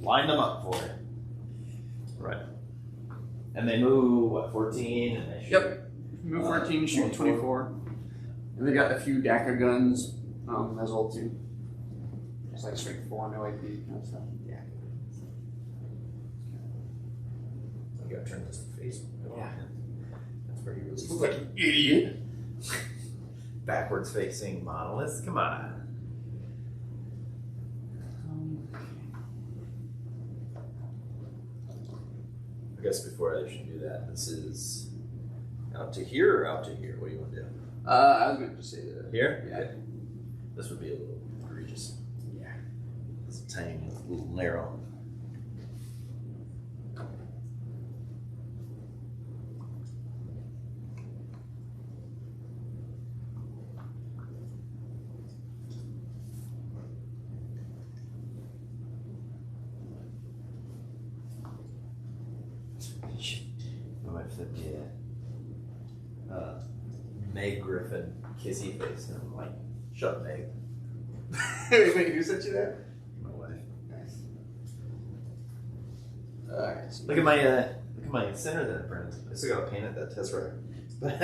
Line them up for it. Right. And they move, what, 14? And they shoot, Yep. Move 14, shoot 24. And they got a few DACA guns as well, too. It's like strength 4, no AP kind of stuff. Yeah. You gotta turn this face. Yeah. That's where he really looks like an idiot. Backwards facing monoliths. Come on. I guess before I should do that, this is out to here or out to here? What do you want to do? I was going to say that. Here? Yeah. Okay. This would be a little egregious. Yeah. It's tiny, it's a little narrow. I might flip you Meg Griffin kissy face, and I'm like, shut up, Meg. Wait, who sent you that? My wife. Nice. Alright. So Look at my center that I printed. I still gotta paint it that Tesseract. But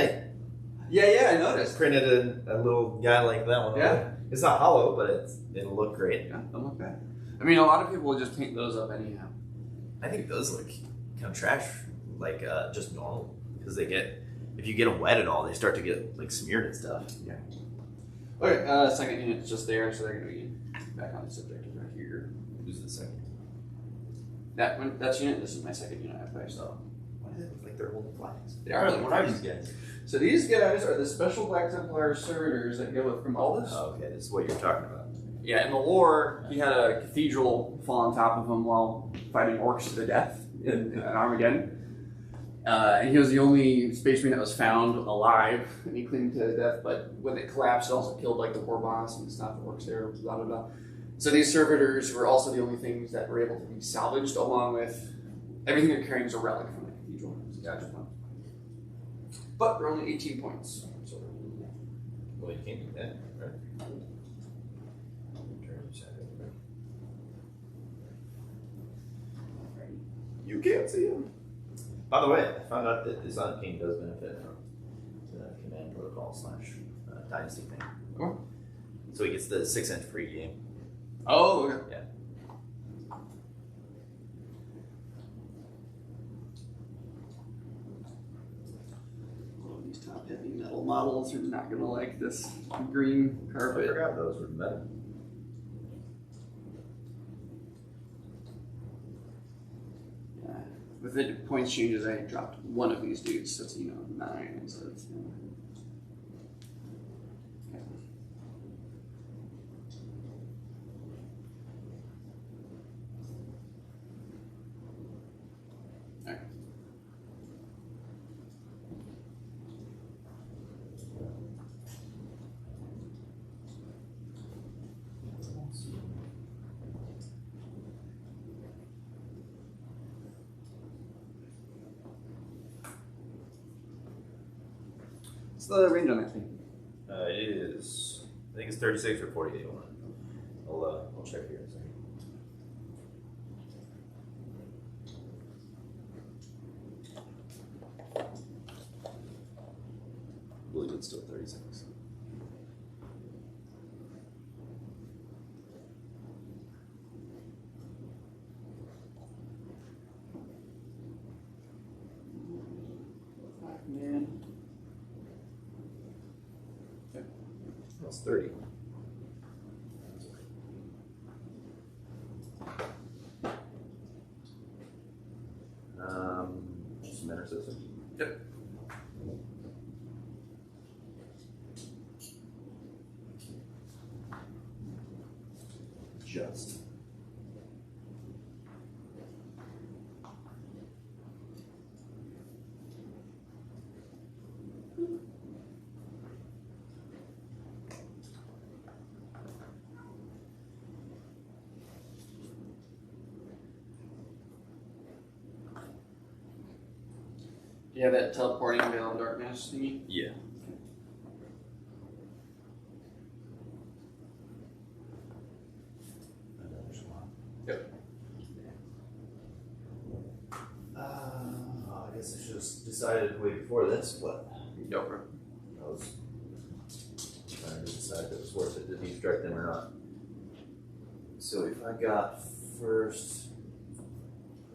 yeah, I noticed. printed a little guy like that one. Yeah. It's not hollow, but it'll look great. Yeah, don't look bad. I mean, a lot of people will just paint those up anyhow. I think those look kind of trash, like just normal, because if you get them wet at all, they start to get like smeared and stuff. Yeah. Okay, second unit's just there, so they're going to be back on the subject right here. Who's the second? That's unit. This is my second unit I placed. So why do they look like they're holding flags? They are holding What are flags. these guys? So these guys are the special Black Templar servitors that go with Grimaldus. Oh, okay, this is what you're talking about. Yeah, in the lore, he had a cathedral fall on top of him while fighting orcs to the death in Armageddon. And he was the only space marine that was found alive, and he cleaned to death. But when it collapsed, it also killed like the war boss and stuff that works there. Blah blah blah. So these servitors were also the only things that were able to be salvaged, along with everything they're carrying is a relic from the cathedral. Gotcha. But they're only 18 points. So Well, you can't do that, right? You can't see him. By the way, I found out that Design King does benefit from the command protocol / dynasty thing. What? So he gets the 6-inch pre-game. Oh, okay. Yeah. All these top-heavy metal models are not going to like this green I carpet. forgot those were metal. With the points changes, I dropped one of these dudes, so it's 9 instead of 10. Okay. Alright. What's the range on that thing? It is, I think it's 36 or 48. I'll check here in a second. I believe it's still 36. Man. That's 30. Cement system? Yep. Just. You have that teleporting veil of darkness thingy? Yeah. Yep. I guess I should have decided way before this, but Go for it. I was trying to decide if it was worth it to deep strike them or not. So if I got first,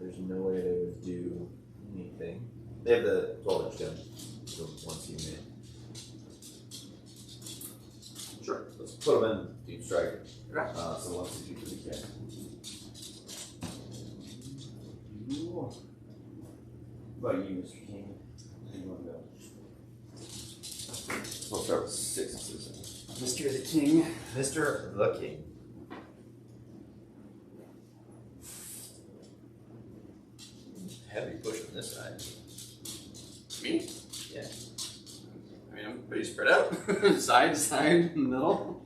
there's no way they would do anything. They have the 12-inch gun, the ones you made. Sure. Let's put them in deep strike. Right. So once you do the gun. What about you, Mr. King? Where do you want to go? We'll start with 6. Mr. the King. Mr. the King. Heavy push on this side. Me? Yeah. I mean, I'm pretty spread out. Side to side, middle.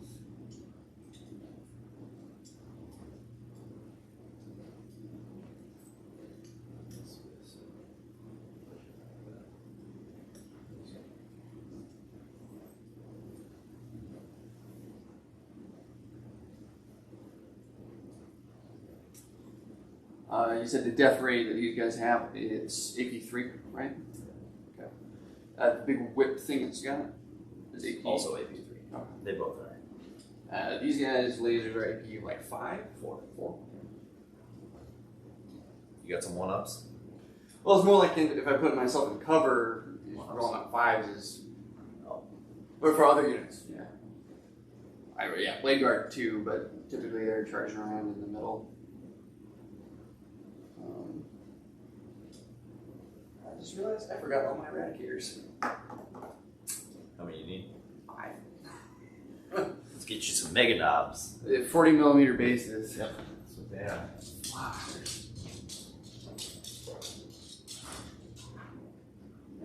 You said the death rate that you guys have, it's AP3, right? Okay. The big whip thing it's got is AP. Also AP3. Okay. They both are. These guys' lasers are AP like 5? 4. You got some one-ups? Well, it's more like if I put myself in cover, rolling up 5s is. Oh. Or for other units, yeah. Yeah, Blade Guard 2, but typically they're charging around in the middle. I just realized I forgot all my eradicators. How many you need? 5. Let's get you some mega knobs. 40mm bases. Yep. That's what they are. Wow.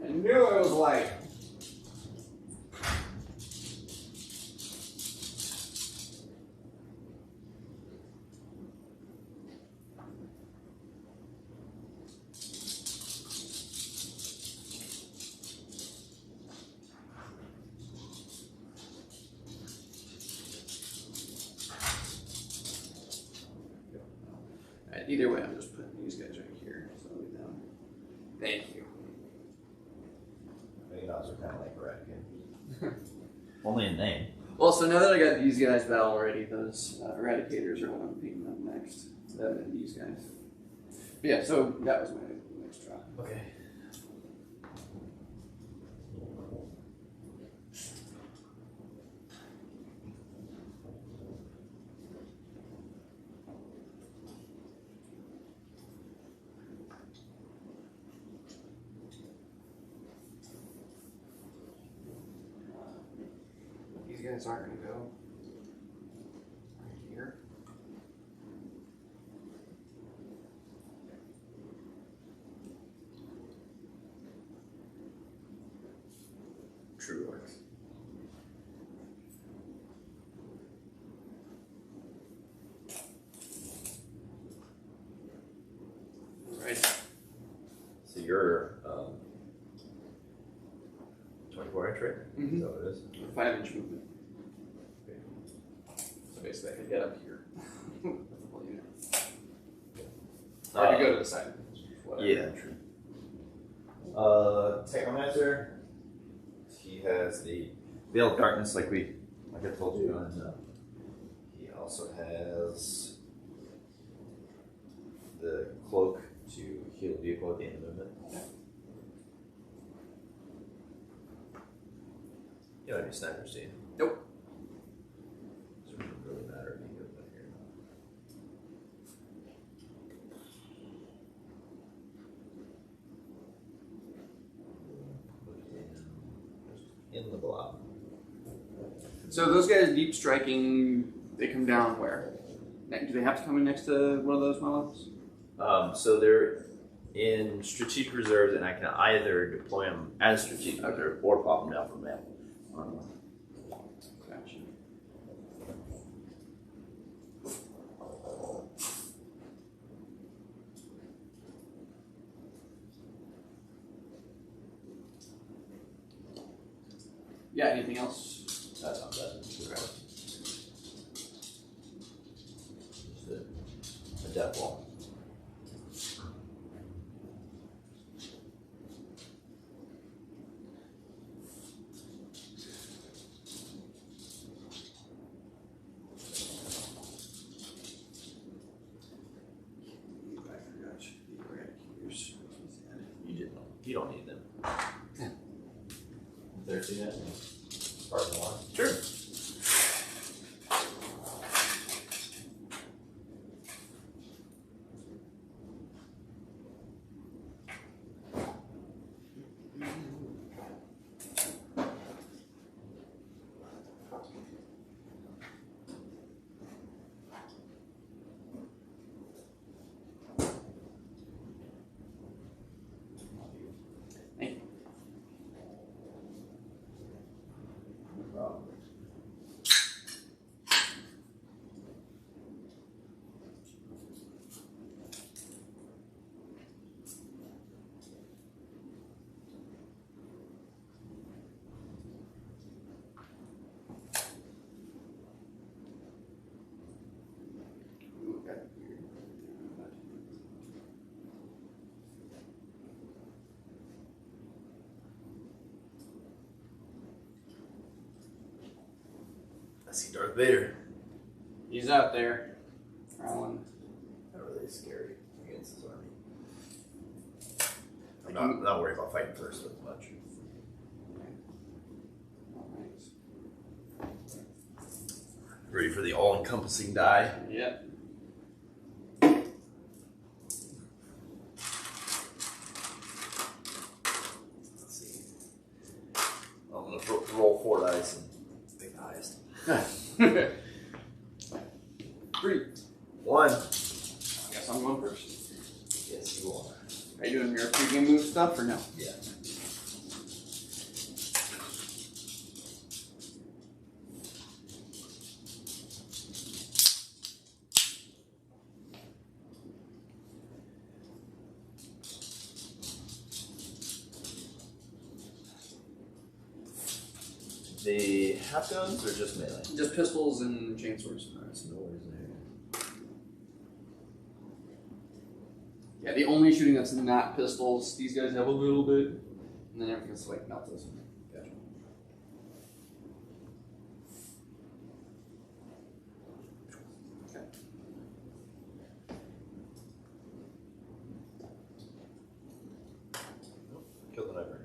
I knew it was light. Either way, I'm just putting these guys right here. So I'll leave them. Thank you. Mega knobs are kind of like eradicators. Only in name. Well, so now that I got these guys battle already, those eradicators are what I'm picking up next. Them and these guys. But yeah, so that was my next try. Okay. These guys aren't going to go right here. True works. Right. So you're 24-inch, right? Mm-hmm. Is that what it is? 5-inch movement. So basically, I could get up here. With the whole unit. Or I could go to the side. Whatever. Yeah, true. Technomancer, he has the Veil of Darkness, like I told you, and he also has the cloak to heal the vehicle at the end of movement. You don't have any snipers, do you? Nope. Doesn't really matter if you go back here or not. In the blob. So those guys deep striking, they come down where? Do they have to come in next to one of those models? So they're in strategic reserves, and I can either deploy them as strategic reserve or pop them down from map. Gotcha. Yeah, anything else? That's not bad. Just a death wall. You don't need them. Yeah. Thirsty yet? Sparkling water? Sure. Thank you. No problem. Ooh, got weird. I see Darth Vader. He's out there. Prowling. Not really scary against his army. I'm not worried about fighting first as much. Alright. Ready for the all-encompassing die? Yep. Let's see. I'm gonna roll 4 dice and pick the highest. 3. 1. Guess I'm going first. Yes, you are. Are you doing your pre-game move stuff or no? Yeah. The half guns or just melee? Just pistols and chainswords. Alright, so no worries there. Yeah, the only shooting that's not pistols, these guys have a little bit, and then everything's like melted. Gotcha. Okay. Nope. Kill the sniper.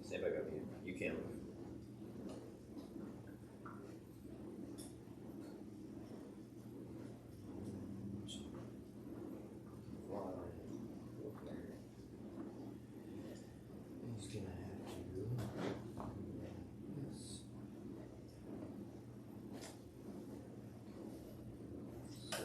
Stand back up here. You can't move. He's gonna have to. Yes. So.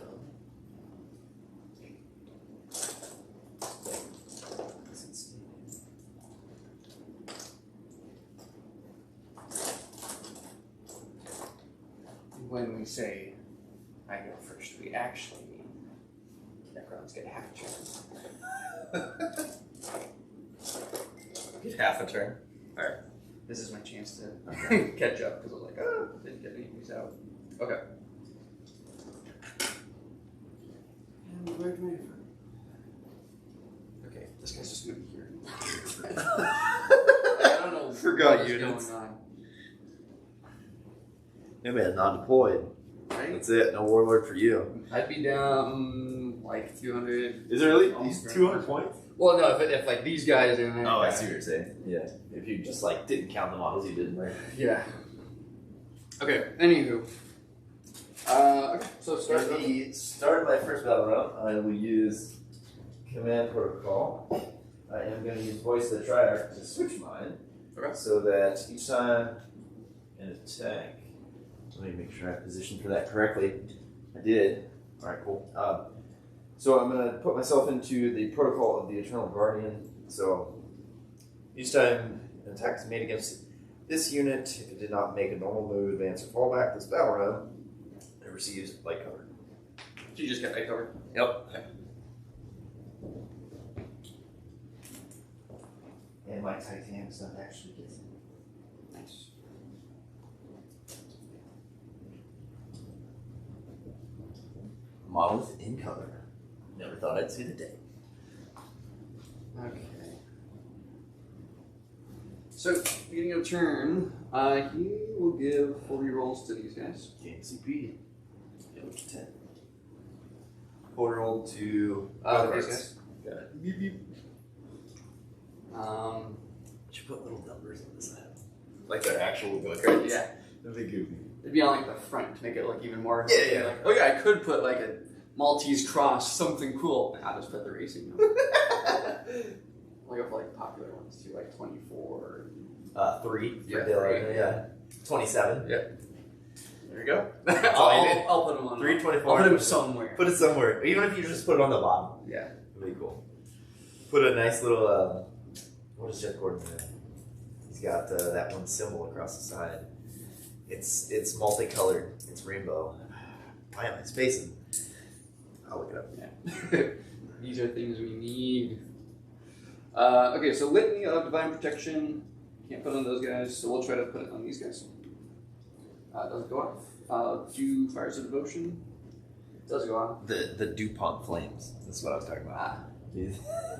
When we say I go first, we actually mean Necrons get half a turn. Get half a turn. Alright. This is my chance to catch up because I was like, oh, didn't get any of these out. Okay. And where do I Okay, this guy's just gonna be here. I don't know Forgot what is units. going on. Yeah, man, non-deployed. Right? That's it. No warlord for you. I'd be down like 200. Is it really? Almost These 200 points? Well, no, if like these guys in there. Oh, I see what you're saying. Yeah. If you just like didn't count the models you didn't like. Yeah. Okay, anywho. Okay, so start At with the start of my first battle round, I will use command protocol. I am going to use voice of the Triarch to switch mine. Okay. So that each time an attack. Let me make sure I positioned for that correctly. I did. Alright, cool. So I'm going to put myself into the protocol of the Eternal Guardian. So each time an attack is made against this unit, if it did not make a normal move, advance, or fall back this battle round, it receives light cover. So you just get light cover? Yep. Okay. And my Titanic stuff actually gets it. Nice. Monolith in color. Never thought I'd see the day. Okay. So, beginning of turn, he will give 4 rerolls to these guys. Game CP. Go to 10. 4 roll to These cards. guys. Got it. Beep, beep. Should put little numbers on the side. Like their actual go cards. Yeah. That'd be goofy. It'd be on like the front to make it look even more. Yeah. Like, oh yeah, I could put like a Maltese cross, something cool. I'll just put the racing number. I'll go for like popular ones too, like 24. 3 Yeah, for Dylan. 3. Yeah. 27. Yeah. There you go. I'll put them on. 3, 24. I'll put them somewhere. Put it somewhere. Even if you just put it on the bottom. Yeah. It'd be cool. Put a nice little, what is Jeff Gordon doing? He's got that one symbol across the side. It's multicolored. It's rainbow. Why am I spacing? I'll look it up. Yeah. These are things we need. Okay, so Litany of Divine Protection. Can't put on those guys, so we'll try to put it on these guys. Doesn't go off. 2 Fires of Devotion. Does go off. The DuPont flames. That's what I was talking about.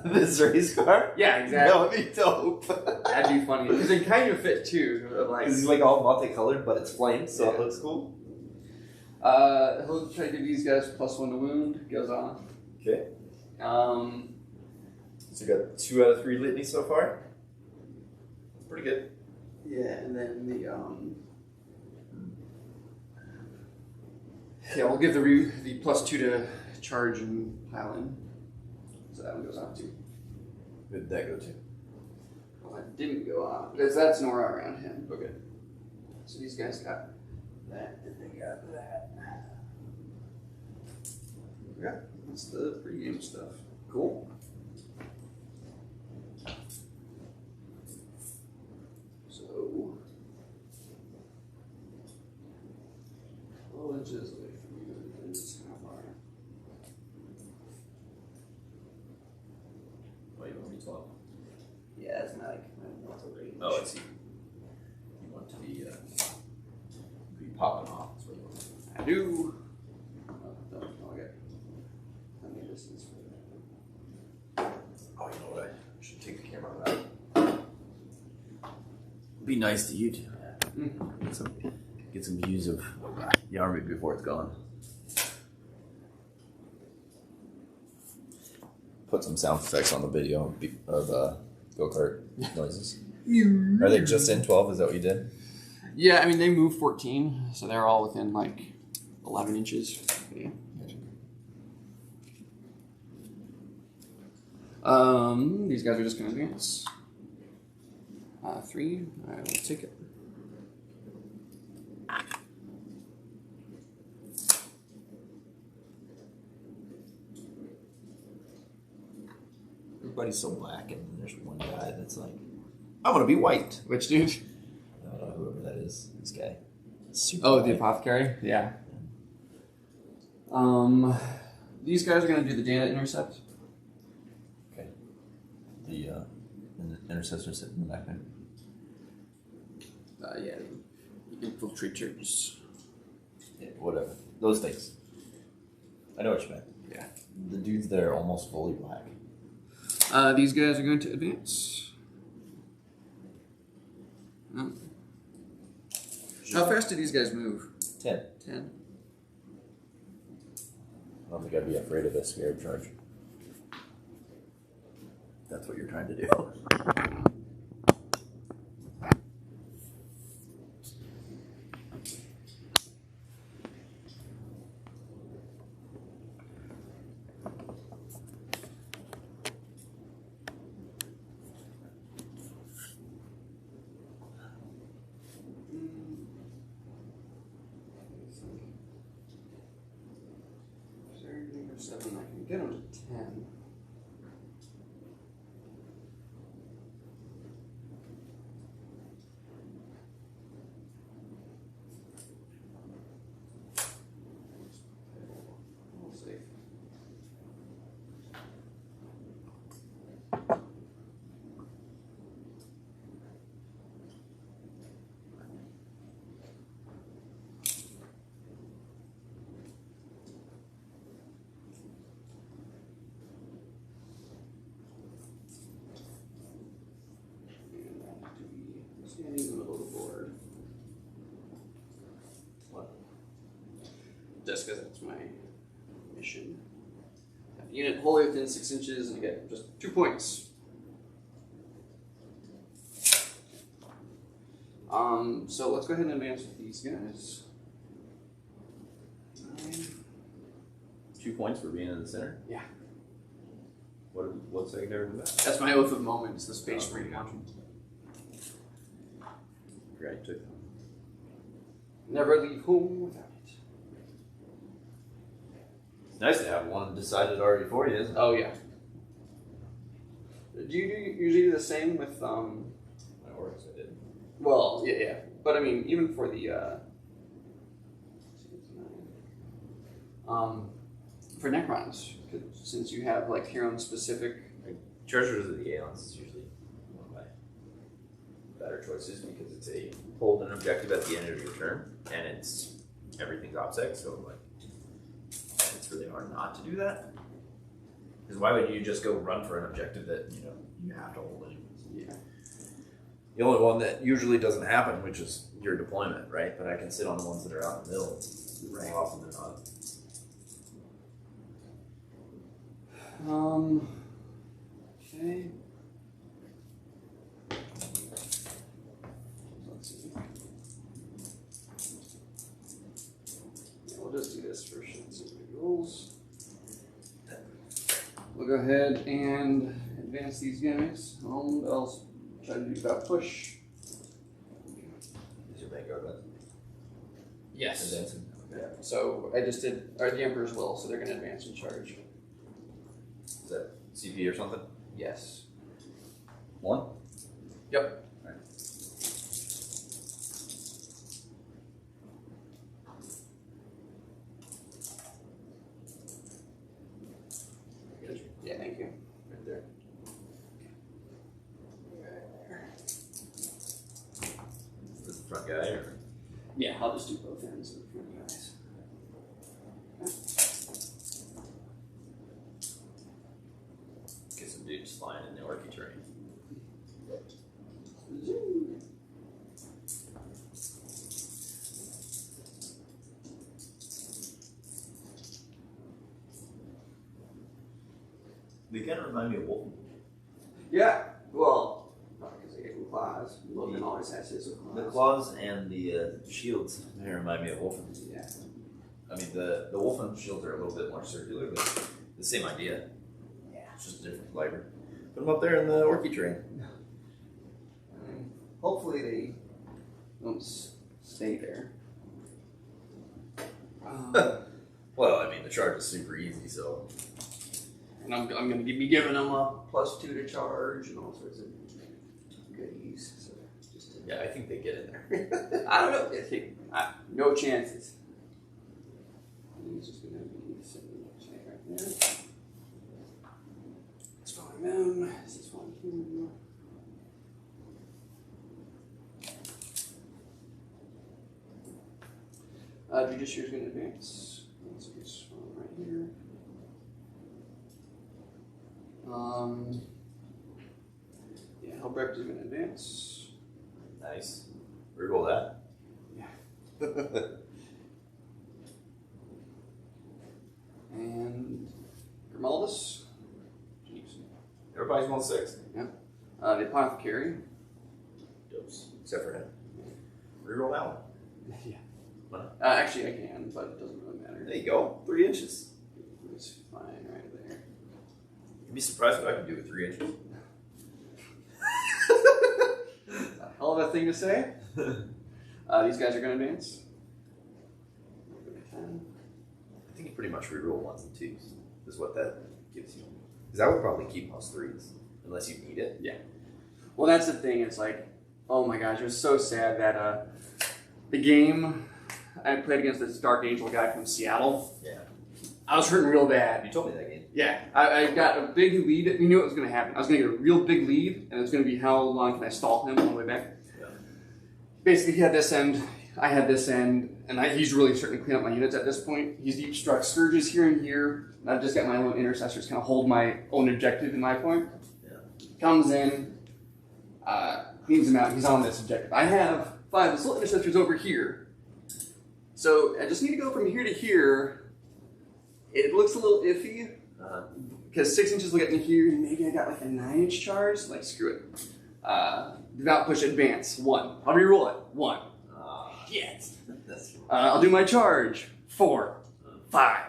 This race car? Yeah, exactly. That would be dope. That'd be funny. Because it kind of fit too. Like, Because he's like all multicolored, but it's flames, so Yeah. it looks cool. he'll try to give these guys +1 to wound. Goes off. Okay. Um, So we got 2 out of 3 litany so far. Pretty good. yeah, and then the yeah, we'll give the +2 to charge and pile in. So that one goes off too. Who did that go to? Well, that didn't go off because that's Nora around him. Okay. So these guys got that, and they got that. Yeah, that's the pregame stuff. Cool. So, 12 inches away from you is how far? Oh, you want me 12? Yeah, it's not like mental range. Oh, I see. You want to be popping off. That's what you want. I do. Oh, okay. I need distance for that. Oh, you know what? I should take the camera out. Be nice to you two. Get some views of the army before it's gone. Put some sound effects on the video of go-kart noises. Are they just in 12? Is that what you did? Yeah, I mean, they move 14, so they're all within like 11 inches. Yeah. These guys are just going to advance. 3. I will take it. Everybody's so black, and there's one guy that's like, I'm gonna be white. Which dude? I don't know whoever that is. This guy. Super Oh, white. the apothecary? Yeah. These guys are going to do the data intercept. Okay. The intercessor sitting in the back there. Yeah, infiltrators. Yeah, whatever. Those things. I know what you meant. Yeah. The dudes there are almost fully black. These guys are going to advance. Oh. How fast do these guys move? 10. 10. I don't think I'd be afraid of a scared charge. That's what you're trying to do. I can get them to 10. We'll see. Standing in the middle of the board. What? Just because that's my mission. Have a unit wholly within 6 inches, and you get just 2 points. So let's go ahead and advance with these guys. 9. 2 points for being in the center? Yeah. What's secondary to that? That's my oath of moments, the space marine launching. Great, took Never leave home without it. It's nice to have one decided already for you, isn't it? Oh yeah. Do you usually do the same with My orcs, I did. Well, yeah. But I mean, even for the for Necrons, since you have like your own specific. Treasures of the Aeons is usually one of my better choices because it's a hold an objective at the end of your turn, and it's everything's OPSEC, so like it's really hard not to do that. Because why would you just go run for an objective that you have to hold anyways? Yeah. The only one that usually doesn't happen, which is your deployment, right? But I can sit on the ones that are out in the middle. Right. More often than not. Okay. Let's see. Yeah, we'll just do this for shits and giggles. We'll go ahead and advance these guys. I'll try to do that push. Is your Vanguard button? Yes. Advancing? Okay. Yeah. So I just did, or the Emperor's will, so they're going to advance and charge. Is that CP or something? Yes. 1? Yep. Alright. Yeah, thank you. Right there. Is this the front guy or? Yeah, I'll just do both ends of the front guys. Get some dudes flying in the orky terrain. They kind of remind me of Wolfen. Yeah, well, because they gave him claws. Logan always has his with claws. The claws and the shields, they remind me of Wolfen. Yeah. I mean, the Wolfen shields are a little bit more circular, but the same idea. Yeah. It's just a different flavor. Put them up there in the orky terrain. I mean, hopefully they don't stay there. Well, I mean, the charge is super easy, so. And I'm going to be giving them a +2 to charge and all sorts of goodies. So just to, Yeah, I think they get in there. I don't know. No chances. He's just going to be sitting right there. It's falling down. This is falling here. Judiciary is going to advance. Let's get this one right here. Yeah, Helbrecht is going to advance. Nice. Reroll that. Yeah. And Grimaldus. Jeez. Everybody's 1/6. The Apothecary. Dopes. Except for him. Reroll that one. Yeah. Why Actually, I can, but it doesn't really matter. There you go. 3 inches. It's fine right there. You'd be surprised what I can do with 3 inches. That's a hell of a thing to say. These guys are going to advance. I think you pretty much reroll 1s and 2s. Is what that gives you. Because that would probably keep +3s. Unless you need it. Yeah. Well, that's the thing. It's like, oh my gosh, it was so sad that the game I played against this Dark Angel guy from Seattle. Yeah. I was hurting real bad. You told me that game. Yeah, I got a big lead. We knew it was going to happen. I was going to get a real big lead, and it was going to be how long can I stall him on the way back. Yeah. Basically, he had this end, I had this end, and he's really starting to clean up my units at this point. He's deep struck Scourges here and here. I've just got my own intercessors kind of hold my own objective in my point. Yeah. Comes in, Needs him out. He's on this objective. I have 5 assault interceptors over here. So I just need to go from here to here. It looks a little iffy. Because 6 inches will get me here, and maybe I got like a 9-inch charge. Like, screw it. Devout push advance. 1. I'll re-roll it. 1. Yes. I'll do my charge. 4. 5.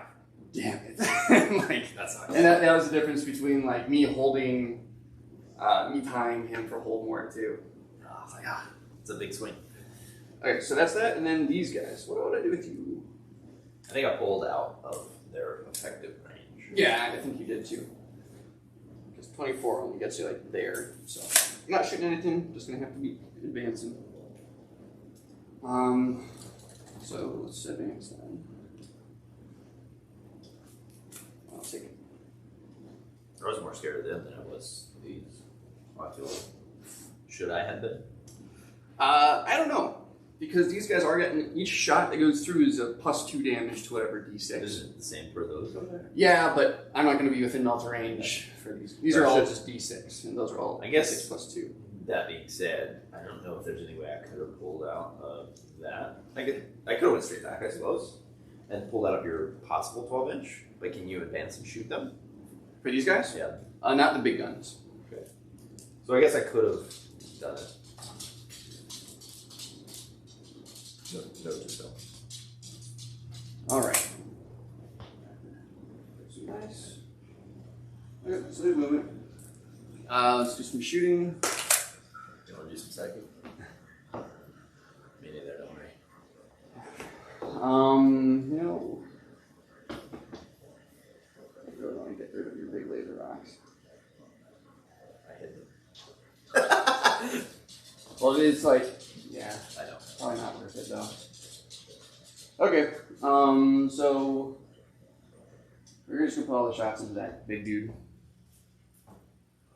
Damn it. Like, That's not and that was the difference between like me holding, me tying him for hold more too. Oh, it's like, it's a big swing. Okay, so that's that, and then these guys. What would I do with you? I think I pulled out of their effective range. Yeah, I think you did too. Because 24 only gets you like there, so I'm not shooting anything. Just gonna have to be advancing. So let's advance then. I'll take it. I was more scared of them than I was these. I feel like. Should I have been? I don't know. Because these guys are getting, each shot that goes through is a +2 damage to whatever d6. Is it the same for those over there? Yeah, but I'm not going to be within Melta range for these. These are all just d6, and those are all I guess d6 +2. That being said, I don't know if there's any way I could have pulled out of that. I could have went straight back, I suppose, and pulled out of your possible 12-inch. But can you advance and shoot them? For these guys? Yeah. Not the big guns. Okay. So I guess I could have done it. No, just don't. Alright. Some dice. Okay, so there's movement. Let's do some shooting. You want to do some psychic? Me neither, don't worry. No. You don't want to get rid of your big laser rocks. I hit them. Well, it's like, yeah, I know. probably not worth it though. Okay, so we're just gonna put all the shots into that big dude.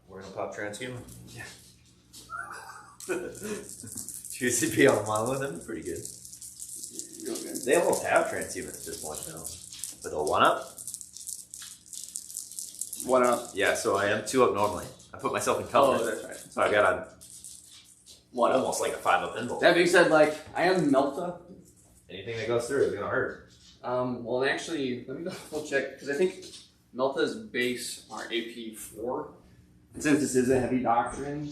We're gonna pop transhuman. Yeah. 2 CP on one with them, pretty good. Real good. They almost have transhuman at this point now. But a 1-up? 1 up. Yeah, so I am 2 up normally. I put myself in cover. Oh, that's right. So I got a 1 up. almost like a 5-up invul. That being said, like, I am Melta. Anything that goes through is gonna hurt. Well, actually, let me double check, because I think Melta's base are AP 4. And since this is a heavy doctrine,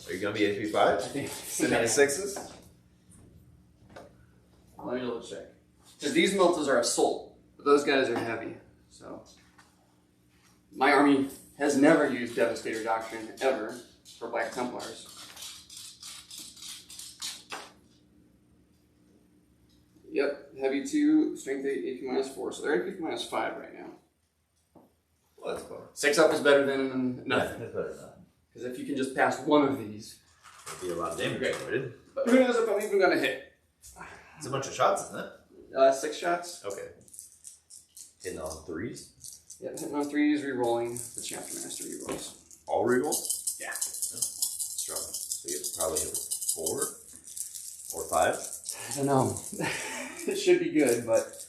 Are you gonna be AP5? I think. Sitting at 6s? Let me double check. Because these Meltas are assault, but those guys are heavy. So, my army has never used Devastator Doctrine ever for Black Templars. Yep, heavy 2, strength 8, AP -4. So they're AP -5 right now. Well, that's fun. 6 up is better than nothing. That's better than nothing. Because if you can just pass one of these, It'd be a lot of damage Okay. avoided. but who knows if I'm even gonna hit? It's a bunch of shots, isn't it? 6 shots. Okay. Hitting on 3s. Yep, hitting on 3s, re-rolling the chapter master re-rolls. All rerolls? Yeah. Strong. So you probably hit with 4 or 5. I don't know. It should be good, but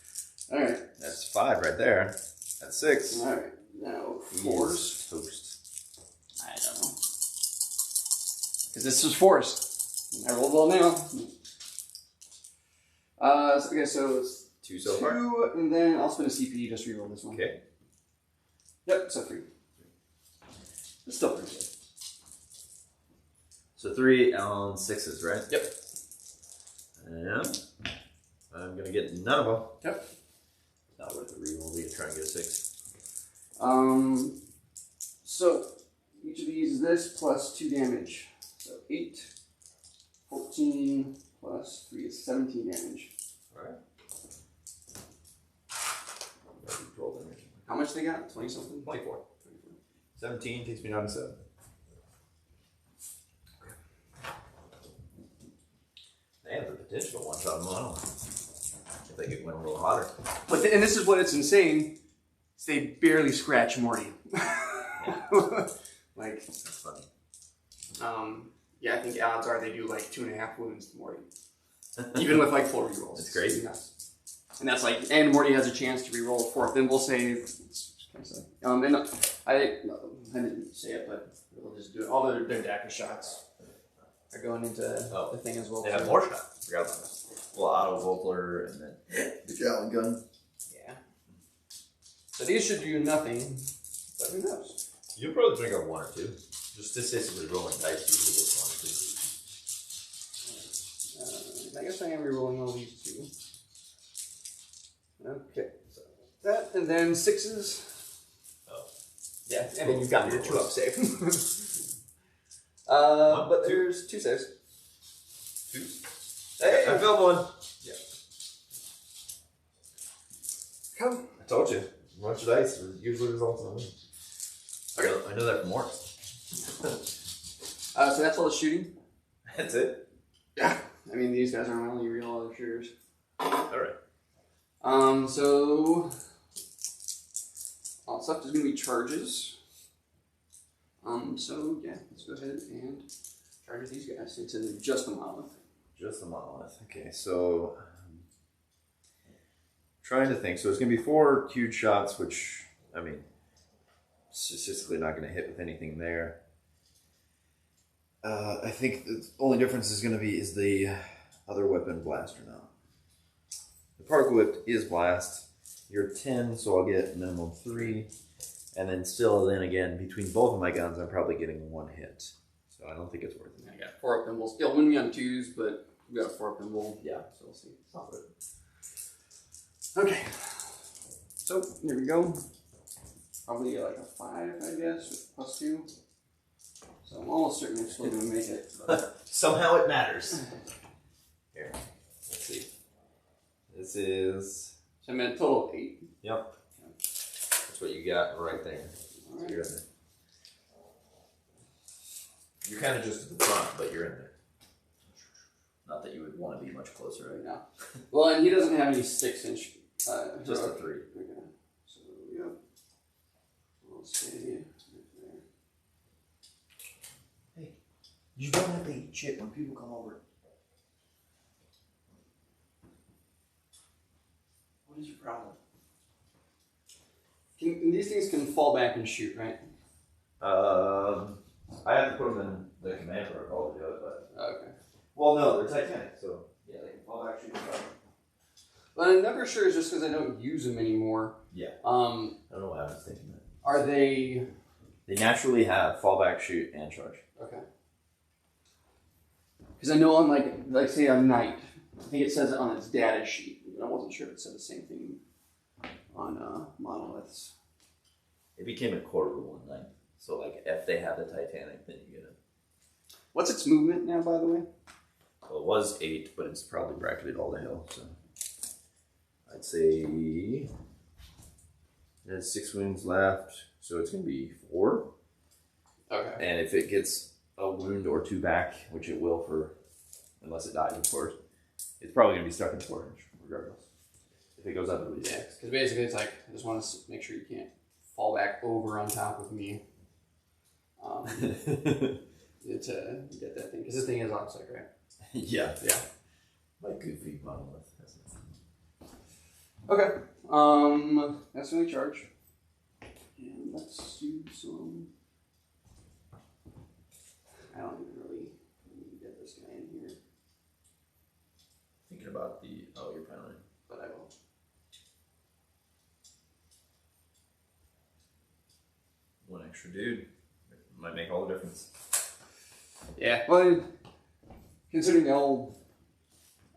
alright. That's 5 right there. That's 6. Alright. Now He 4s. is toast. I don't know. Because this was forced. I rolled well now. Okay, so it's 2 so far. 2, and then I'll spend a CP just re-roll this one. Okay. Yep, so 3. It's still pretty good. So 3 on 6s, right? Yep. And I'm gonna get none of them. Yep. Not worth the reroll to try and get a 6. So each of these is this plus 2 damage. So 8, 14 plus 3 is 17 damage. Alright. How much they got? 20 something? 24. 17 takes me down to 7. They have the potential one shot one. If they get went a little hotter. But and this is what it's insane. Is they barely scratch Morty. Like, That's funny. yeah, I think odds are they do like 2.5 wounds to Morty, even with like 4 rerolls. That's crazy. Nuts. And that's like, and Morty has a chance to reroll a 4th, and we'll save. And I didn't say it, but we'll just do it. All their deck of shots. are going into the thing as well. They have more shot. Forgot about that. Well, auto Volpler and then the Javelin gun. Yeah. So these should do nothing, but who knows? You'll probably bring up one or two. Just statistically rolling dice usually with one or two. I guess I am rerolling all these two. Okay, so that, and then sixes. Oh. Yeah, and then you've got your 2-up save. But there's 2 saves. 2? Hey! I filled one. Yeah. Come. I told you. A bunch of dice usually results in a win. I know that from Morris. So that's all the shooting? That's it? Yeah. I mean, these guys are my only real other shooters. Alright. So all stuff is going to be charges. So yeah, let's go ahead and charge these guys into just the monolith. Just the monolith. Okay, so trying to think. So it's going to be 4 huge shots, which, I mean, statistically not going to hit with anything there. I think the only difference is going to be the other weapon blast or not. The particle whip is blast. You're 10, so I'll get minimum 3. And then still, then again, between both of my guns, I'm probably getting 1 hit. So I don't think it's worth it. I got 4 up thimbles. It'll win me on 2s, but we got a 4 up thimble. Yeah, so we'll see. It's not worth it. Okay. So, here we go. Probably like a 5, I guess, with +2. So I'm almost certain I'm still going to make it. Somehow it matters. Here, let's see. This is... So I'm at a total of 8. Yep. That's what you got right there. All right. You're in there. You're kind of just at the front, but you're in there. Not that you would want to be much closer right now. Well, and he doesn't have any 6-inch. Just a 3. Okay. So, yep. We'll stay right there. Hey, you don't have to eat shit when people come over. What is your problem? These things can fall back and shoot, right? I have to put them in the command protocol to do it, but... Okay. Well, no, they're Titanic, so... Yeah, they can fall back, shoot, fire. But I'm never sure it's just because I don't use them anymore. Yeah. I don't know why I was thinking that. Are they... They naturally have fallback, shoot, and charge. Okay. Because I know on like say on Knight, I think it says it on its data sheet. I wasn't sure if it said the same thing on monoliths. It became a core rule in 9. So, like, if they have the Titanic, then you get it. What's its movement now, by the way? Well, it was 8, but it's probably bracketed all the hill, so... I'd say... It has 6 wounds left, so it's going to be 4. Okay. And if it gets a wound or 2 back, which it will for... Unless it dies, of course. It's probably going to be stuck in 4 inch, regardless. If it goes up at least. Yeah, because basically it's like, I just want to make sure you can't fall back over on top of me. To get that thing. Because this thing is obstacle, right? Yeah. Yeah. Like goofy monolith. Okay. That's the only charge. And let's do some... I don't even really need to get this guy in here. Thinking about the... Oh, you're piling. But I will. One extra dude. Might make all the difference. Yeah, well, considering they all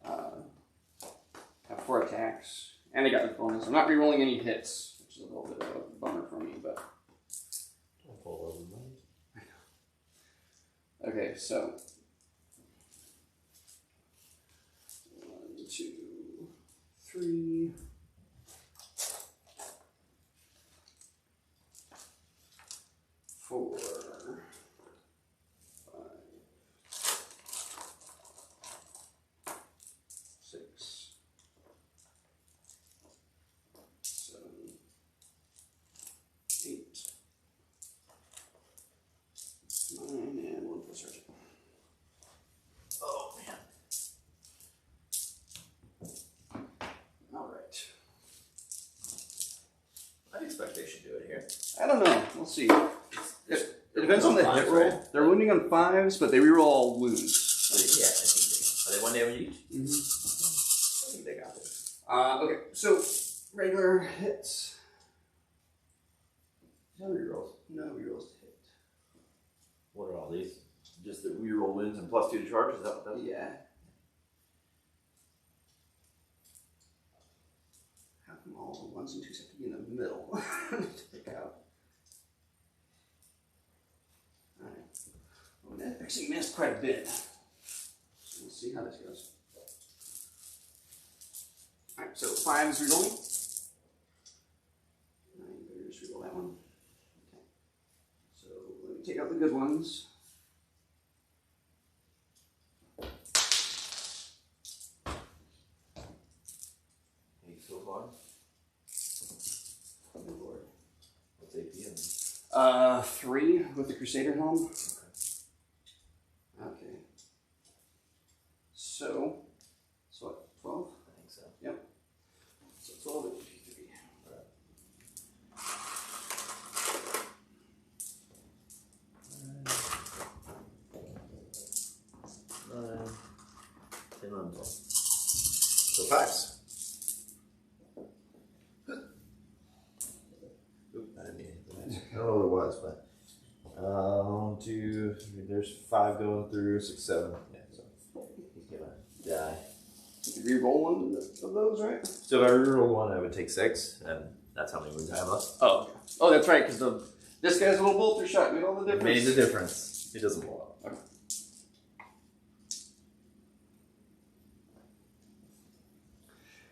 have 4 attacks, and they got the bonus, I'm not re-rolling any hits, which is a little bit of a bummer for me, but... Okay, so... 1, 2, 3... 4... 5... 6... 7... 8... 9, and 1 for sergeant. Oh, man. Alright. I expect they should do it here. I don't know. We'll see. It depends on the hit roll. They're wounding on 5s, but they reroll all wounds. 1 damage each? I think they got this. Okay, so regular hits. No rerolls. No rerolls to hit. What are all these? Just the reroll wins and +2 to charge? Is that what that is? Yeah. How come all the 1s and 2s have to be in the middle to pick out? Alright. Well, that actually missed quite a bit. So we'll see how this goes. Alright, so 5 is rerolling. You better just reroll that one. Okay. So let me take out the good ones. 8 so far. Good lord. What's AP? 3 with the Crusader helm. Okay. So what? 12? I think so. Yep. So 12 and 53. Alright. 10, 11, 12. So 5s. Oop, I didn't mean to hit the match. I don't know what it was, but 1, 2, 3, there's 5 going through, 6, 7. Yeah, so he's gonna die. You reroll one of those, right? So if I reroll 1, I would take 6, and that's how many wounds I have left. Oh, okay. Oh, that's right, because this guy's little bolter shot made all the It difference. made the difference. It doesn't blow up. Okay.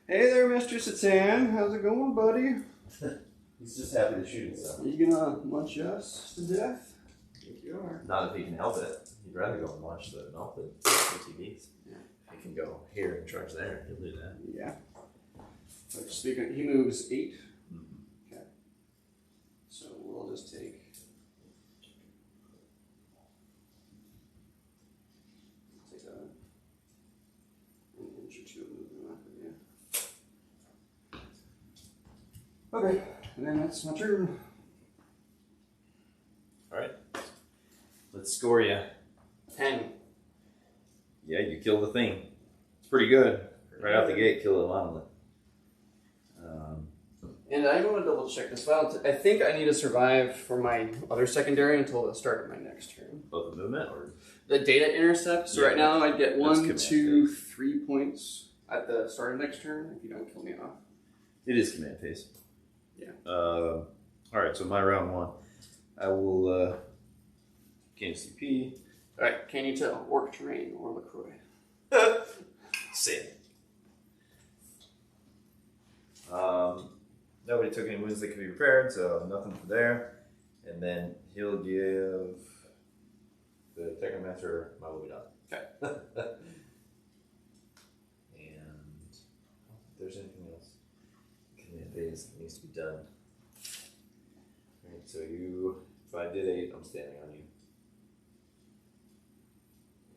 Hey there, Mr. Satan. How's it going, buddy? He's just happy to shoot himself. Are you gonna munch us to death? I think you are. Not if he can help it. He'd rather go and watch the melted ATVs. Yeah. He can go here and charge there. He'll do that. Yeah. Like speaking, he moves 8. Mm-hmm. Okay. So we'll just take. Take an inch or 2 of movement off of you. Okay, and then that's my turn. Alright. Let's score you. 10. Yeah, you kill the thing. It's pretty good. Right out the gate, kill the monolith. And I want to double check this file. I think I need to survive for my other secondary until the start of my next turn. Both the movement or The data intercept. So Yeah, right now I'd get that's 1, command 2, 3 points at the start of next turn if you don't kill me off. it is command phase. Yeah. Alright, so my round 1. I will gain CP. All right. Can you tell orc terrain or LaCroix? Same. Nobody took any wounds that could be repaired, so nothing for there. And then he'll give the Technomancer my will be done. Okay. And I don't think there's anything else. Command phase that needs to be done. Alright, so you, if I did 8, I'm standing on you.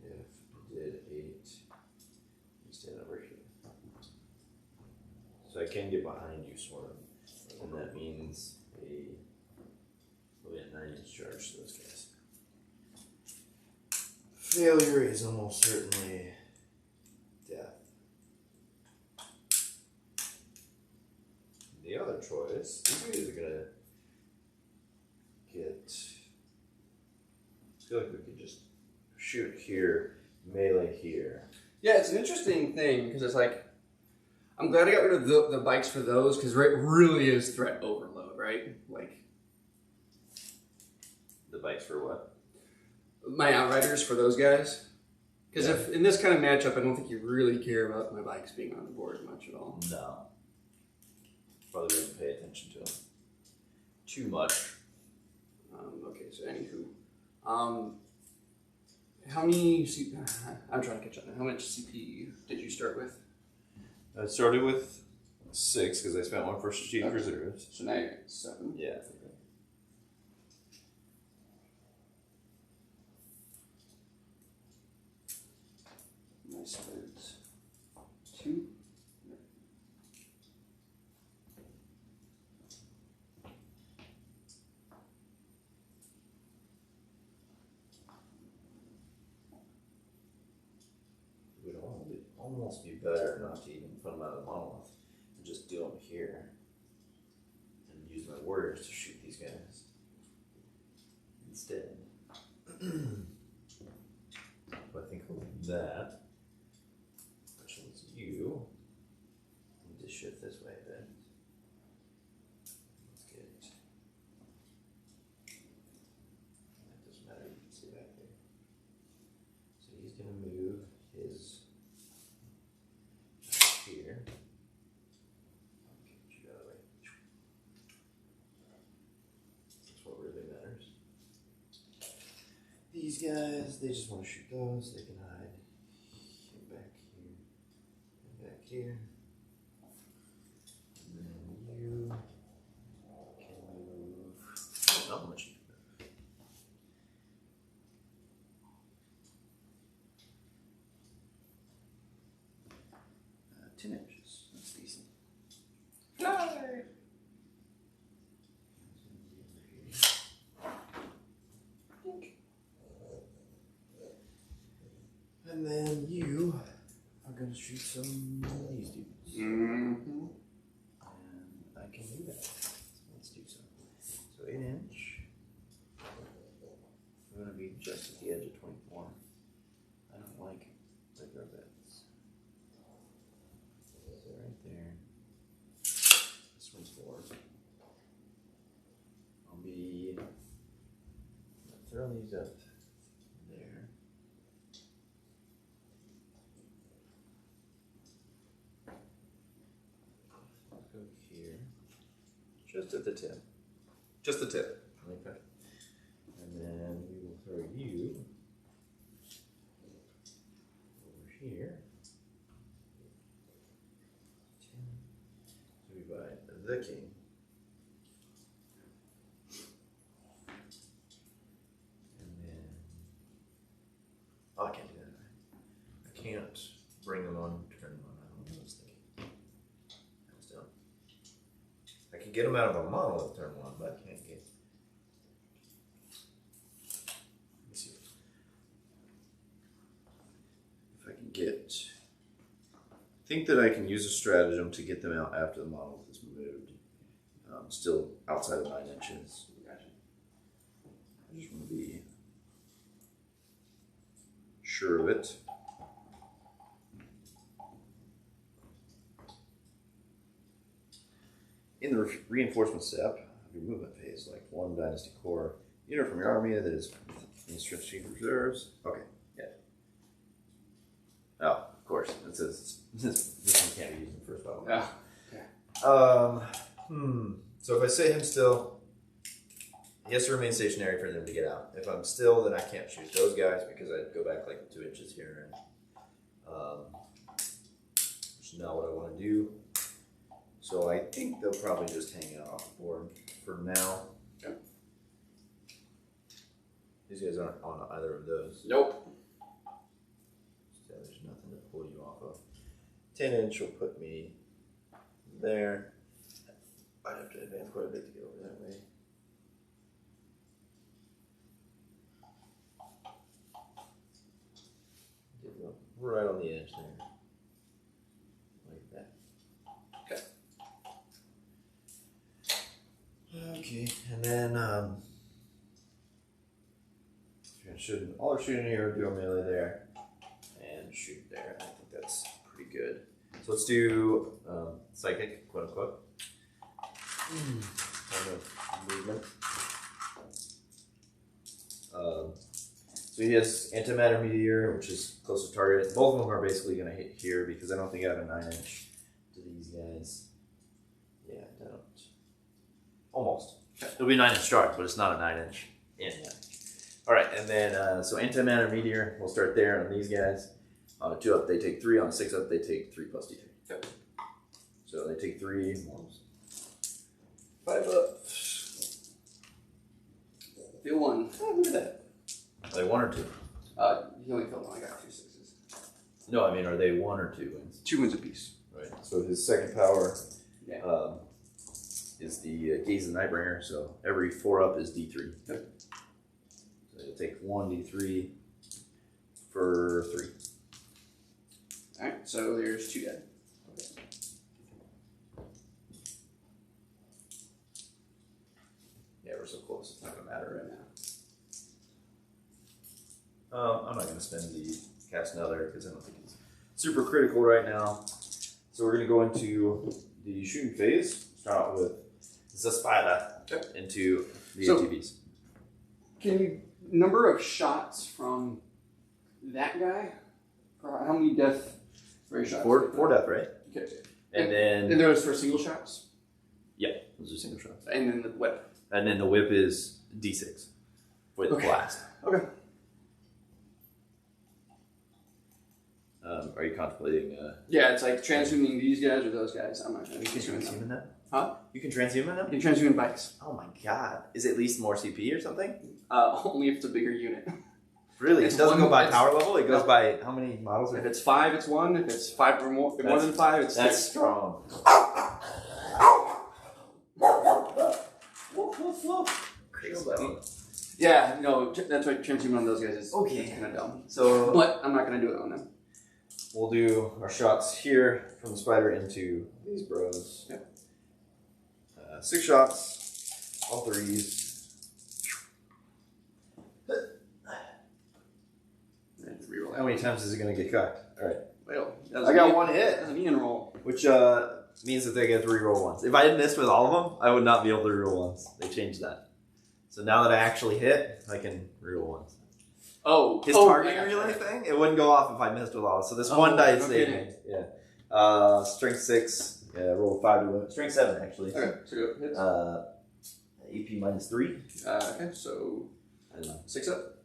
If I did 8, you stand over here. So I can get behind you, sort of. And that means we'll get 9-inch charge to those guys. Failure is almost certainly death. The other choice, these guys are gonna get. I feel like we could just shoot here, melee here. Yeah, it's an interesting thing because it's like I'm glad I got rid of the bikes for those because it really is threat overload, right? Like The bikes for what? my outriders for those guys. Because if in this kind of matchup, I don't think you really care about my bikes being on the board much at all. No. Probably wouldn't pay attention to them too much. Okay, so anywho, how many? I'm trying to catch up now. How much CP did you start with? I started with 6 because I spent 1 for strategic reserves. So now you're at 7. Yeah. My spreads 2. We don't want to do almost be better not to even put them out of the monolith and just do them here and use my warriors to shoot these guys instead. But I think we'll do that. Which means you need to shift this way a bit. Let's get it. That doesn't matter, you can see back there. So he's going to move his here. Get you out of the way. That's what really matters. These guys, they just want to shoot those. They can hide back here and back here. And then you can move. Not much you can move. 10 inches. That's decent. Fly! And then you are going to shoot some of these dudes. Mm-hmm. And I can do that. So let's do some. So 8 inch. I'm going to be just at the edge of 24. I don't like regular beds. So right there. This one's 4. I'll be throwing these up there. Let's go here. Just at the tip. Just the tip. Okay. And then we will throw you over here. So we buy the king. And then, oh, I can't do that. I can't bring them on, turn them on. I don't know what I was thinking. I was dumb. I can get them out of a monolith turn 1, but I can't get. Let me see if I can get. I think that I can use a stratagem to get them out after the monolith is moved. Still outside of 9 inches. Gotcha. I just want to be sure of it. In the reinforcement step of your movement phase, like 1 dynasty core, unit from your army that is in strategic reserves. Okay, yeah. Oh, of course. It says this one can't be used in the first battle. Yeah. Okay. So if I say him still, he has to remain stationary for them to get out. If I'm still, then I can't shoot those guys because I'd go back like 2 inches here, and which is not what I want to do. So I think they'll probably just hang out off the board for now. Okay. These guys aren't on either of those. Nope. So there's nothing to pull you off of. 10 inch will put me there. I'd have to advance quite a bit to get over that way. Right on the edge there. Like that. Okay. Okay, and then you're gonna shoot all shooting here, do a melee there, and shoot there. I think that's pretty good. So let's do psychic, quote unquote. Kind of movement. So he has antimatter meteor, which is close to target. Both of them are basically going to hit here because I don't think I have a 9 inch to these guys. Yeah, I don't. Almost. It'll be 9 inch start, but it's not a 9 inch in. All right, and then so antimatter meteor. We'll start there on these guys. On a 2 up, they take 3. On a 6 up, they take 3 plus D3. Yep. So they take 3. 5 up. Feel 1. Oh, look at that. Are they 1 or 2? He only filled 1. I got 2 6s. No, I mean, are they 1 or 2 wins? 2 wins apiece. Right. So his second power Yeah. is the Gaze of the Nightbringer. So every 4 up is D3. Yep. So you'll take 1 D3 for 3. Alright, so there's 2 dead. Yeah, we're so close. It's not gonna matter Right now. I'm not gonna spend the cast another because I don't think it's super critical right now. So we're gonna go into the shooting phase. Start out with the spider into the ATVs. Can you number of shots from that guy? How many death ray shots? 4 death, right? Okay. And then those for single shots? those are single shots. And then the whip. And then the whip is D6 with the blast. Okay. Are you contemplating? Yeah, it's like transhuming these guys or those guys. I'm not You can transhuming transhuman them. them? Huh? You can transhuman them? You can transhuman bikes. Oh my god. Is it at least more CP or something? Only if it's a bigger unit. Really? It's It doesn't one- go by it's- power level? It goes no. by how many models? If it's 5, it's 1. If it's 5 or more than 5, it's 2. That's strong. Crazy. Yeah, no, that's why transhuman on those guys is Okay. kind of dumb. So But I'm not going to do it on them. we'll do our shots here from the spider into these bros. Yep. 6 shots, all 3s. Reroll. How many times is it going to get cocked? Alright. Well, I got 1 hit, That's an Ian roll. which means that they get to reroll once. If I had missed with all of them, I would not be able to reroll once. They changed that. So now that I actually hit, I can reroll once. Oh, His targeting relay thing, it wouldn't go off if I missed with all. So this one die no saved kidding. me. Yeah. Strength 6. Yeah, roll 5 to win. Strength 7 actually. Okay, so go hits. AP minus 3. Okay, so And 6 up.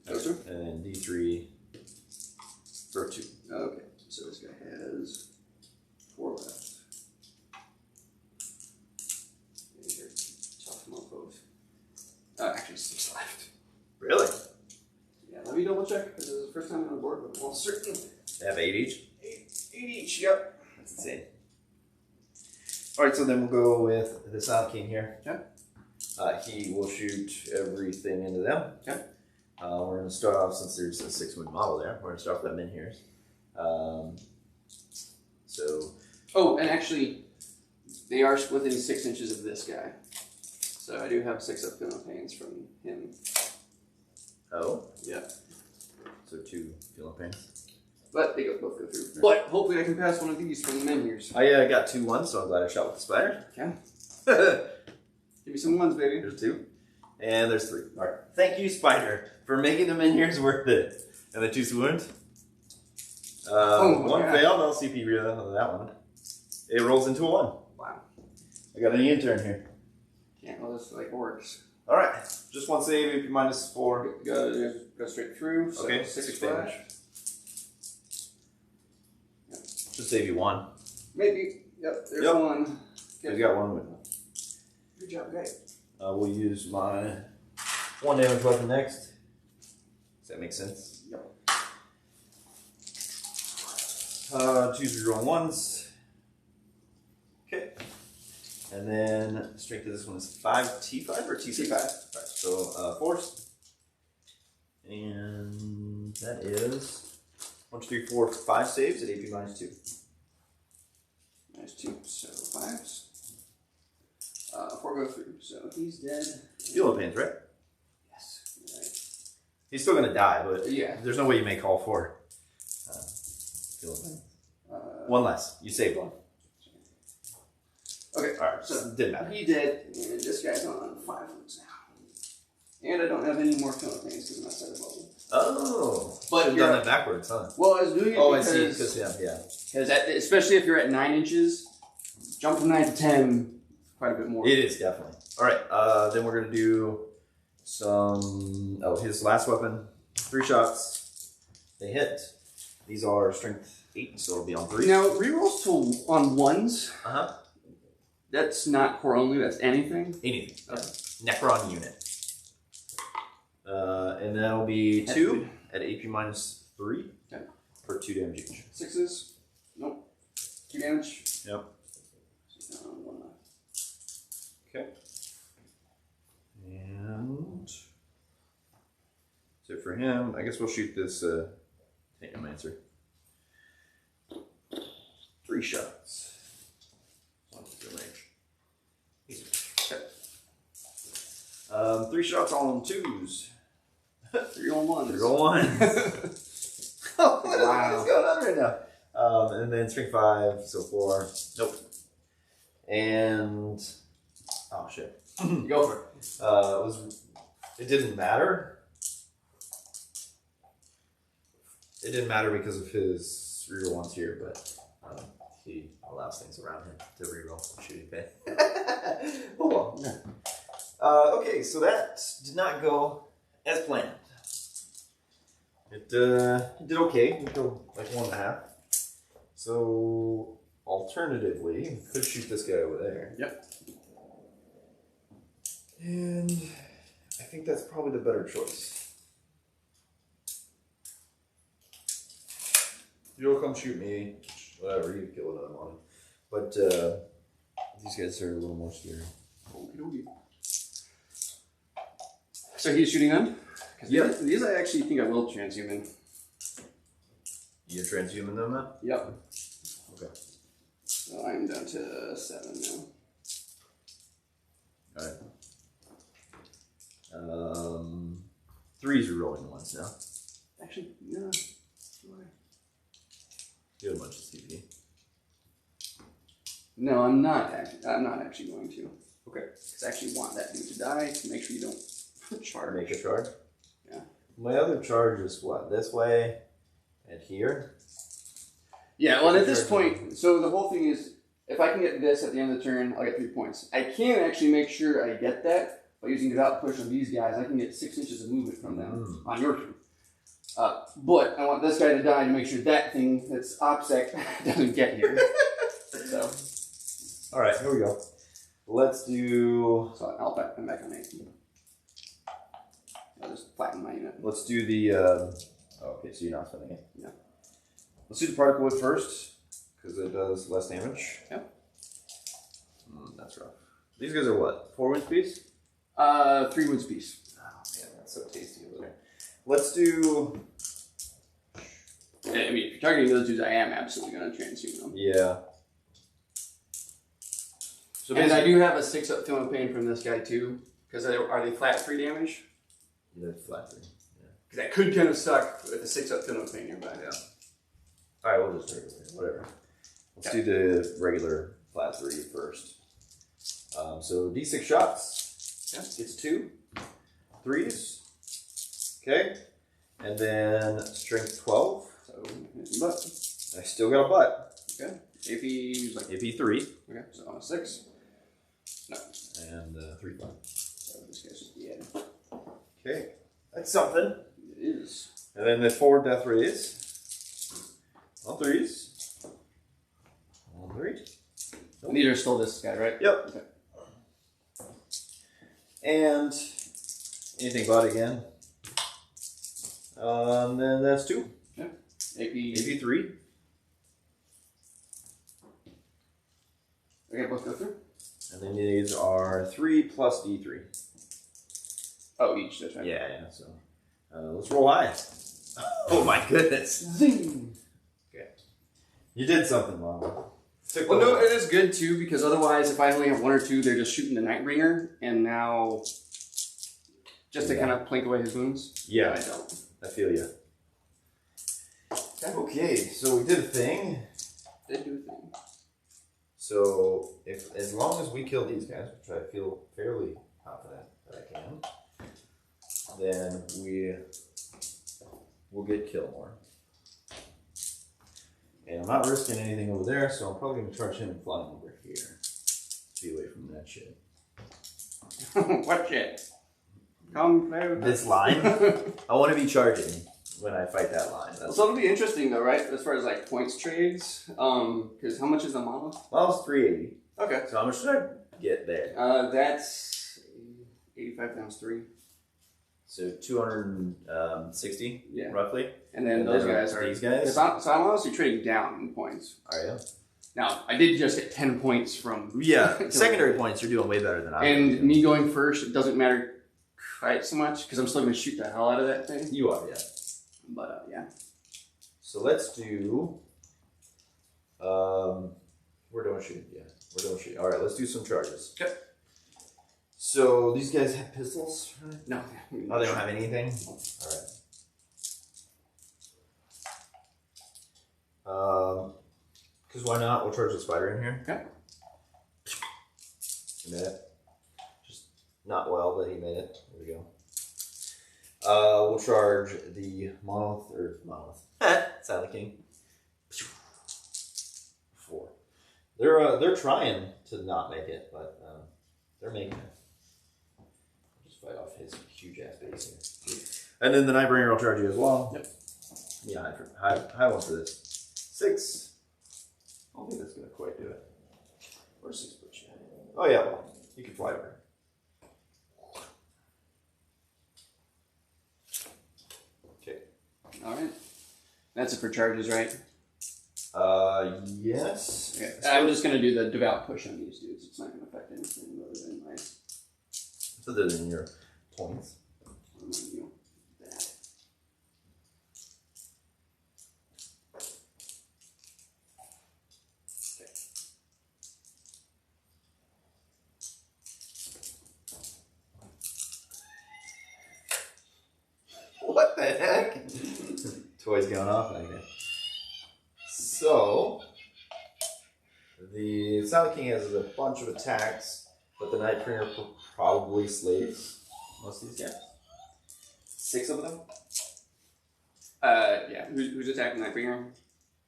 Those 2. And then D3 for 2. Okay, so this guy has 4 left. These are tough mofos. Actually, 6 left. Really? Yeah, let me double check because this is the first time on the board, but I'm almost certain. They have 8 each? 8 each, yep. That's insane. Alright, so then we'll go with the Silent King here. Okay. He will shoot everything into them. Okay. We're going to start off, since there's a 6-wound model there, we're going to start off with that Menhirs. So. Oh, and actually, they are within 6 inches of this guy. So I do have 6 up pains from him. Oh? Yeah. So 2 Philippines. But they both go through. But hopefully I can pass one of these from the Menhirs. I got 2 1s, so I'm glad I shot with the spider. Okay. Give me some ones, baby. There's 2. And there's 3. Alright. Thank you, Spider, for making the Menhirs worth it. And the 2 wounds. One yeah. failed, no CP real on that one. It rolls into a 1. Wow. I got an intern here. Can't know this like works. Alright. Just 1 save, AP minus 4. Go straight through. So Okay, 6 6 damage. damage. Should save you 1. Maybe. Yep, there's Yep. 1. You got 1 with. Good job, guys. We'll use my 1 damage weapon next. Does that make sense? Yep. 2 0 1s. Okay. And then strength of this one is 5 T5 or T6? T5. Alright, so force. And that is 1, 2, 3, 4, 5 saves at AP minus 2. Minus 2, so 5s. 4 go through, so he's dead. Philippines, right? Yes. Right. He's still gonna die, but Yeah. there's no way you make all 4. Philippines. 1 less. You saved 1. Okay, Alright, so didn't matter. he dead, and this guy's on 5 wounds now. And I don't have any more Philippines because I'm outside of bubble. Oh, But should have done that backwards, huh? Well, I was doing it Oh, I because, see. Because yeah. because especially if you're at 9 inches, jump from 9 to 10, quite a bit more. It is definitely. All right. Then we're gonna do some. Oh, his last weapon. 3 shots. They hit. These are strength 8, so it'll be on 3. Now, rerolls to on 1s, Uh huh. that's not core only, that's anything. Anything. Okay. Necron unit. And that'll be 2 at AP minus 3 Okay. for 2 damage each. 6s, nope. 2 damage. Yep. 1 left. Okay. And that's it for him. I guess we'll shoot this Technomancer. 3 shots. What's your range? Okay. 3 shots on 2s. 3 on 1s. 3 on 1s. Oh, what's going on right now? And then string 5, so 4. Nope. And oh shit. Go for it. It didn't matter. It didn't matter because of his reroll ones here, but he allows things around him to reroll shooting pay. Oh well. Yeah. Okay, so that did not go as planned. It did okay. It go like 1.5. So alternatively, we could shoot this guy over there. Yep. And I think that's probably the better choice. You'll come shoot me, whatever, you kill another one. But these guys are a little more scary. Okey-dokey. So he's shooting them? Yeah. These I actually think I will transhuman. You transhuman them now? Yep. Okay. So I'm down to 7 now. Alright. 3s are rolling ones now. Actually, no. You have a bunch of CP. No, I'm not actually going to. Okay. Because I actually want that dude to die to make sure you don't charge. Make a charge? Yeah. My other charge is what? This way and here? Yeah, well, at this point, so the whole thing is, if I can get this at the end of the turn, I'll get 3 points. I can actually make sure I get that by using devout push on these guys. I can get 6 inches of movement from them on your turn. But I want this guy to die to make sure that thing that's OPSEC doesn't get here. So. All right, here we go. Let's do. So I'm back on 8. I'll just flatten my unit. Let's do the. Okay, so you're not spending it. Yeah. Let's do the particle wood first because it does less damage. Yep. That's rough. These guys are what? 4 wounds piece? 3 wounds piece. Oh man, that's so tasty over there. Let's do. I mean, if you're targeting those dudes, I am absolutely going to transhuman them. Yeah. So and I do have a 6-up feeling of pain from this guy too, because are they flat 3 damage? Yeah, flat 3. Yeah. Because that could kind of suck with a 6-up feeling of pain nearby. Yeah. All right, we'll just do it. Whatever. Let's do the regular flat 3 first. So D6 shots. Yeah. It's 2. 3s. Okay. And then strength 12. So, here's some butt. I still got a butt. Okay. AP, like, AP 3. okay, so on a 6. No. And 3 5. So this guy's just the end. Okay. That's something. It is. And then the 4 death rays. All 3s. All 3s. And these are still this guy, right? Yep. Okay. And anything but again. And then that's 2. Yeah. AP. AP 3. Okay, both go through. And then these are 3 plus D3. Oh, each, that's right. Yeah, so let's roll high. Oh my goodness. Zing! Okay. You did something, Mom. Well, no, it is good too, because otherwise, if I only have 1 or 2, they're just shooting the Nightbringer, and now, just to kind of plink away his wounds. Yeah. I don't. I feel you. Okay, so we did a thing. They do a thing. So as long as we kill these guys, which I feel fairly confident that I can, then we'll get kill more. And I'm not risking anything over there, so I'm probably gonna charge him and fly him over here. Be away from that shit. What shit? Come play with This line, I want to be charging when I fight that line. That's So it'll be interesting though, right? As far as like points trades, because how much is the mono? well, it's 380. Okay. So how much should I get there? That's 85 times 3. So 260, Yeah. roughly. And then those then guys are these guys. So I'm honestly trading down in points. Are you? Now I did just get 10 points from Yeah. Secondary points, you're doing way better than I am. And me going first, it doesn't matter quite so much because I'm still going to shoot the hell out of that thing. You are, yeah. But yeah. So let's do We're doing shooting. Yeah, we're doing shooting. All right, let's do some charges. Okay. So these guys have pistols, right? No. Oh, they don't have anything. All right. Because why not? We'll charge the spider in here. Okay. He made it. Just not well, but he made it. There we go. We'll charge the monolith. Silent King. 4. They're trying to not make it, but they're making it. I'll just fight off his huge ass base here. And then the Nightbringer will charge you as well. Yep. Yeah, high one for this. 6. I don't think that's gonna quite do it. Or 6 put you. Oh yeah, well, you can fly over. Okay. All right. That's it for charges, right? Yes. Okay. I'm just gonna do the devout push on these dudes. It's not gonna affect anything other than my. Other than your points. That. What the heck? Toys going off like that. So, the Silent King has a bunch of attacks, but the Nightbringer probably slays most of these guys. 6 of them? Yeah. Who's attacking Nightbringer?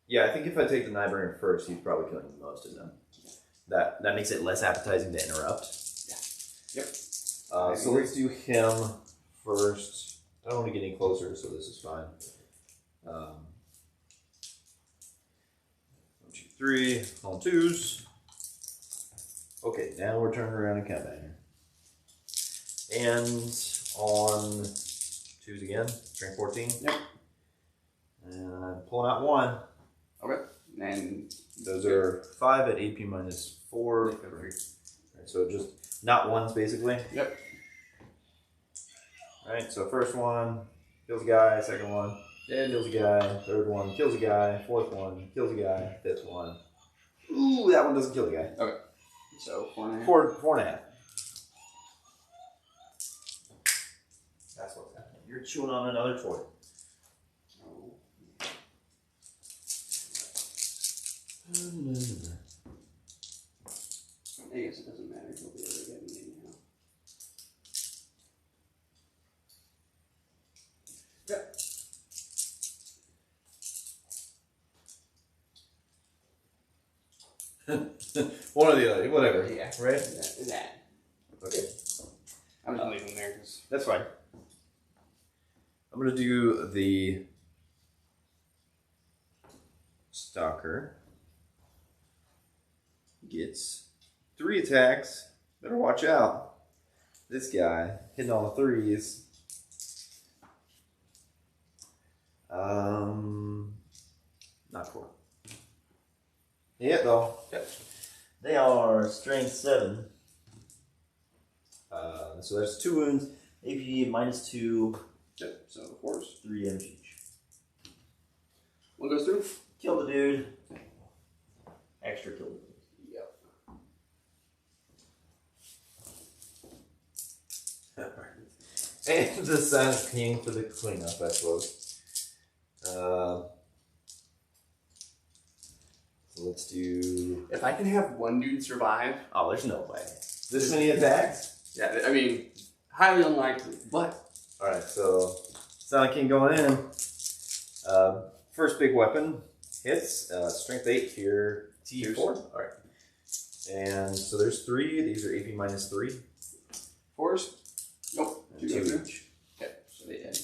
Yeah, I think if I take the Nightbringer first, he's probably killing most of them. That makes it less appetizing to interrupt. Yeah. Yep. So let's do him first. I don't want to get any closer, so this is fine. 1, 2, 3, on 2s. Okay, now we're turning around in combat here. And on 2s again, strength 14. Yep. And I'm pulling out 1. Okay. And those are 5 at AP minus 4. Right, so just not 1s basically. Yep. Alright, so first one kills a guy, second one kills a guy, third one kills a guy, fourth one kills a guy, fifth one. Ooh, that one doesn't kill the guy. Okay. So 4.5. 4.5. That's what's happening. You're chewing on another toy. I guess it doesn't matter. He'll be able to get me anyhow. Yep. One or the other, whatever. Yeah. Right? That. Okay. I'm just leaving there because That's fine. I'm going to do the Stalker. Gets 3 attacks. Better watch out. This guy hitting all the 3s. Not 4. Yeah, though. Yep. They are strength 7. So there's 2 wounds. AP minus 2. yep. So 4s. 3 damage each. One goes through. Kill the dude. Extra kill the dude. Yep. And the Silent King for the cleanup, I suppose. So let's do. If I can have one dude survive, Oh, there's no way. This many attacks? yeah, I mean, highly unlikely, but Alright, so Silent King going in. First big weapon hits. Strength 8 here. T4. Alright. And so there's 3. These are AP minus 3. 4s? Nope. 2 go through. each. Okay, so they end.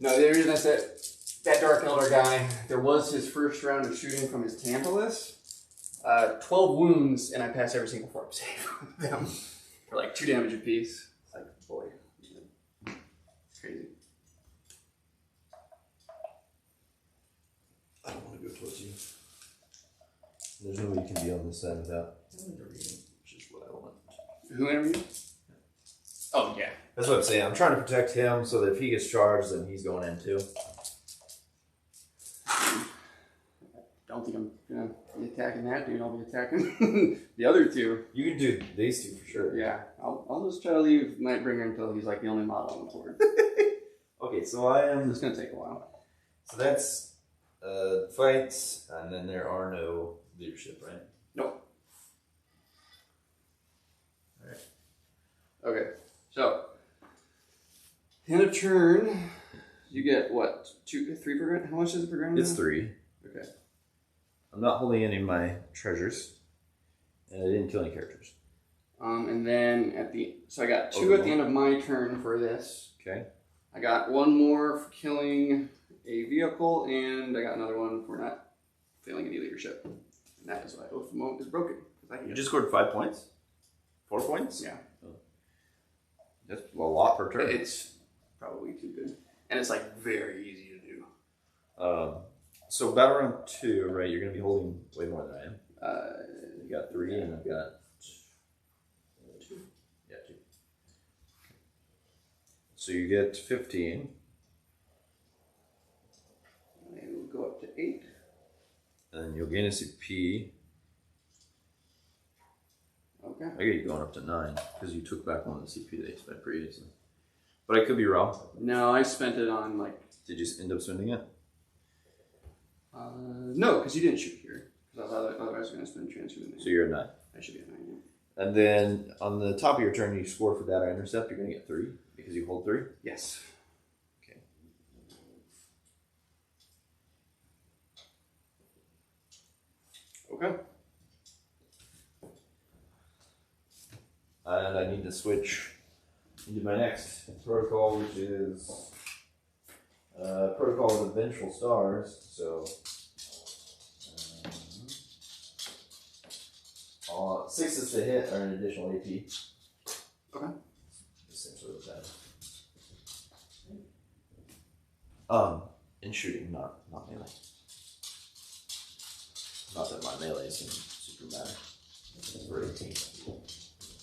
No, the reason I said that Dark Elder guy, there was his first round of shooting from his Templars. 12 wounds, and I passed every single form save with them for like 2 damage apiece. It's like, boy, it's crazy. I don't want to go towards you. There's no way you can be on this side without intervening, which is what I want. Who interviewed? Oh, yeah. That's what I'm saying. I'm trying to protect him so that if he gets charged, then he's going in too. I don't think I'm attacking that dude. I'll be attacking the other two. You can do these two for sure. Yeah, I'll just try to leave Nightbringer until he's like the only model on the board. Okay, so I am. It's gonna take a while. So that's fights, and then there are no leadership, right? Nope. All right. Okay, so end of turn, you get what? 2, 3 per grand? How much is it per grand? It's now? 3. Okay. I'm not holding any of my treasures, and I didn't kill any characters. And then so I got 2 at the end of my turn for this. Okay. I got 1 more for killing a vehicle, and I got another one for not failing any leadership. And that is why Oath of Moat is broken. You just scored 5 points? 4 points? Yeah. Oh. That's a lot per turn. It's probably too good. And it's like very easy to do. So battle round 2, right? You're going to be holding way more than I am. You got 3, and I've got 2. Yeah, 2. So you get 15. And we'll go up to 8. And then you'll gain a CP. Okay. I get you going up to 9 because you took back one of the CP they spent previously. But I could be wrong. No, I spent it on like. Did you end up spending it? No, because you didn't shoot here. Because otherwise I was going to spend transfer. So you're at 9. I should be at 9. And then on the top of your turn, you score for data intercept. You're going to get 3 because you hold 3. Yes. Okay. Okay. And I need to switch into my next protocol, which is Protocol of the Vengeful Stars. So 6s to hit are an additional AP. Okay. The same sort of that. In shooting, not melee. Not that my melee isn't super matter. For 18.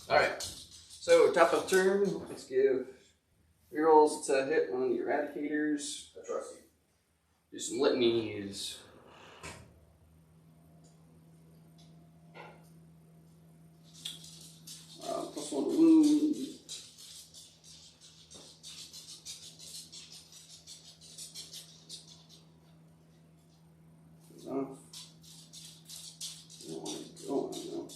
Alright. So, top of turn, let's give rerolls to hit on the Eradicators. I trust you. Do some litanies. +1 wound. Goes off. Don't want to go on though.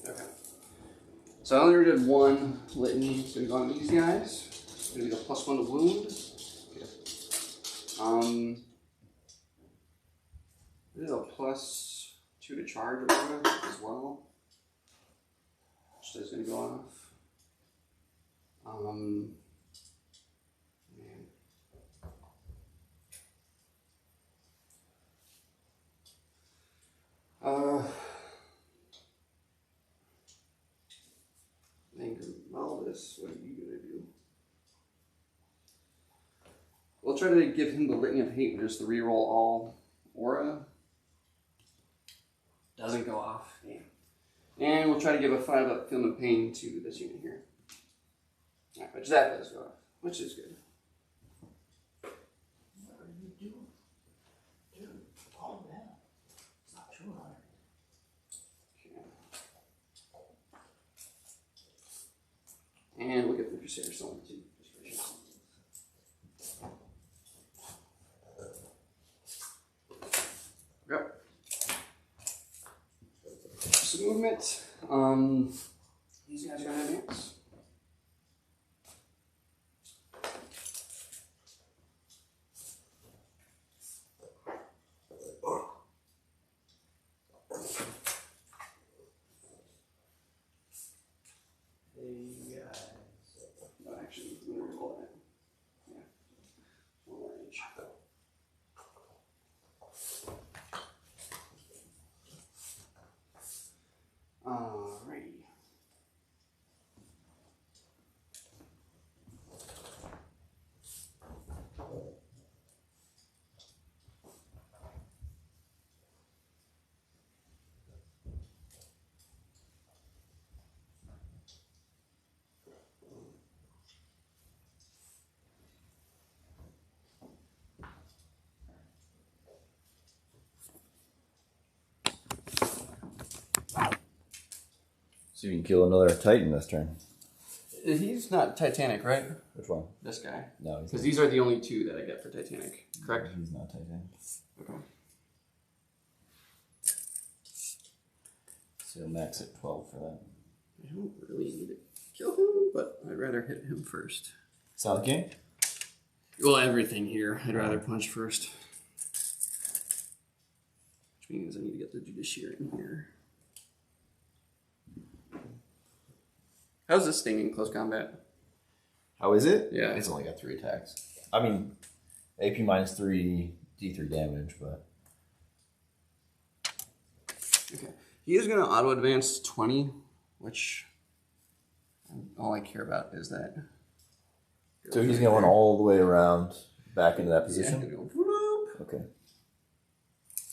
Okay. So I only did 1 litany, so we've on these guys. It's gonna be the +1 to wound. Okay. This is a +2 to charge or whatever as well. Which is gonna go off. Man. Malvis, what are you gonna do? We'll try to give him the Litany of Hate, just to reroll all aura. Doesn't go off. Damn. And we'll try to give a 5-up Film of Pain to this unit here. Alright, which that does go off, which is good. What are you doing? Dude, calm down. It's not too hard. And we'll get the Crusader Stone too. Yep. Some movement. These guys are gonna advance. Actually, I'm gonna reroll that. Yeah. 1 more inch. Alrighty. So you can kill another Titan this turn. He's not Titanic, right? Which one? This guy. No, he's Because these are the only two that I get for Titanic, correct? He's not Titan. Okay. So max at 12 for that. I don't really need to kill him, but I'd rather hit him first. Solid King? Well, everything here. I'd rather punch first. Which means I need to get the Judiciary in here. How's this thing in close combat? How is it? Yeah. It's only got 3 attacks. I mean, AP minus 3, D3 damage, but... Okay. He is going to auto advance 20, which all I care about is that. So he's going all the way around back into that Yeah, position? he'll go whoop. Okay.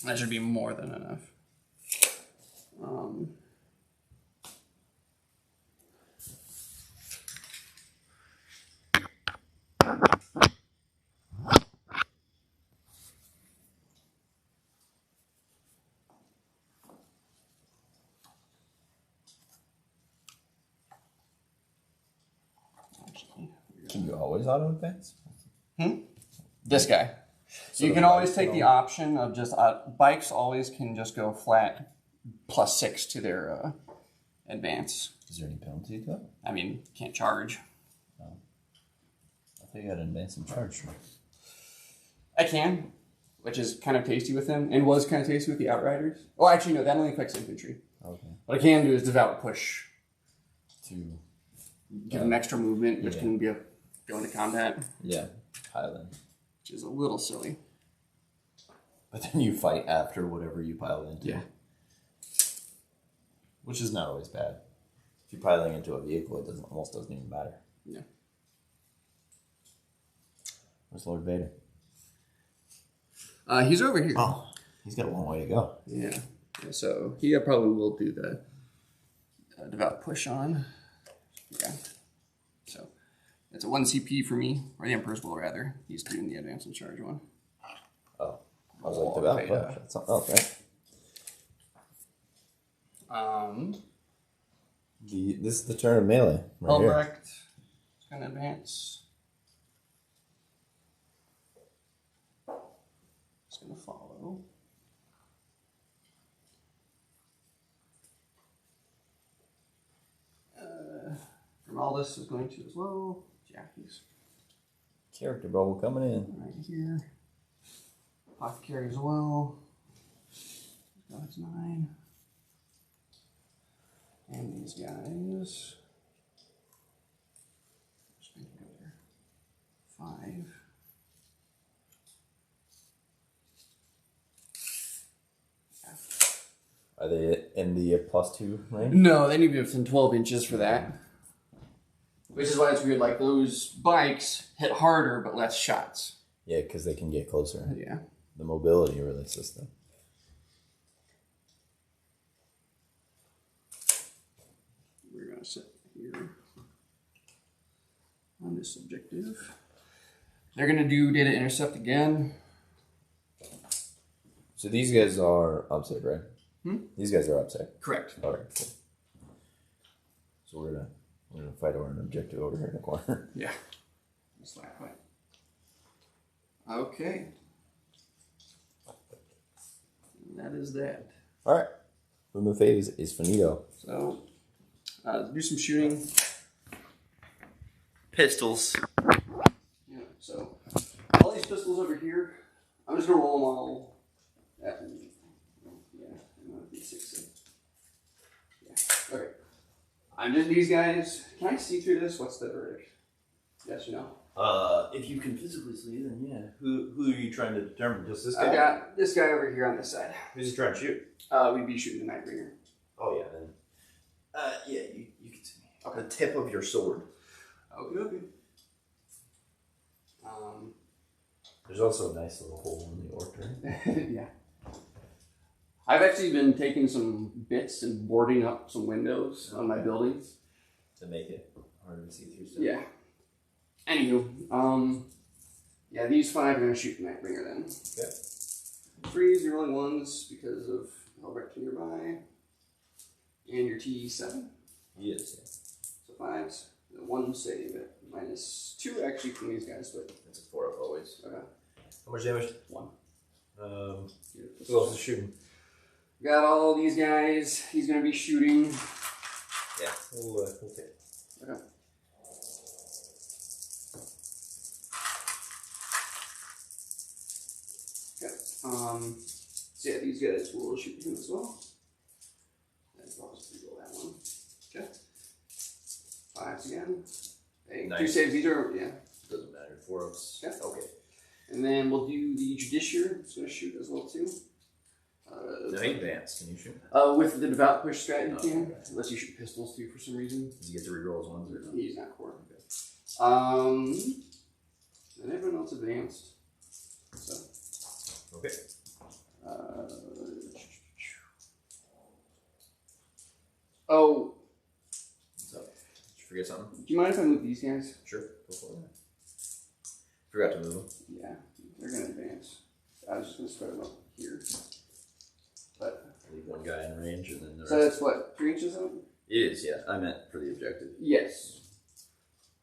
That should be more than enough. Can you always auto advance? This guy. So you can always take the option of just bikes always can just go flat +6 to their advance. Is there any penalty to that? I mean, can't charge. I think you had an advance and charge. I can, which is kind of tasty with him, and was kind of tasty with the Outriders. Well, actually, no, that only affects infantry. Okay. What I can do is Devout Push. To Give him extra movement, which yeah. can be go into combat. Yeah, Highland. Which is a little silly. But then you fight after whatever you pile into. Yeah. Which is not always bad. If you're piling into a vehicle, it almost doesn't even matter. Yeah. Where's Lord Vader? He's over here. Oh, he's got a long way to go. Yeah. So he probably will do the Devout Push on. Yeah. So it's a 1 CP for me, or the Emperor's Will rather. He's doing the advance and charge one. Oh, I was like, Devout okay, Push. That's something else, right? This is the turn of melee. Right here. Albrecht is going to advance. He's going to follow. Grimaldus is going to as well. Jackie's Character bubble coming in. right here. Apothecary as well. That's 9. And these guys. Just going to go there. 5. Are they in the +2 range? No, they need to be within 12 inches for that. Which is why it's weird, like those bikes hit harder but less shots. Yeah, because they can get closer. Yeah. The mobility really system. We're going to sit here on this objective. They're going to do data intercept again. So these guys are upside, right? These guys are upside. Correct. All right. Cool. So we're gonna fight over an objective over here in the corner. Yeah. Slack fight. Okay. And that is that. All right. Movement phase is finito. So, do some shooting. Pistols. Yeah, so all these pistols over here, I'm just gonna roll them all at yeah, okay. I'm just these guys. Can I see through this? What's the verdict? Yes or no? If you can physically see, then yeah. Who are you trying to determine? Just this guy? I've got this guy over here on this side. Who's he trying to shoot? We'd be shooting the Nightbringer. Oh yeah, then Yeah, you can see me. Okay. The tip of your sword. Okay. There's also a nice little hole in the orc, right? Yeah. I've actually been taking some bits and boarding up some windows on my buildings. To make it harder to see through stuff. Yeah. Anywho, yeah, these 5 are going to shoot the Nightbringer then. Okay. 3s, you're rolling 1s because of Helbrecht nearby. And your T7. Yes. So 5s. 1 save it. -2 actually from these guys, but. It's a 4 up always. Okay. How much damage? 1. Who else is shooting? Got all these guys. He's going to be shooting. Yeah, we'll take it. Okay. So yeah, these guys will shoot him as well. I'll just reroll that one. Okay. 5s again. Hey, Nice. 2 saves either, yeah. Doesn't matter. 4 ups. Yeah. Okay. And then we'll do the Judiciary. It's going to shoot as well too. No, he advanced. Can you shoot? With the Devout Push strat, you Oh, can. okay. Unless you shoot pistols too for some reason. Does he get to reroll his ones or not? He's not core. Okay. And everyone else advanced. So. Okay. Oh, What's up? Did you forget something? do you mind if I move these guys? Sure. Go for it. Forgot to move them. Yeah, they're gonna advance. I was just gonna spread them up here. But Leave one guy in range and then the so rest. that's what, 3 inches up? It is, yeah. I meant for the objective. Yes.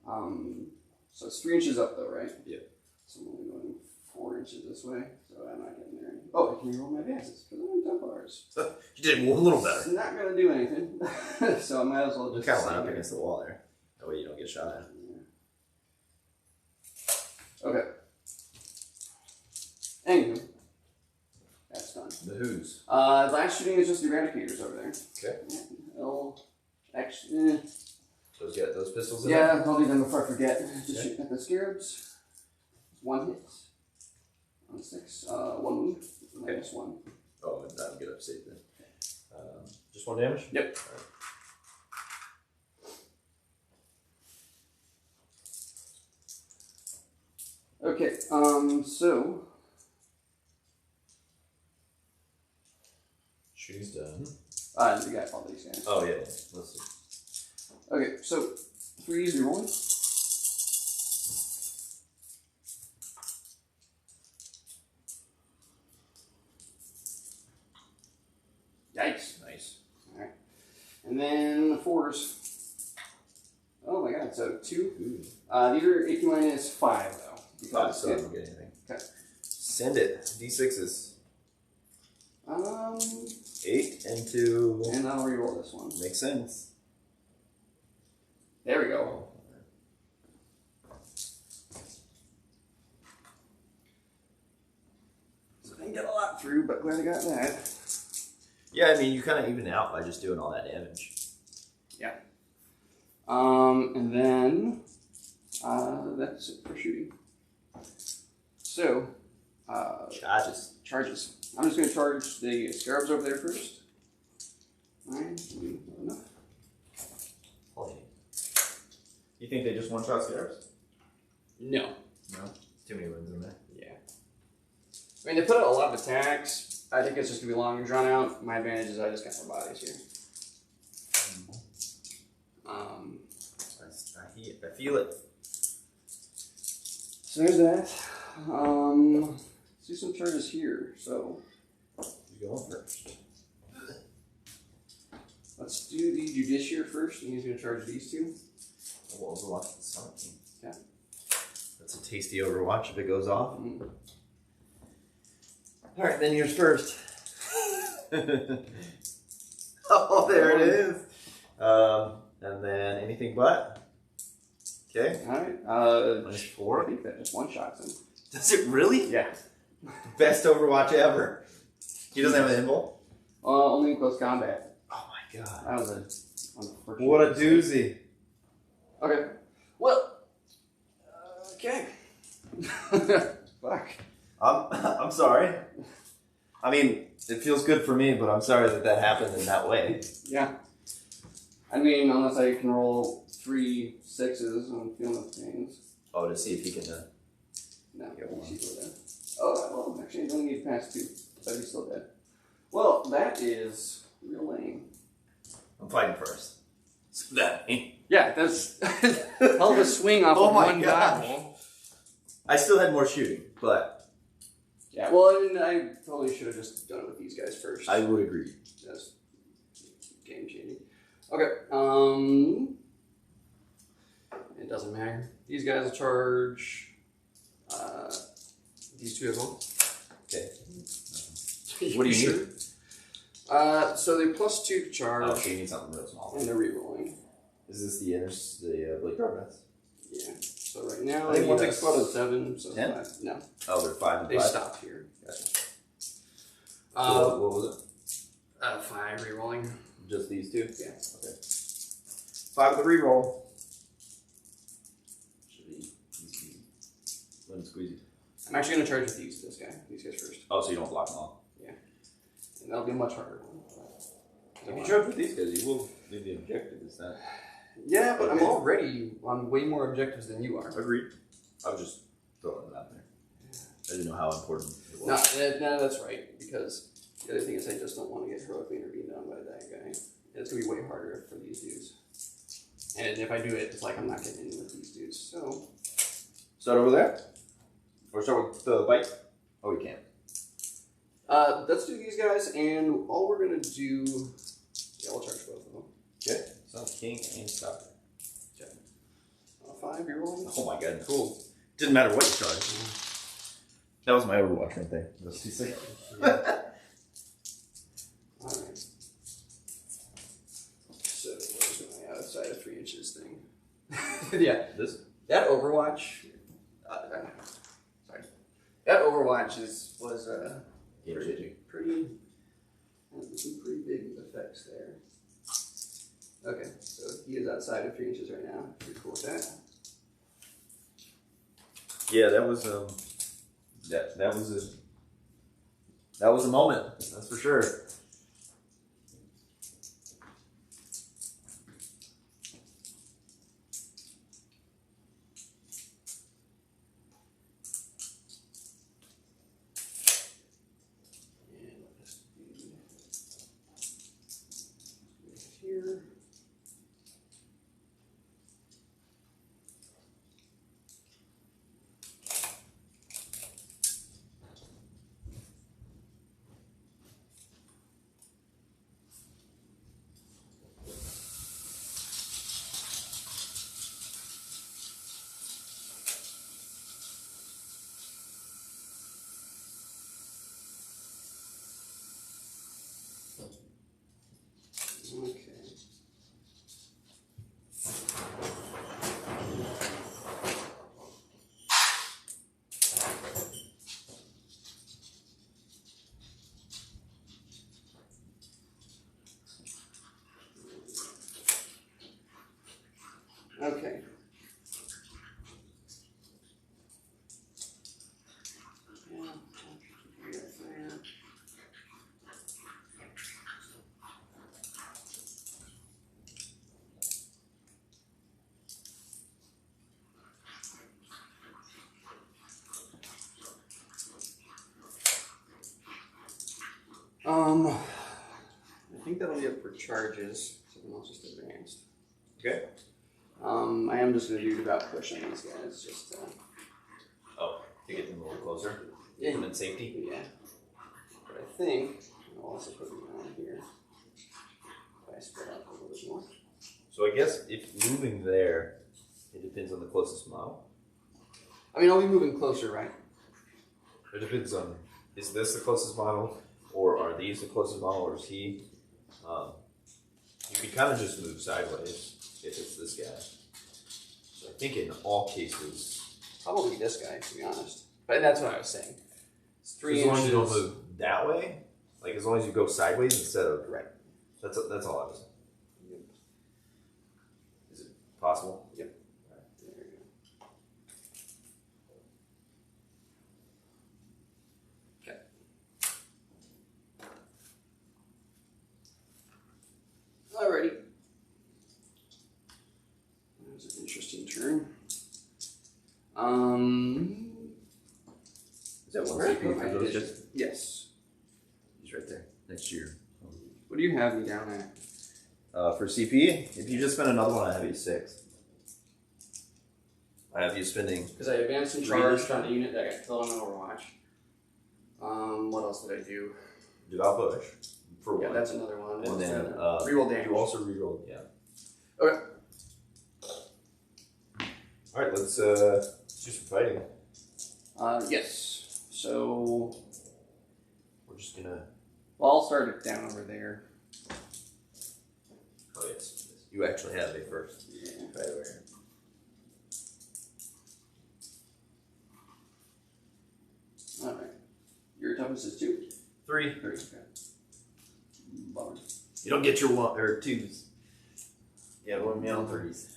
So it's 3 inches up though, right? Yeah. So I'm only going 4 inches this way, so I'm not getting there. Oh, I can reroll my advances because I'm in Templars. You did a little It's better. not gonna do anything, so I might as well You just. kind of line sit up here. against the wall there. That way you don't get shot at. Yeah. Okay. Anywho, that's done. The who's. Last shooting is just eradicators over there. Okay. I'll actually. So he's got those pistols in Yeah, there? I'll do them before I forget. Just Okay. shoot at the scarabs. 1 hit. On 6. 1 wound. -1. Oh, and that'll get up safe then. Just 1 damage? Yep. Okay, so. She's done. We got all these guys. Oh, yeah. Let's see. Okay, so 3s and 1. Yikes. Nice. Alright. And then the 4s. Oh my god, so 2. These are AP -5 though. Five, so I don't get anything. Okay. Send it. D6s. 8 and 2. And I'll reroll this one. Makes sense. There we go. So I didn't get a lot through, but glad I got that. Yeah, I mean, you kind of even out by just doing all that damage. Yeah. And then that's it for shooting. So, charges. I'm just going to charge the scarabs over there first. 9, enough. You think they just one-shot scarabs? No. No. Too many wins in there. Yeah. I mean, they put out a lot of attacks. I think it's just going to be long and drawn out. My advantage is I just got more bodies here. I feel it. So there's that. Let's do some charges here. So You going first. let's do the Judiciary first, and he's going to charge these 2. We'll overwatch the Summit team. Okay. That's a tasty overwatch if it goes off. Mm. Alright, then yours first. Oh, there it is. And then anything but. Okay. Alright. Minus I 4. think that just one shots him. Does it really? Yeah. Best overwatch ever. He doesn't have an invul? Only in close combat. Oh my god. That was unfortunate. What a doozy. Okay. Well. Okay. Fuck. I'm sorry. I mean, it feels good for me, but I'm sorry that happened in that way. Yeah. I mean, unless I can roll 3 6s on feeling things. Oh, to see if he can. No, Get one. he's dead. Oh, well, actually, I don't need to pass 2, but he's still dead. Well, that is real lame. I'm fighting first. So that ain't. Yeah, that's hell of a swing off Oh of my one gosh. guy. I still had more shooting, but Yeah, well, and I totally should have just done it with these guys first. I would agree. That's game changing. Okay, it doesn't matter. These guys will charge these 2 as well. Okay. What do you need? So they're +2 to charge. Oh, so you need something real small. And they're rerolling. Is this the Blake Carbonets? Yeah. So right now, I think one one takes takes 7, so 10? 5. No, Oh, they're 5 and they 5. stopped here. Gotcha. Uh, What was it? 5 rerolling. Just these 2? Yeah. Okay. 5 with the reroll. Should be easy. Lemon squeezy. I'm actually going to charge with these guys first. Oh, so you don't block them all. And that'll be a much harder one. If you charge with these guys, you will leave the objective. Is that? Yeah, but I'm already on way more objectives than you are. Agreed. I was just throwing it out there. I didn't know how important it No, was. that's right. Because the other thing is I just don't want to get heroically intervened on by that guy. And it's going to be way harder for these dudes. And if I do it, it's like I'm not getting in with these dudes. So, Start over there? Or start with the bite? Oh, we can't. let's do these guys, and all we're going to do... Yeah, we'll charge both of them. Okay. So king and stopper. 5, you're rolling? Oh my god, cool. Didn't matter what you charged. That was my Overwatch right there. Those 2 6. Alright. So, where's my outside of 3 inches thing? Yeah, This? that Overwatch... sorry. That Overwatch was Game changing. pretty... some pretty big effects there. Okay, so he is outside of 3 inches right now. You're cool with that? Yeah, that was that was a moment. That's for sure. And let's do here. Okay. Okay. I think that'll be up for charges. Something else just advanced. Okay. I am just going to do devout push on these guys. Just Oh, to get them a little closer. Yeah. Get them in safety. yeah. But I think I'll also put them on here. If I spread out a little bit more. So I guess if moving there, it depends on the closest model. I mean, I'll be moving closer, right? It depends on, is this the closest model, or are these the closest model, or is he? You can kind of just move sideways if it's this guy. So I think in all cases, Probably this guy, to be honest. But that's what I was saying. It's 3 as long inches. as you don't move that way, like as long as you go sideways instead of Right. That's all I was saying. Yep. Is it possible? There you go. Okay. Alrighty. Is that one Where? CP for those? Just yes. He's right there next to your. What do you have me down at? For CP, if you just spend another one, I have you 6. I have you spending. Because I advanced in charge on the unit that got killed on Overwatch. What else did I do? Devout Push for Yeah, one. that's another one. And then reroll damage. you also rerolled, yeah. Okay. Alright, let's do some fighting. Yes. So, We're just gonna. well, I'll start it down over there. Oh, yes. You actually have it first. Yeah. Right over here. All right. Your toughness is 2. 3. 3. Okay. Bummer. You don't get your 1 or 2s. Yeah, 1 me on 3s.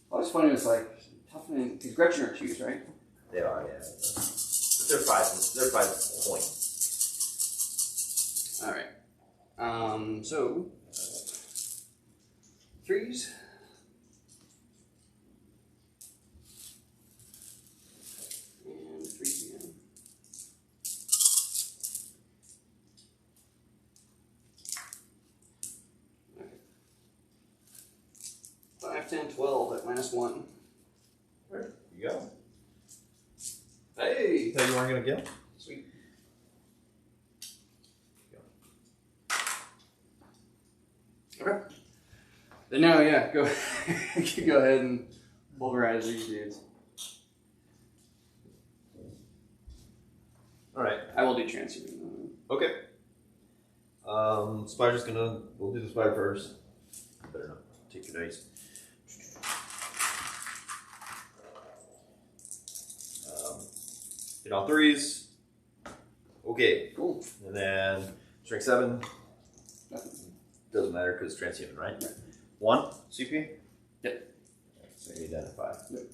Well, it's funny. It's like toughness because Gretchen are 2s, right? They are, yeah. But they're 5. They're 5 points. All right. So 3s. And 3s again. Okay. 5, 10, 12 at -1. There you go. Hey! Thought you weren't gonna get? Sweet. Okay. Then now, yeah, go go ahead and pulverize these dudes. Alright. I will do transhuman. Okay. Spider's gonna. We'll do the spider first. Better not take your dice. Hit on 3s. Okay. Cool. And then strength 7. Nothing. Doesn't matter because it's transhuman, right? Right. 1 CP? Yep. So you identify. Yep.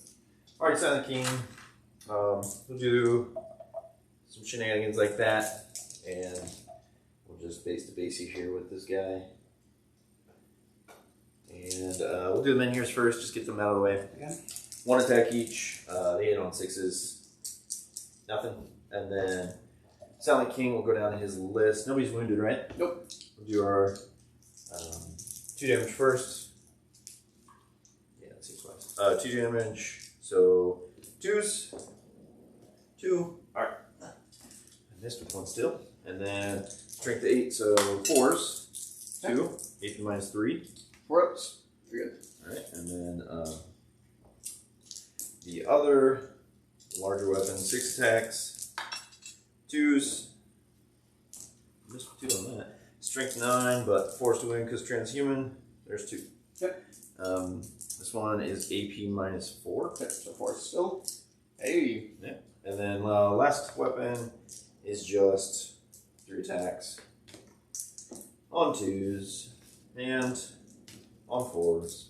Alright, Silent King. We'll do some shenanigans like that. And we'll just base to base here with this guy. And we'll do the menhirs first, just get them out of the way. Okay. 1 attack each. They hit on 6s. Nothing. And then Silent King will go down to his list. Nobody's wounded, right? Nope. We'll do our 2 damage first. Yeah, that seems wise. 2 damage. So 2s. 2. Alright. I missed with 1 still. And then strength 8, so 4s. 2. AP minus 3. 4 ups. You're good. Alright, and then the other larger weapon, 6 attacks. 2s. Missed 2 on that. Strength 9, but forced to win because transhuman. There's 2. Yep. This one is AP minus 4. Okay, so 4 still. Hey. Yeah. And then last weapon is just 3 attacks on 2s and on 4s.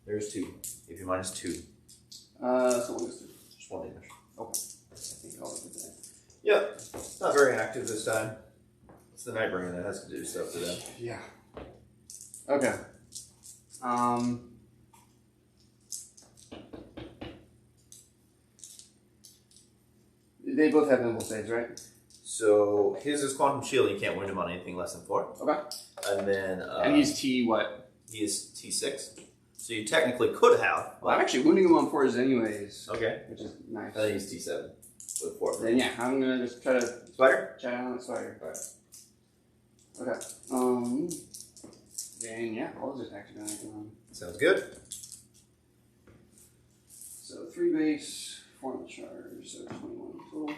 There's 2. AP minus 2. So 1 goes 2. Just 1 damage. Okay. I think I'll look at that. Yep. Not very active this time. It's the Nightbringer that has to do stuff to them. Yeah. Okay. They both have nimble saves, right? So his is Quantum Shield. You can't wound him on anything less than 4. Okay. And then And he's T what? he is T6. So you technically could have. Well, I'm actually wounding him on 4s anyways. Okay. Which is nice. I think he's T7 with 4. Then yeah, I'm gonna just try to Spider? chat on that spider. Alright. Okay. Then yeah, all those attacks are gonna come on. Sounds good. So 3 base, 4 on the charge, so 21 total.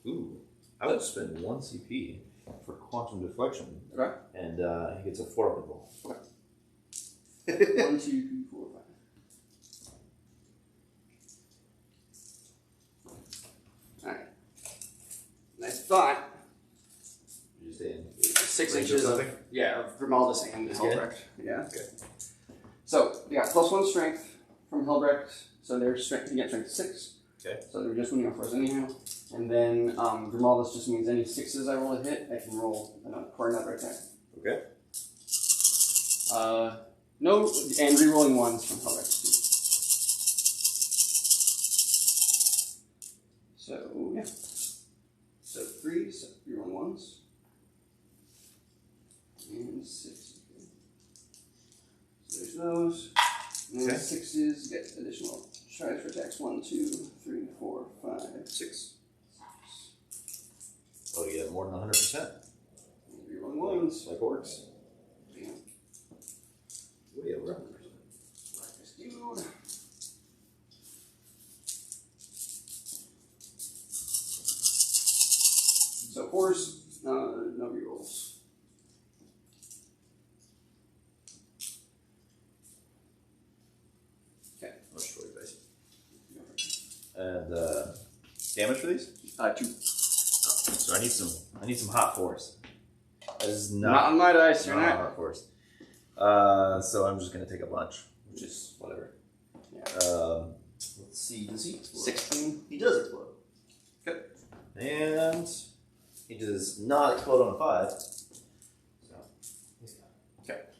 Ooh. I would spend 1 CP for Quantum Deflection. Okay. And he gets a 4 up roll. Okay. 1, 2, 3, 4, 5. Alright. Nice thought. You're saying 6 range inches of of, something? yeah, of Grimaldus and This Hellbrecht. Yeah. Okay. So, yeah, +1 strength from Hellbrecht. So their strength, you get strength 6. Okay. So they're just winning on 4s anyhow. And then Grimaldus just means any 6s I roll a hit, I can roll for another attack. Okay. No, and rerolling ones from Hell Rexy. So, yeah. So 3, so rerolling ones. And 6. So there's those. And then 6s get additional tries for attacks. 1, 2, 3, 4, 5, 6. Oh, you get more than 100%. Rerolling ones. Like orcs. Yeah. Way over 100%. Dude. So 4s, no rerolls. Okay. I'll destroy your dice. And damage for these? 2. So I need some hot force. That is Not on my dice, you're not not. hot force. So I'm just gonna take a bunch, which is whatever. Yeah. Let's see. Does he explode? 16. He does explode. Good. And he does not explode on a 5. So he's got it.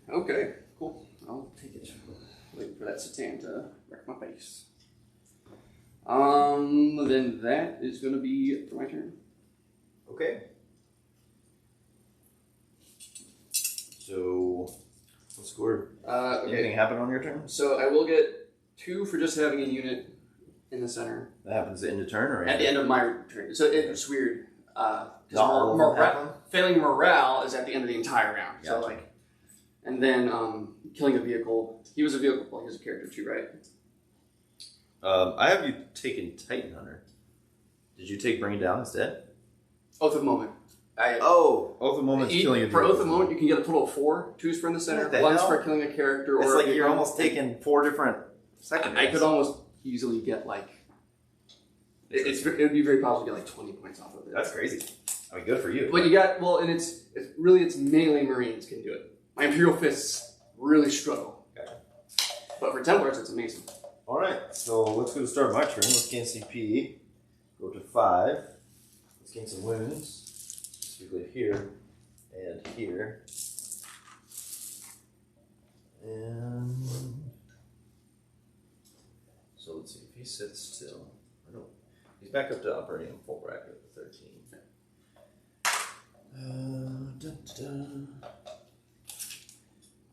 Okay, cool. I'll take it. Wait for that Satan to wreck my face. Then that is going to be for my turn. Okay. So, what's the score? Okay. Anything happen on your turn? So I will get 2 for just having a unit in the center That happens at the end of turn, or at the end of my turn. So it's weird. Not all of them happen? Failing morale is at the end of the entire round. Gotcha. So and then killing a vehicle. He was a vehicle. Well, he was a character too, right? I have you taking Titan Hunter. Did you take Bring It Down instead? Oath of Moment. Oath of Moment's killing a For vehicle. Oath of Moment, you can get a total of 4. 2's for in the center. What the 1's hell? for killing a character. It's or like you're almost taking 4 different secondaries. I could almost easily get it would be very possible to get 20 points off of it. That's crazy. I mean, good for you. But you got, and it's melee Marines can do it. My Imperial Fists really struggle. Okay. But for Templars, it's amazing. Alright, so let's go to start my turn. Let's gain CP. Go to 5. Let's gain some wounds. Specifically here and here. And so let's see if he sits still. I don't. He's back up to operating in full bracket with 13. Dun, dun, dun.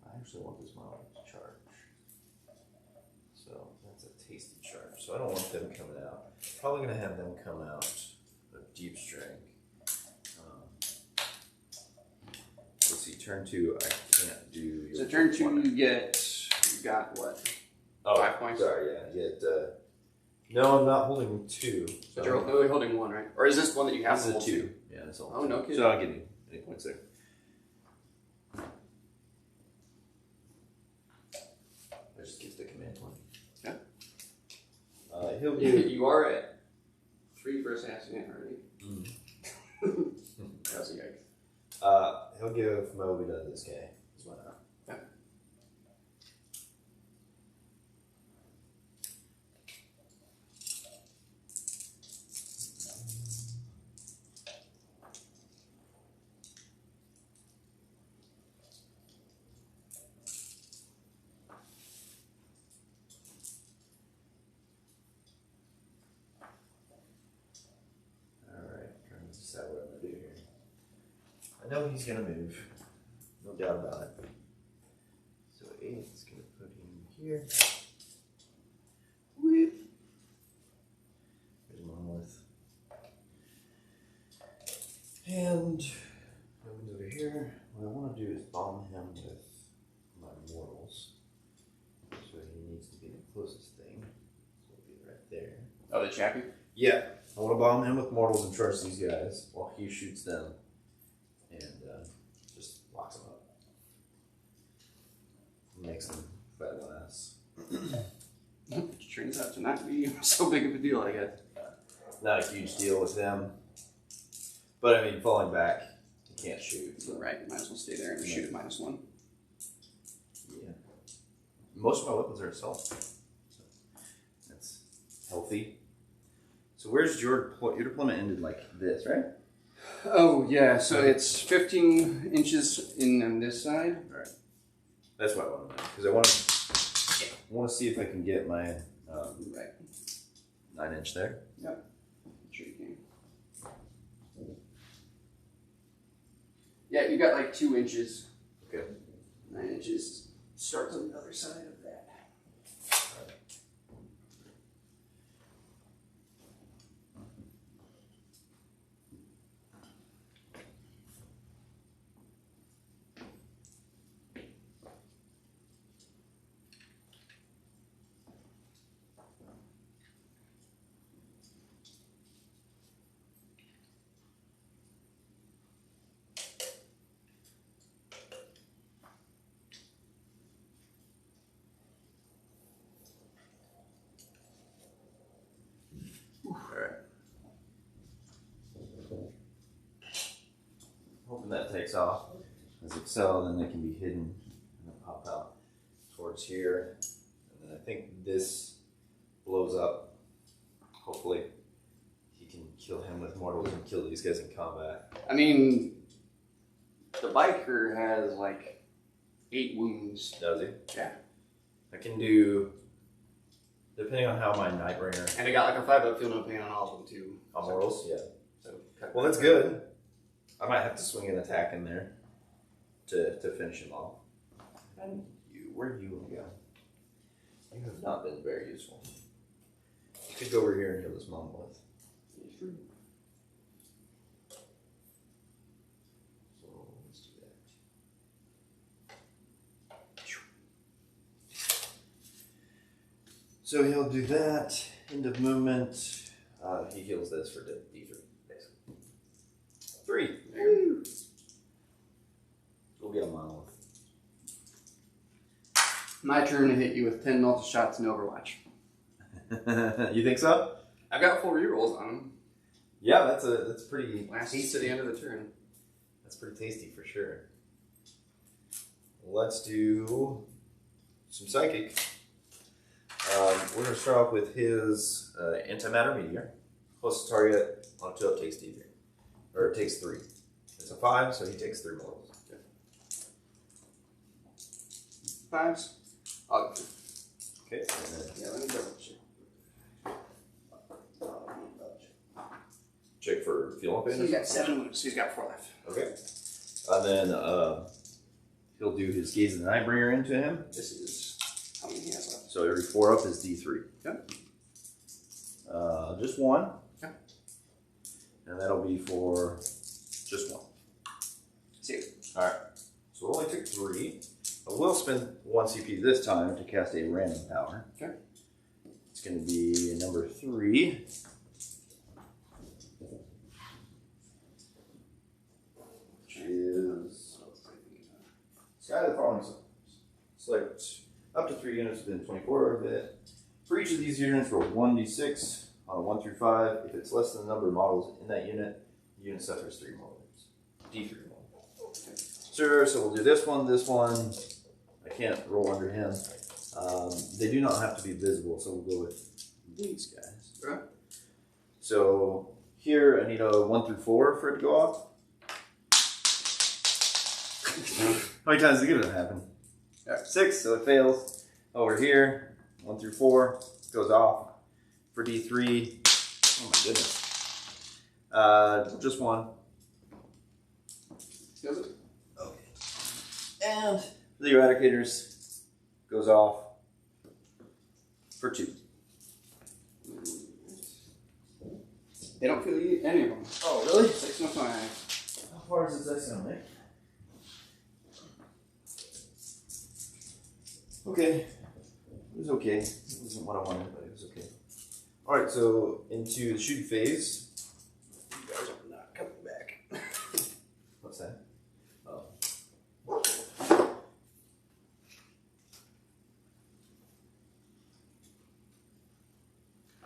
I actually want this model to charge. So that's a tasty charge. So I don't want them coming out. Probably going to have them come out of deep strength. Let's see, turn 2, I can't do your. So turn 2, you got what? 5 points? Sorry, yeah. You get, no, I'm not holding 2. But you're only holding 1, right? Or is this one that you have This to is a hold 2. Yeah, that's all. Oh, no kidding. So I'll give you any points there. I just give the command point. Okay. He'll give. You are at 3 for assassinate already. Mm. That's a yikes. He'll give Moby to this guy. Why not? Okay. Alright, trying to decide what I'm going to do here. I know he's going to move. No doubt about it. So 8 is going to put him here. Whoop. There's Monolith. And Moby's over here. What I want to do is bomb him with my mortals. So he needs to be the closest thing. So it'll be right there. Oh, the Chappie? Yeah. I want to bomb him with mortals and charge these guys while he shoots them and just locks them up. Makes them fat ass. Which turns out to not be so big of a deal, I guess. Not a huge deal with them. But I mean, falling back, you can't shoot. So, right, you might as well stay there and shoot at -1. Yeah. Most of my weapons are assault. So that's healthy. So where's your deployment ended like this, right? Oh, yeah, so it's 15 inches in on this side. Alright. That's what I want to know. Because I want to see if I can get my Right. 9-inch there. Yep. Sure you can. Yeah, you got like 2 inches. Okay. 9 inches starts on the other side of that. Alright. Hoping that takes off. As if so, then they can be hidden and then pop out towards here. And then I think this blows up. Hopefully he can kill him with mortals and kill these guys in combat. I mean, the biker has like 8 wounds. Does he? Yeah. I can do, depending on how my Nightbringer And they got like a 5-up feel no pain on all of them too. on mortals, yeah. So, Well, that's good. I might have to swing an attack in there to finish him off. And you, where do you want to go? You have not been very useful. You could go over here and heal this monolith. So let's do that. So he'll do that. End of movement. He heals this for D3, basically. 3. Woo! We'll get a monolith. My turn to hit you with 10 multi shots in Overwatch. You think so? I've got 4 rerolls on them. Yeah, that's pretty Lasts tasty. to the end of the turn. That's pretty tasty for sure. Let's do some psychic. We're going to start off with his antimatter meteor. Closest target on a 2-up takes D3. Or it takes 3. It's a 5, so he takes 3 mortals. Okay. 5s? Oh, Okay. And then yeah, let me double check. check for feel up So he's got 7 wounds, so he's got 4 left. Okay. And then he'll do his Gaze of the Nightbringer into him. This is how many he has left. So every 4 up is D3. Okay. Just 1. Okay. And that'll be for just 1. See. Alright. So it only took 3. I will spend 1 CP this time to cast a random power. Okay. It's going to be number 3. Which is Sky of the Falling Stars. Select up to 3 units within 24 of it. For each of these units, roll 1d6 on a 1 through 5. If it's less than the number of models in that unit, the unit suffers 3 more wounds. D3 more. Okay. Sure, so we'll do this one, this one. I can't roll under him. They do not have to be visible, so we'll go with these guys. Okay. So here I need a 1 through 4 for it to go off. How many times did it happen? 6, so it fails. Over here, 1 through 4 goes off for D3. Oh my goodness. Just 1. Does it? Okay. And the Eradicators goes off for 2. They don't feel any of them. Oh, really? 6 and a 5. How far is this going to make? Okay. It was okay. It wasn't what I wanted, but it was okay. Alright, so into the shooting phase. You guys are not coming back. What's that? Oh.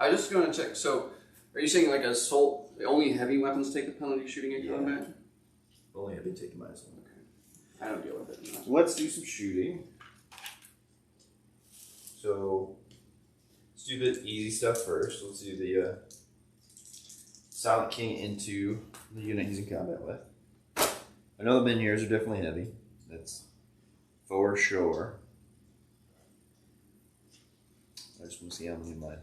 I was just going to check. So, are you saying like assault, only heavy weapons take the penalty of shooting in combat? Only have been taken minus 1. Okay. I don't deal with it. So let's do some shooting. So let's do the easy stuff first. Let's do the Silent King into the unit he's in combat with. I know the Menhirs are definitely heavy. That's for sure. I just want to see how many of mine.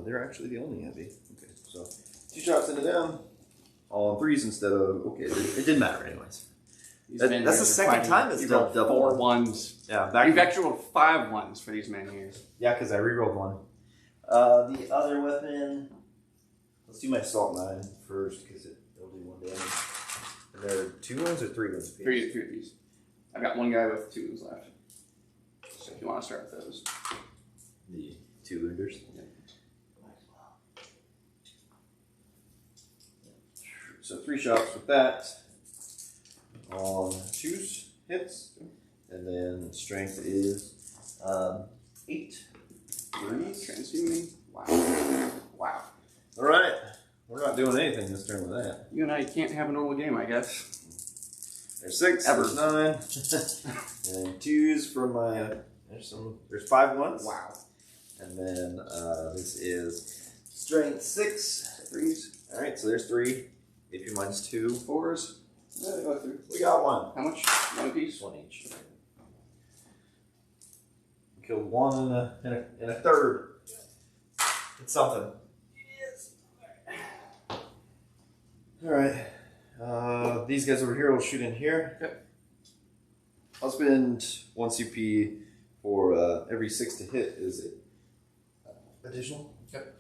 They're actually the only heavy. Okay, so 2 shots into them. All on 3s instead of... Okay, it didn't matter anyways. That's the second time it's done double. 4 1s. Yeah, You've actually rolled 5 1s for these men here. Yeah, because I rerolled one. The other weapon... Let's do my Assault 9 first, because it'll do 1 damage. And there are 2 wounds or 3 wounds? 3 of these. I've got 1 guy with 2 wounds left. So if you want to start with those. The 2 wounders? Yeah. So 3 shots with that. On 2s hits. And then strength is 8. 3 transhumaning. Wow. Wow. Alright. We're not doing anything this turn with that. You and I can't have a normal game, I guess. There's 6, Ever. there's 9. And 2s for my... There's 5 ones. Wow. And then this is strength 6. 3s. Alright, so there's 3. AP minus 2. 4s. Yeah, they go through. We got 1. How much? 1 apiece? 1 each. Killed 1 and a third. It's something. It is. Alright. These guys over here will shoot in here. Okay. I'll spend 1 CP for every 6 to hit. Is it additional? Yep.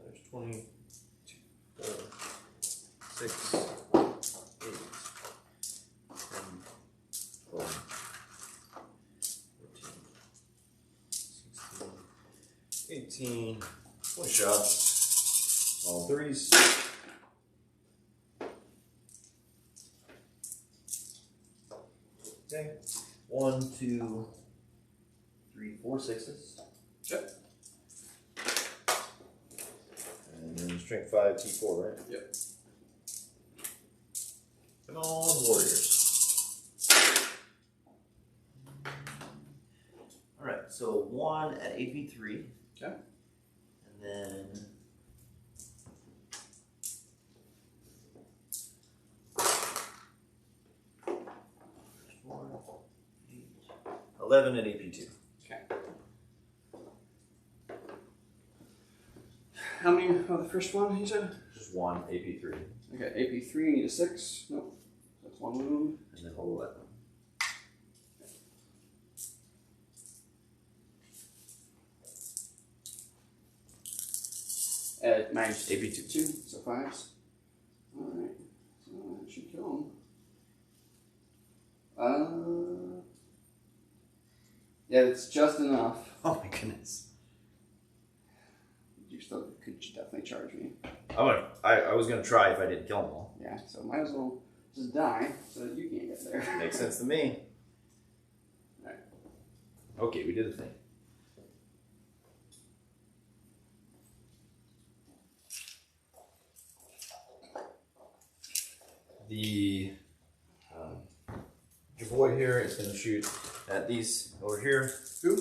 There's 20, 4, 6, 8, 10, 12, 14, 16, 18, 20 shots. All 3s. Okay. 1, 2, 3, 4 6s. Yep. And then strength 5, T4, right? Yep. Come on, warriors. Alright, so 1 at AP3. Okay. And then... 11 at AP2. Okay. How many of the first one, you said? Just 1 AP3. Okay, AP3, you need a 6. Nope. That's 1 wound. And then hold 11. Managed AP2. 2, so 5s. Alright. So that should kill him. Yeah, it's just enough. Oh my goodness. You still could definitely charge me. I was going to try if I didn't kill them all. Yeah, so might as well just die so that you can't get there. Makes sense to me. Alright. Okay, we did the thing. The your boy here is going to shoot at these over here. Who?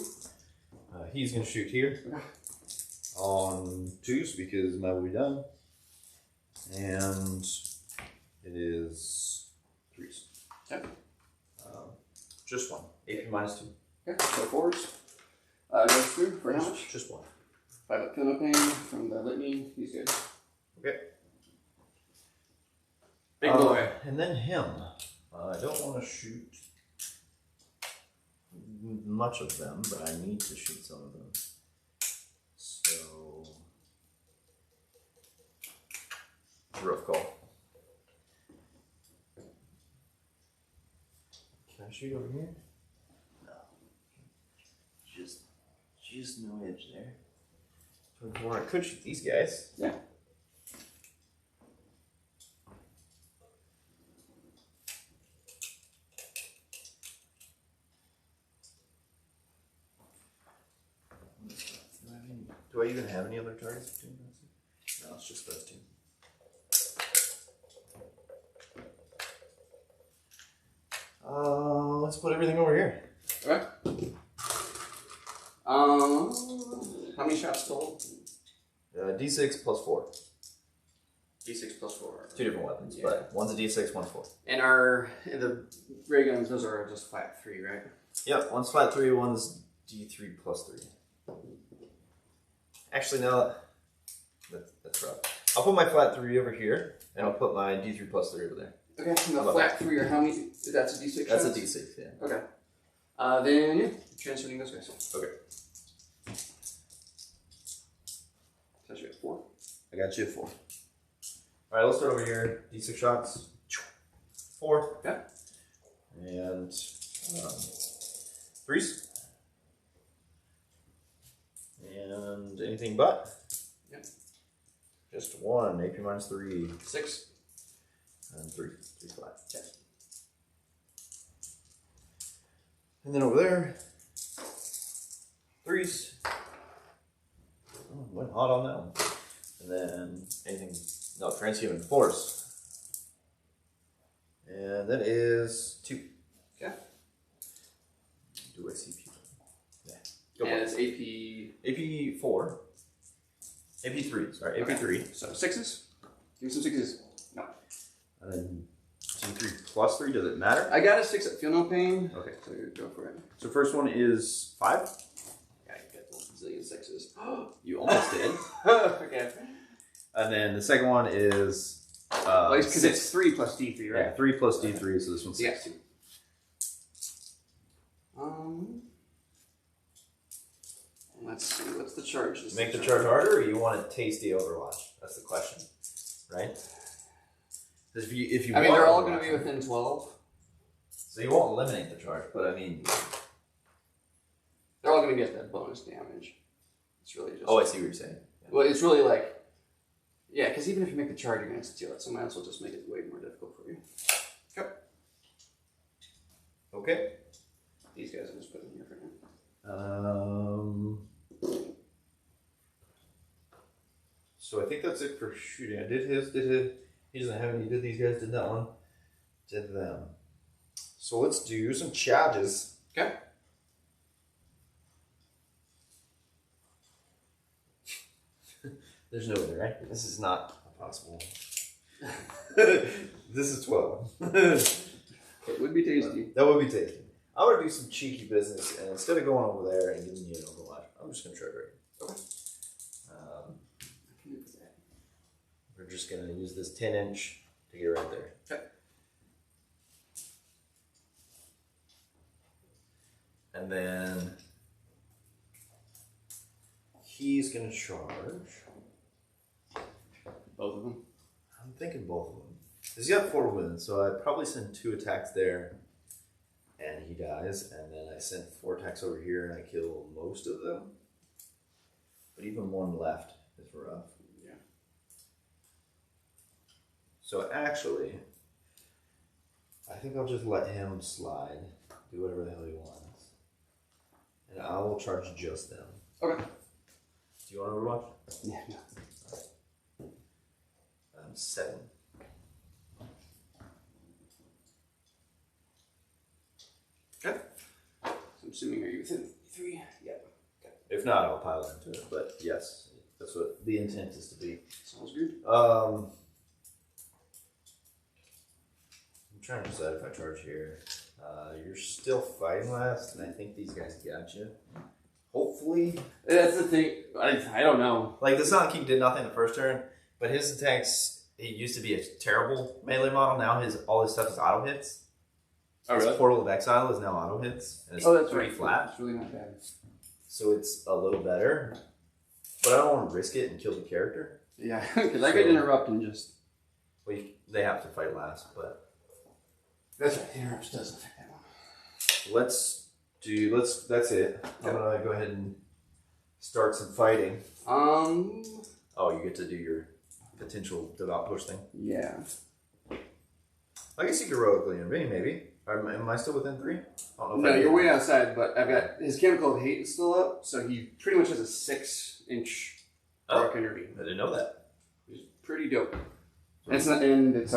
He's going to shoot here on 2s because mine will be done. And it is 3s. Okay. Just 1. AP minus 2. Okay, so 4s. Goes through for how much? Just 1. 5 up Kino Pain from the litany. He's good. Okay. Big boy. And then him. I don't want to shoot much of them, but I need to shoot some of them. So, rough call. Can I shoot over here? No. Just no edge there. 24. I could shoot these guys. Yeah. Do I even have any other targets between those two? No, it's just those 2. Let's put everything over here. Okay. How many shots total? D6 plus 4. D6 plus 4. Two different weapons, Yeah. but one's a D6, one's 4. And the ray guns, those are just flat 3, right? Yep, one's flat 3, one's D3 plus 3. Actually, no, that's rough. I'll put my flat 3 over here, and I'll put my D3 plus 3 over there. Okay, and the flat 3 are how many? That's a D6? That's shots? a D6, yeah. Okay. Then, yeah, transferring those guys. Okay. So you have 4. I got you at 4. Alright, let's start over here. D6 shots. 4. Yeah. And 3s. And anything but? Yep. Just 1. AP minus 3. 6. And 3. 3 flat. Okay. And then over there, 3s. Oh, went hot on that one. And then anything, no, transhuman 4s. And that is 2. Okay. Do I see people? Yeah. Go And for it. it's AP 4. AP 3, sorry, AP 3. So 6s? Give me some 6s. No. And then D3 plus 3, does it matter? I got a 6 at Feel No Pain. Okay. So go for it. So first one is 5. Yeah, you got a zillion 6s. You almost did. Okay. And then the second one is Because 6. it's 3 plus D3, right? Yeah, 3 plus D3, so this one's 6. Yeah. Let's see. What's the charge? Make the charge harder, or you want a tasty Overwatch? That's the question, right? If you I mean, want they're all going to Overwatch, be within 12. so you won't eliminate the charge, but I mean, They're all going to get that bonus damage. It's really just. oh, I see what you're saying. Yeah. Well, it's really like. Yeah, because even if you make the charge, you're going to steal it. So might as well just make it way more difficult for you. Okay. These guys I'm just putting here for now. So I think that's it for shooting. I did his. He doesn't have any. Did these guys? Did that one? Did them. So let's do some charges. Okay. There's no way, right? This is not possible. This is 12. It would be tasty. That would be tasty. I want to do some cheeky business, and instead of going over there and giving you an Overwatch, I'm just going to try right here. Okay. I can do that. We're just going to use this 10-inch to get right there. Okay. And then he's going to charge. Both of them? I'm thinking both of them. He's got 4 wounds, so I'd probably send 2 attacks there, and he dies. And then I send 4 attacks over here, and I kill most of them. But even 1 left is rough. Yeah. So actually, I think I'll just let him slide, do whatever the hell he wants, and I will charge just them. Okay. Do you want Overwatch? Yeah. No. 7. Okay. So I'm assuming are you within 3? Yep. Okay. If not, I'll pile into it. But yes, that's what the intent is to be. Sounds good. I'm trying to decide if I charge here. You're still fighting last, and I think these guys got you. Hopefully. That's the thing. I don't know. Like, the Sonic King did nothing the first turn, but his attacks, he used to be a terrible melee model. Now all his stuff is auto hits. Oh, His really? Portal of Exile is now auto hits, and it's Oh, that's pretty right. flat. It's really not bad. So it's a little better. But I don't want to risk it and kill the character. Yeah, because I could interrupt and just. Well, they have to fight last, but That's right. Interrupts doesn't affect that one. that's it. I'm gonna go ahead and start some fighting. Oh, you get to do your potential devout push thing. Yeah. I guess you could heroically intervene, maybe. Am I still within 3? I don't know if No, I you're did. way outside, but I've got his chemical of hate is still up, so he pretty much has a 6-inch Oh. arc intervene. I didn't know that. Which is pretty dope. And it's not, and it's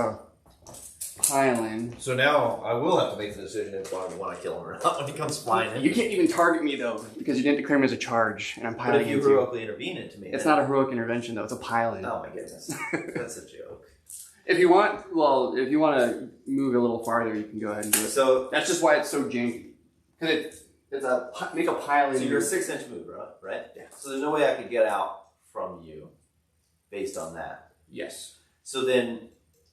piling. So now I will have to make the decision if I want to kill him or not when he comes flying in. You can't even target me though because you didn't declare him as a charge, and I'm But piling if you into you. heroically intervene into me, It's then- not a heroic intervention though; it's a piling. Oh my goodness, that's a joke. If you want, if you want to move a little farther, you can go ahead and do it. So That's just why it's so janky. Because make a piling. So you're a 6-inch move, right? Yeah. So there's no way I could get out from you based on that. Yes. So then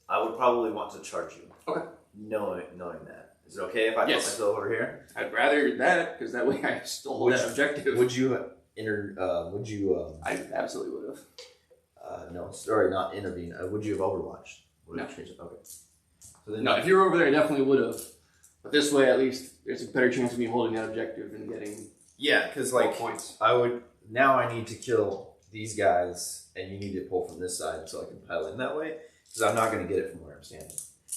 I would probably want to charge you. Okay. Knowing that. Is it okay if I put myself over here? I'd rather that because that way I still hold that objective. Would you I absolutely would have. no, sorry, not intervene. Would you have overwatched? Would No. have changed it? Okay. So then No, if you were over there, I definitely would have. But this way, at least, there's a better chance of me holding that objective and getting yeah, because points. I would now I need to kill these guys, and you need to pull from this side so I can pile in that way. Because I'm not going to get it from where I'm standing.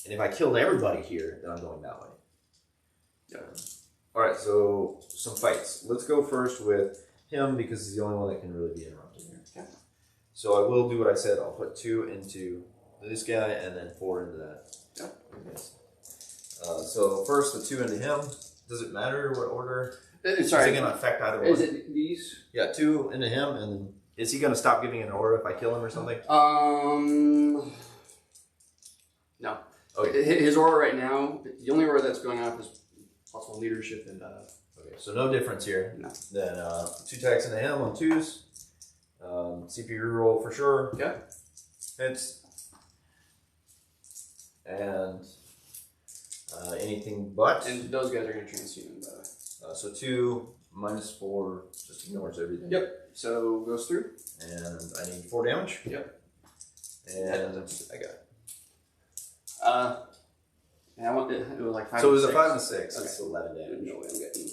And if I killed everybody here, then I'm going that way. Yeah. All right, so some fights. Let's go first with him because he's the only one that can really be interrupted here. Okay. So I will do what I said. I'll put 2 into this guy and then 4 into that. Yep. Okay. So first, the 2 into him. Does it matter what order? Sorry. Is it going to affect either one? Is it these? Yeah, 2 into him, and then is he going to stop giving an order if I kill him or something? No. Okay. His aura right now, the only aura that's going off is possible leadership and Okay, so no difference here. No. Then 2 attacks into him on 2s. CPU roll for sure. Yeah. Hits. And anything but. and those guys are going to transhuman, by the way. So 2 minus 4 just ignores everything. Yep. So goes through. And I need 4 damage. Yep. And I got it. And I want it was like 5. So it was and a 5 and a 6. Okay. It's 11 damage. No way I'm getting.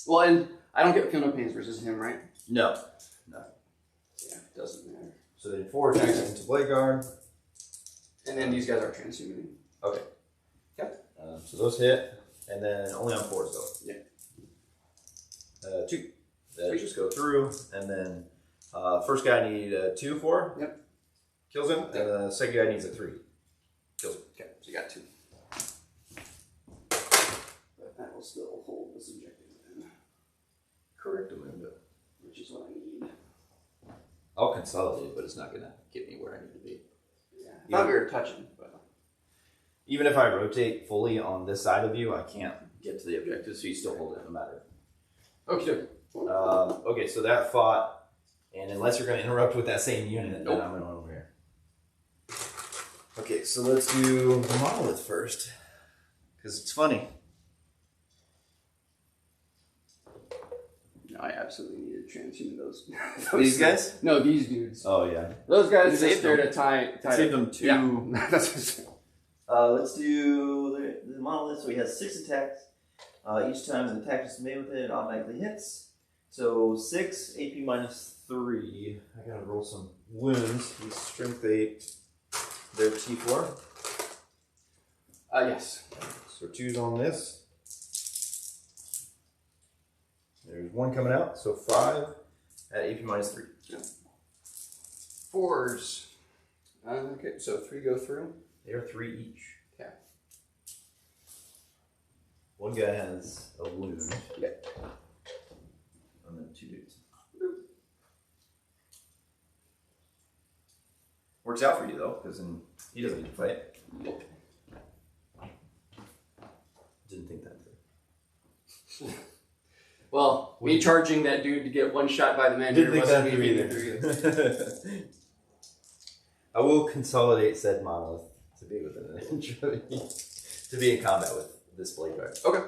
Well, and I don't get Feel No Pains versus him, right? No. Yeah, doesn't matter. So then 4 attacks into Blade Guard. And then these guys are transhumaning. Okay. Okay. So those hit, and then only on 4s though. Yeah. 2. That just go through, and then first guy I need 2 for. Yep. Kills him, and the second guy needs a 3. Kills him. Okay, so you got 2. But that will still hold this objective then, Correct window. which is what I need. I'll consolidate, but it's not gonna get me where I need to be. Yeah. I thought we were touching, but Even if I rotate fully on this side of you, I can't get to the objective, so you still hold it no matter. okay. Okay, so that fought, and unless you're going to interrupt with that same unit, Nope. then I'm going to over here. Okay, so let's do the monolith first, because it's funny. No, I absolutely need to transhuman those. These guys? No, these dudes. Oh yeah. Those guys You just saved there them. to tie. Saved them too. Yeah. That's what Let's do the monolith. So he has 6 attacks. Each time an attack is made with it, it automatically hits. So 6, AP minus 3. I gotta roll some wounds. He's strength 8. They're T4. yes. So 2's on this. There's 1 coming out, so 5 at AP minus 3. 4s. Okay, so 3 go through. They're 3 each. Okay. One guy has a wound. Yeah. And then 2 dudes. Works out for you though, because then he doesn't need to fight. Nope. Didn't think that through. Well, me charging that dude to get one shot by the man Didn't here think wasn't that me through thinking either. through either. I will consolidate said monolith to be within an inch of me, to be in combat with this blade guard. Okay.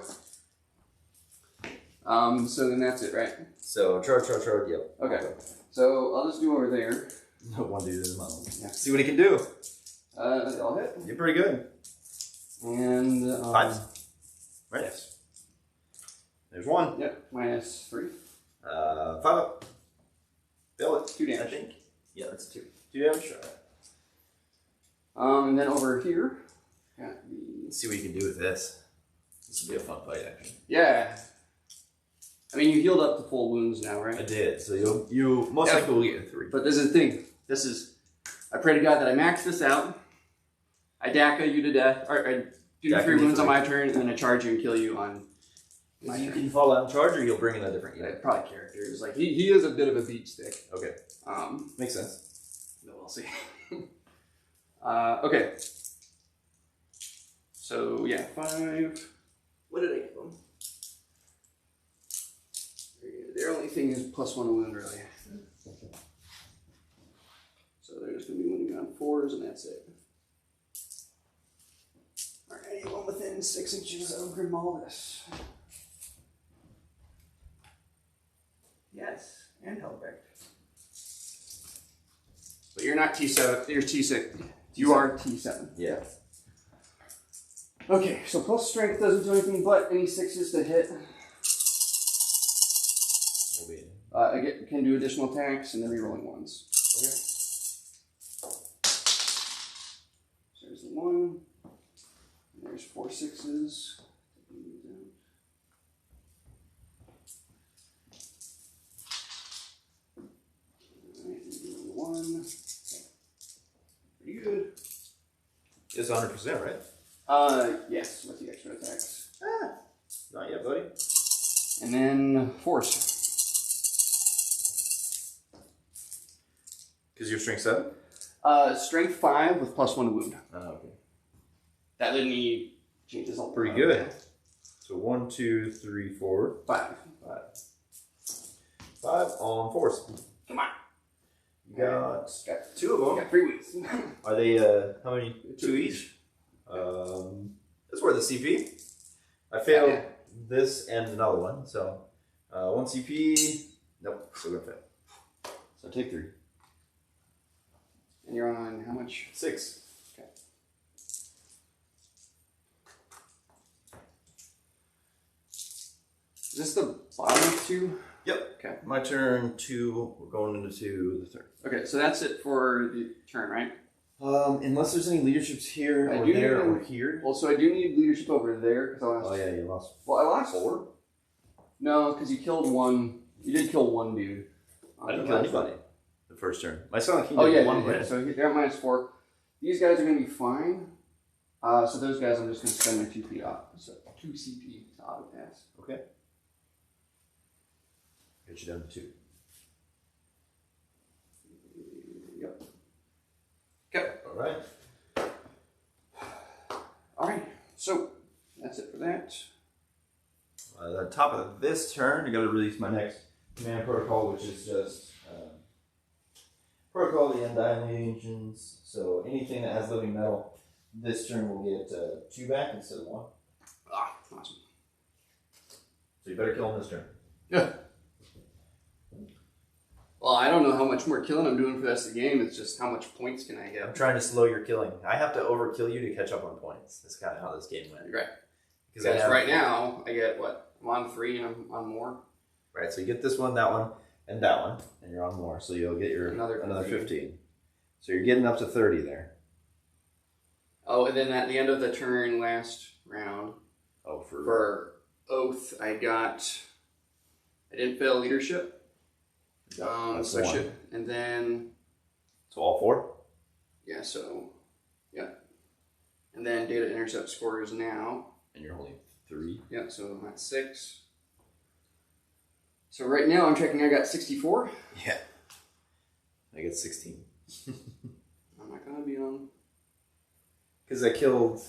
So then that's it, right? So charge, yep. Okay. So I'll just do over there. One dude in the monolith. Yeah. See what he can do. I'll hit. You're pretty good. And 5. Right? Yes. There's 1. Yep. Minus 3. 5 up. Fail it. 2 damage. I think. Yeah, that's 2. 2 damage. And then over here, got the. Let's see what you can do with this. This will be a fun fight, actually. Yeah. I mean, you healed up to full wounds now, right? I did. So you most likely will get a 3. But this is the thing. This is. I pray to God that I max this out. I DACA you to death, or I do DACA 3 you wounds on three. my turn, and then I charge you and kill you on my You turn. can fall out and charge, or you'll bring in a different unit. Probably characters. Like he is a bit of a beat stick. Okay, makes sense. No, we'll see. Okay. So yeah, 5. What did I give them? Their only thing is +1 wound, really. So they're just gonna be winning on 4s, and that's it. All right, anyone within 6 inches of Grimaldus. Yes, and Hellbeck. But you're not T7. You're T6. You are T7. Yeah. Okay, so plus strength doesn't do anything but any 6s to hit. I can do additional attacks and then rerolling 1s. Okay. So there's the 1. And there's 4 6s. Alright, 1. Okay. Pretty good. It's 100%, right? Yes, with the extra attacks. Not yet, buddy. And then force. Because you're strength 7? Strength 5 with +1 wound. Oh, okay. That didn't need changes all Pretty good. So 1, 2, 3, 4, 5. 5 on force. Come on. You got Got 2 of them. got 3 weeks. Are they, how many? 2 each? That's worth a CP. I failed Yeah. this and another one, so 1 CP. Nope, still gonna fail. So take 3. And you're on how much? 6. Okay. Is this the bottom of 2? Yep. Okay. My turn 2. We're going into the third. Okay, so that's it for the turn, right? Unless there's any leaderships here I or do there need- or here. Well, so I do need leadership over there because I lost. Oh yeah, you lost. Well, I lost 4. No, because you killed one. You did kill one dude. I didn't kill anybody the first turn. My Silent King Oh did yeah, one yeah. win. So they're at -4. These guys are going to be fine. So those guys, I'm just going to spend my 2 off. So 2 CP to auto pass. Okay. Get you down to 2. Yep. Okay. All right. All right. So that's it for that. At the top of this turn, I got to release my next command protocol, which is just protocol of the Undying Legions. So anything that has living metal, this turn will get 2 back instead of 1. Ah, awesome. So you better kill him this turn. Yeah. Well, I don't know how much more killing I'm doing for the rest of the game. It's just how much points can I I'm get? trying to slow your killing. I have to overkill you to catch up on points. That's kind of how this game went. Right. Because I Because have, right now I get what? I'm on 3 and I'm on more. Right, so you get this one, that one, and that one, and you're on more. So you'll get your Another another 15. 15. So you're getting up to 30 there. Oh, and then at the end of the turn last round Oh, for Oath, I didn't fail leadership. that's So I 1. should, and then So all 4? yeah, so yeah, and then data intercept scores now. And you're only 3. Yeah, so I'm at 6. So right now I'm checking. I got 64. Yeah. I get 16. I'm not gonna be on. Because I killed...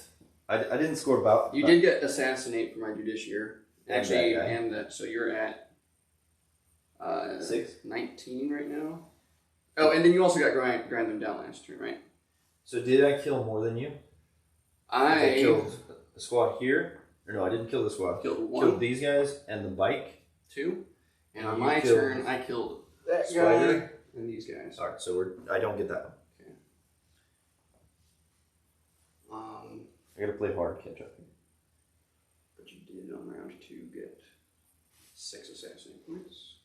I didn't score about... You did get assassinate for my Judiciary. And Actually, that guy. and that. So you're at 6? 19 right now. Oh, and then you also got grind them down last turn, right? So did I kill more than you? I I killed the squad here. Or no, I didn't kill the squad. killed 1, Killed these guys and the bike. 2, and on You my killed turn I killed that Spider. guy and these guys. Alright, so I don't get that one. I gotta play hard, catch up here. But you did on round 2 get 6 assassinate points.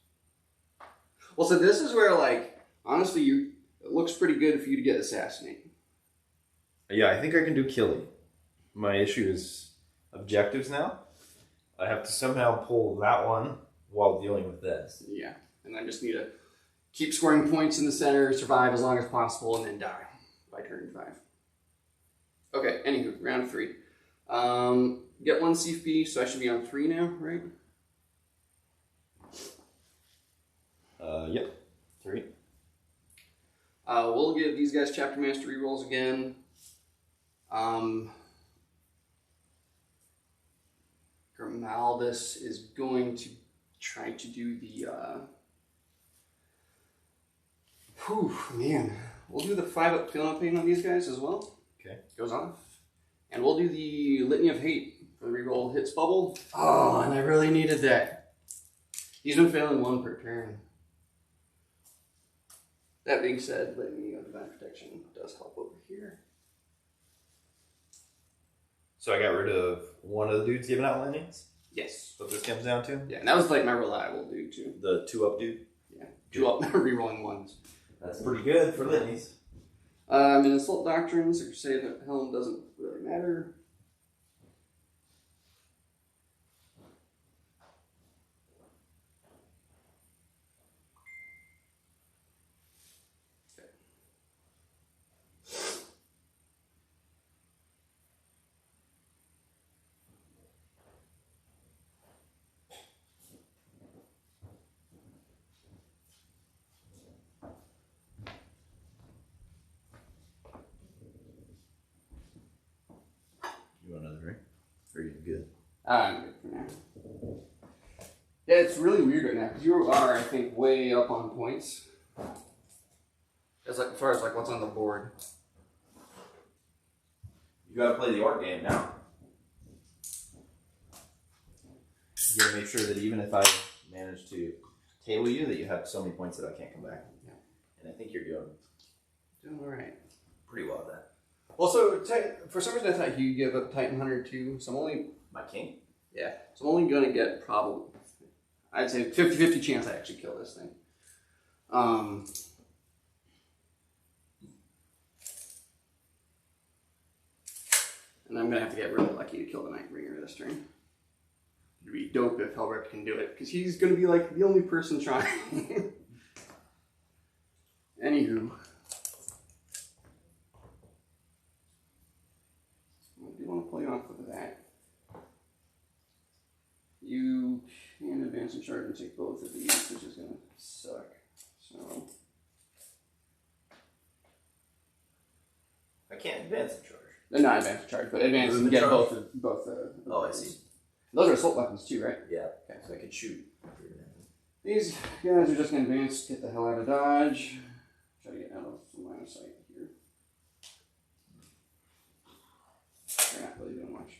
Well, so this is where, like, honestly, it looks pretty good for you to get assassinate. Yeah, I think I can do killing. My issue is objectives now. I have to somehow pull that one while dealing with this. Yeah, and I just need to keep scoring points in the center, survive as long as possible, and then die by turn 5. Okay, anywho, round 3. Get 1 CFP, so I should be on 3 now, right? Yep. 3. We'll give these guys chapter mastery rolls again. Grimaldus is going to try to do the man. We'll do the 5 up feeling of pain on these guys as well. Okay. Goes off. And we'll do the Litany of Hate for the reroll hits bubble. Oh, and I really needed that. He's been failing 1 per turn. That being said, Litany of Divine Protection does help over here. So I got rid of one of the dudes giving out landings? Yes. What this comes down to? Yeah, and that was like my reliable dude too. The 2-up dude? Yeah. 2 up, rerolling 1s. That's pretty good for litanies. In Assault Doctrines, or say that Helm doesn't really matter. Okay. You want another drink? Or are you good? I'm good for now. Yeah, it's really weird right now because you are, I think, way up on points. As far as what's on the board. You gotta play the orc game now. You gotta make sure that even if I manage to table you, that you have so many points that I can't come back. Yeah. And I think you're doing All right. pretty well at that. Well, so for some reason I thought you give up Titan Hunter too, so I'm only... My king? Yeah, so I'm only gonna get probably... I'd say 50-50 chance I actually kill this thing. And I'm gonna have to get really lucky to kill the Nightbringer this turn. It'd be dope if Hellrip can do it, because he's gonna be like the only person trying. Anywho. What do you want to play off of that? You can advance and charge and take both of these, which is gonna suck. So I can't advance and charge. they're not advance and charge, but advance and get both. Oh, I see. Those are assault weapons too, right? Yeah. Okay, so I can shoot. These guys are just gonna advance, get the hell out of dodge. Try to get out of the line of sight here. They're not really doing much.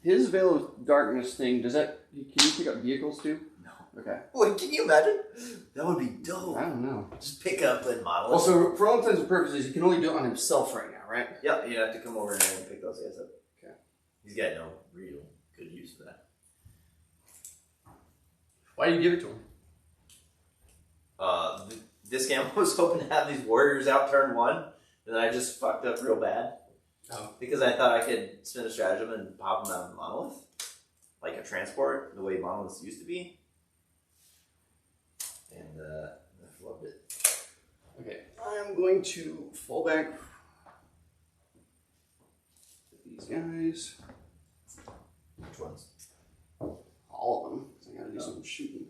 His Veil of Darkness thing, does that, can you pick up vehicles too? No. Okay. Wait, can you imagine? That would be dope. I don't know. Just pick up and model. Well, so for all intents and purposes, he can only do it on himself right now, right? Yep, you have to come over and pick those guys up. Okay. He's got no real good use for that. Why do you give it to him? This game I was hoping to have these warriors out turn 1, and then I just fucked up real bad. Oh. Because I thought I could spin a stratagem and pop them out of the monolith. Like a transport, the way monoliths used to be. And I loved it. Okay, I'm going to fall back with these guys. Which ones? All of them, because I gotta do some shooting.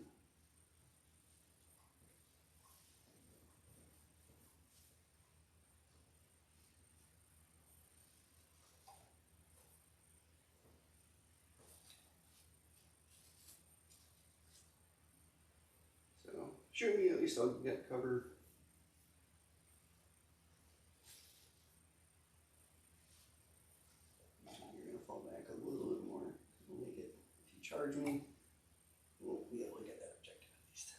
So, shoot me, at least I'll get cover. You're gonna fall back a little bit more. We'll make it, if you charge me, we'll be able to get that objective at least.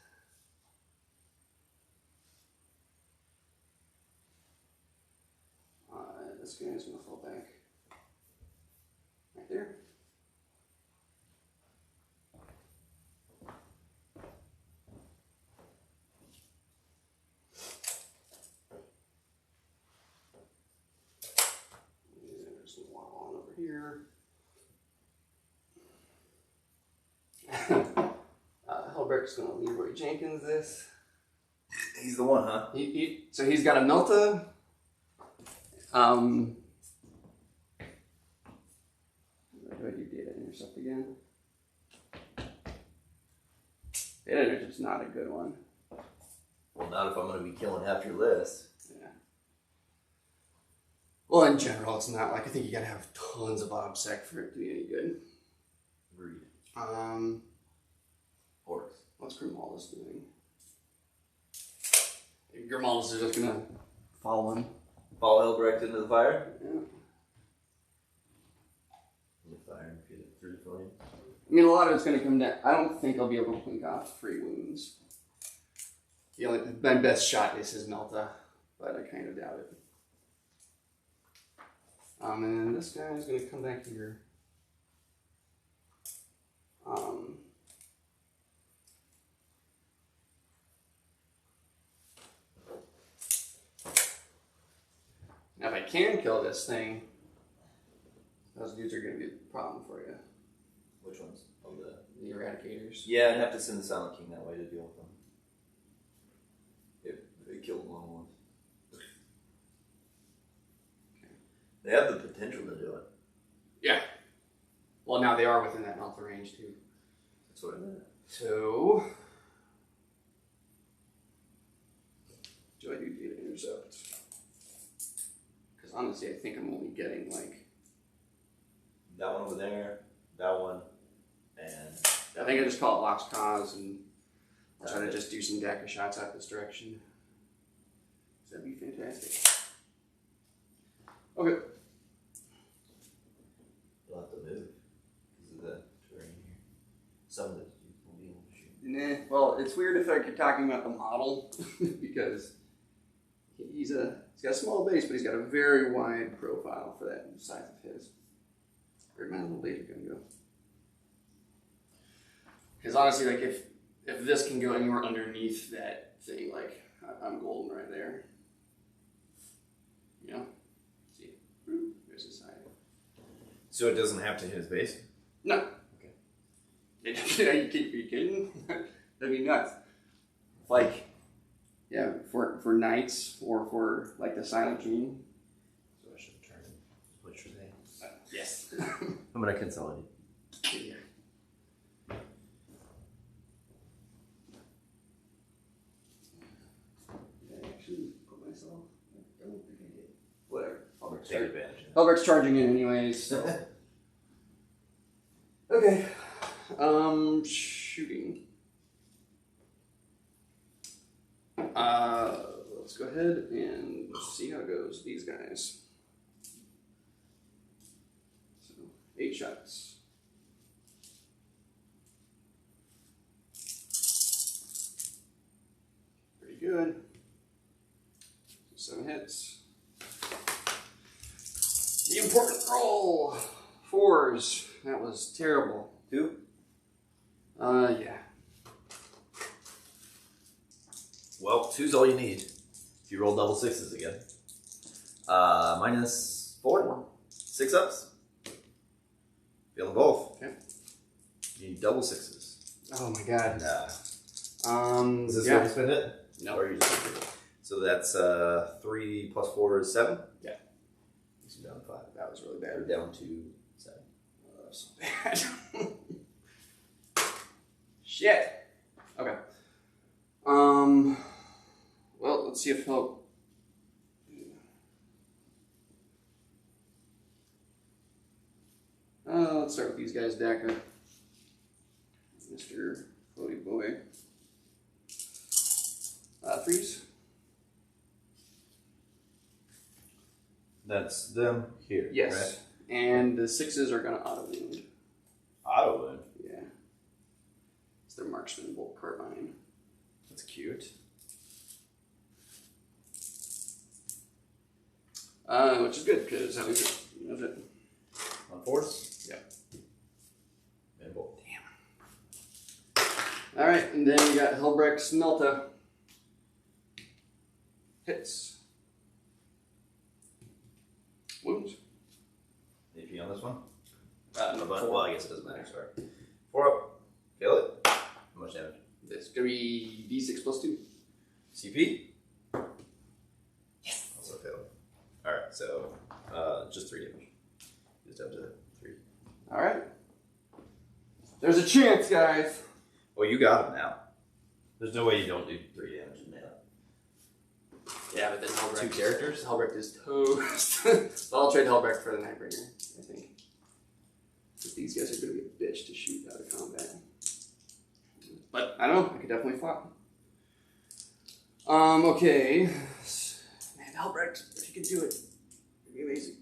This guy's gonna fall back right there. There's one on over here. Hellbrecht's gonna Leroy Jenkins this. He's the one, huh? So he's got a Melta, Do I do data intercept again? Data intercept's not a good one. Well, not if I'm going to be killing half your list. Yeah. Well, in general, it's not like I think you gotta have tons of OBSEC for it to be any good. Agreed. Orcs. What's Grimaldus doing? Grimaldus is just gonna follow him. Follow Hildrecht into the fire? Yeah. The fire and feed it through the flame. I mean, a lot of it's gonna come down. I don't think I'll be able to clink off 3 wounds. My best shot is his Melta, but I kind of doubt it. And then this guy is gonna come back here. Now, if I can kill this thing, those dudes are going to be a problem for you. Which ones? Oh, the Eradicators. Yeah, I'd have to send the Silent King that way to deal with them. If they killed long ones. Okay. They have the potential to do it. Yeah. Well, now they are within that Melta range, too. That's what I meant. So, do I do data intercept? Because honestly, I think I'm only getting like that one over there, that one, and I think I just call it Lock's Cause, and I'll try to just do some DACA shots out this direction. So that'd be fantastic. Okay. you'll have to move because of the terrain here. Some of the dudes won't be able to shoot. Nah, well, it's weird if I keep talking about the model because he's got a small base, but he's got a very wide profile for that size of his. Where'd my little laser gun go? Because honestly, like if this can go anywhere underneath that thing, like I'm golden right there. You know? See, there's his side. So it doesn't have to hit his base? No. Okay. Are you kidding? That'd be nuts. Like, yeah, for knights or for like the Silent King. So I should turn what you're saying. Yes. I'm going to consolidate. Yeah. Did I actually put myself? I don't think I did. Whatever. Take advantage of it. Helberg's charging in anyways, so. Okay. Shooting. Let's go ahead and see how it goes. These guys. So, 8 shots. Pretty good. 7 hits. The important roll. 4s. That was terrible. 2? Yeah. Well, 2's all you need. If you roll double 6s again. -4. 6 ups. Failing both. Okay. You need double 6s. Oh my god. Is this yeah. where you spend it? No. Or you just so that's 3 plus 4 is 7? Yeah. He's down to 5. That was really We're bad. down to 7. Oh, that was so bad. Shit. Okay. Well, let's see if he'll. Let's start with these guys, DACA. Mr. Floaty Boy. 3s. That's them here. Yes. Right? And the 6s are going to auto wound. Auto wound. Yeah. It's their marksman bolt carbine. That's cute. Which is good because that was it. That was it. On force? Yeah. And bolt. Damn. Alright, and then we got Helbrecht's Melta. Hits. Wounds. AP on this one? No, Well, I guess it doesn't matter. Sorry. 4 up. Kill it. How much damage? It's gonna be D6 plus 2. CP? Yes. Also failed. Alright, so There's a chance, guys. Well, you got him now. There's no way you don't do 3 damage in mana. Yeah, but then Helbrecht. 2 characters? Helbrecht is toast. So I'll trade Helbrecht for the Nightbringer, I think. But these guys are going to be a bitch to shoot out of combat. But I don't know, I could definitely flop. Okay. Man, Helbrecht, if you could do it, it'd be amazing.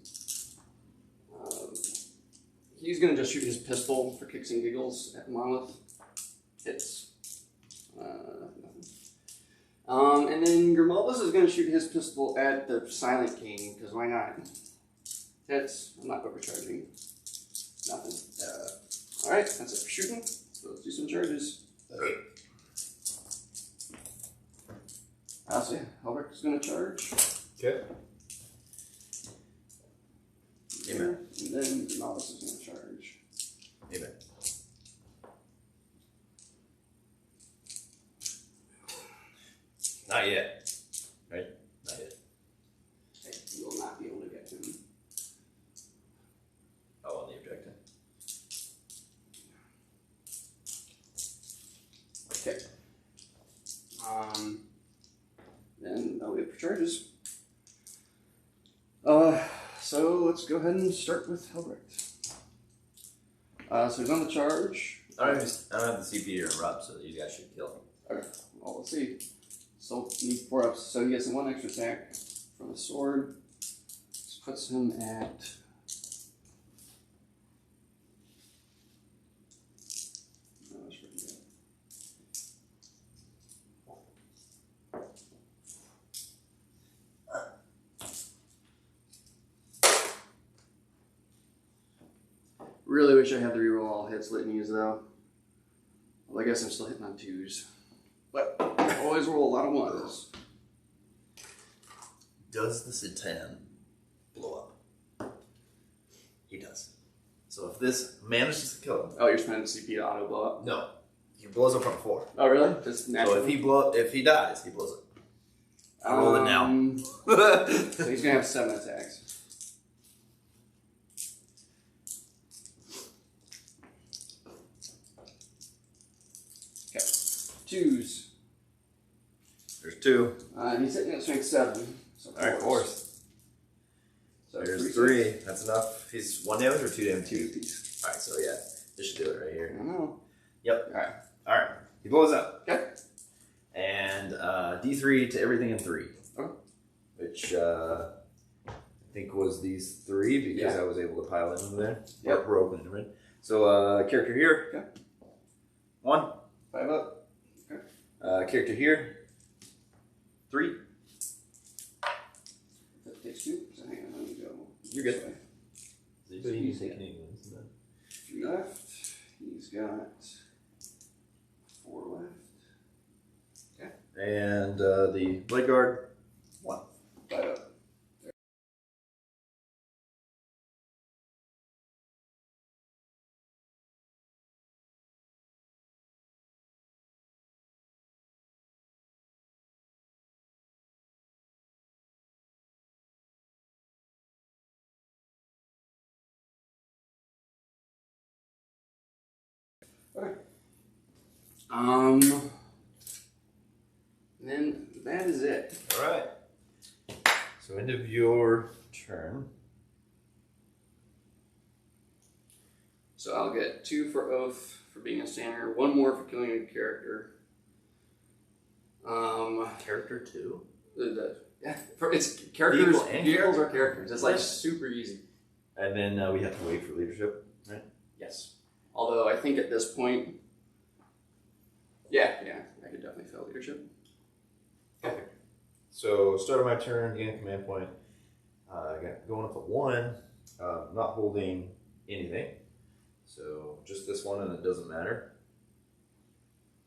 He's going to just shoot his pistol for kicks and giggles at Monolith. Hits. Nothing. And then Grimaldus is going to shoot his pistol at the Silent King, because why not? Hits. I'm not overcharging. Nothing. Alright, that's it for shooting. So let's do some charges. So yeah, Helbrecht is going to charge. Okay. Amen. And then Grimaldus is going to charge. Amen. Not yet. Right? Not yet. Okay, you will not be able to get him. Oh, on the objective. Okay. Then I'll wait for charges. So let's go ahead and start with Helbrecht. So he's on the charge. I don't have the CP to interrupt, so these guys should kill him. Okay, well, let's see. Still need 4 ups. So he gets 1 extra attack from the sword. This puts him at. Oh, that's pretty good. Really wish I had the reroll all hits litanies though. Well, I guess I'm still hitting on 2s. But I always roll a lot of 1s. Does the Satan blow up? He does. So if this manages to kill him, Oh, you're spending CP to auto blow up? no, he blows up on 4. Oh, really? Just So naturally? if he dies, he blows up. I roll it now. So he's gonna have 7 attacks. Okay. 2s. There's 2. And he's hitting at strength 7. So All right, 4s. So There's 3. 3. That's enough. He's 1 damage or 2 damage? 2 piece. All right, so yeah, this should do it right I here. don't know. Yep. All right. All right, he blows up. Okay. And D3 to everything in 3. Okay. Which I think was these 3 because Yeah. I was able to pile in there. Yep. Or open them in. So character here. Okay. 1. 5 up. Character here. 3. That takes 2. So hang on, let me go. You're good. This way. So you take any ones. 2 left. He's got 4 left. And the blade guard. 1. 5 up. Okay. Then that is it. All right. So end of your turn. So I'll get 2 for Oath for being a standard, 1 more for killing a character. Character 2. Yeah, it's characters. Vehicle and Vehicles character? are characters. It's like Yeah. super easy. And then we have to wait for leadership, right? Yes. Although I think at this point, yeah, I could definitely fail leadership. Okay. So start of my turn, gain a command point. I got going up at 1, not holding anything. So just this one, and it doesn't matter.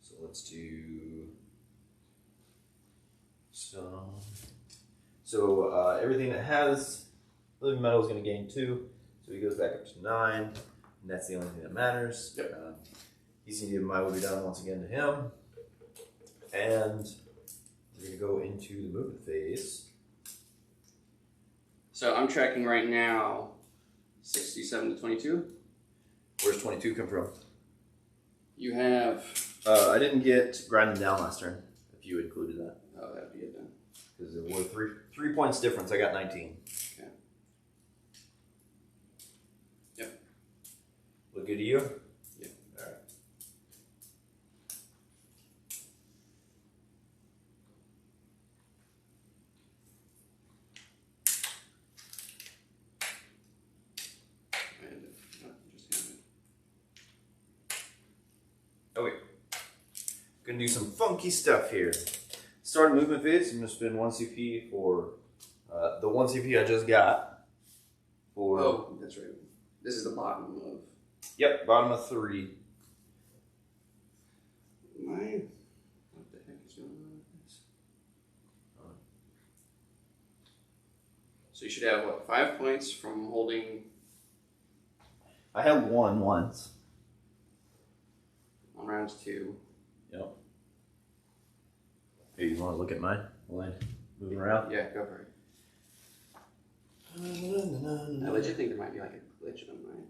So let's do some. So everything that has living metal is going to gain 2. So he goes back up to 9, and that's the only thing that matters. Yep. ECD of my will be done once again to him, and we're going to go into the movement phase. So I'm tracking right now 67 to 22. Where's 22 come from? You have. I didn't get grinding down last turn. If you included that, Oh, that'd be it then. because there were three points difference. I got 19. Okay. Yep. Look good to you. Yep. All right. And just have it. Okay. Gonna do some funky stuff here. Start a movement phase. I'm gonna spend 1 CP for the 1 CP I just got. For Oh, that's right. This is the bottom of. Yep, bottom of 3. What the heck is going on with this? So you should have what, 5 points from holding I had 1 once. on rounds 2. Yep. Hey, you want to look at mine? While I moving around? Yeah, go for it. I legit think there might be like a glitch on mine.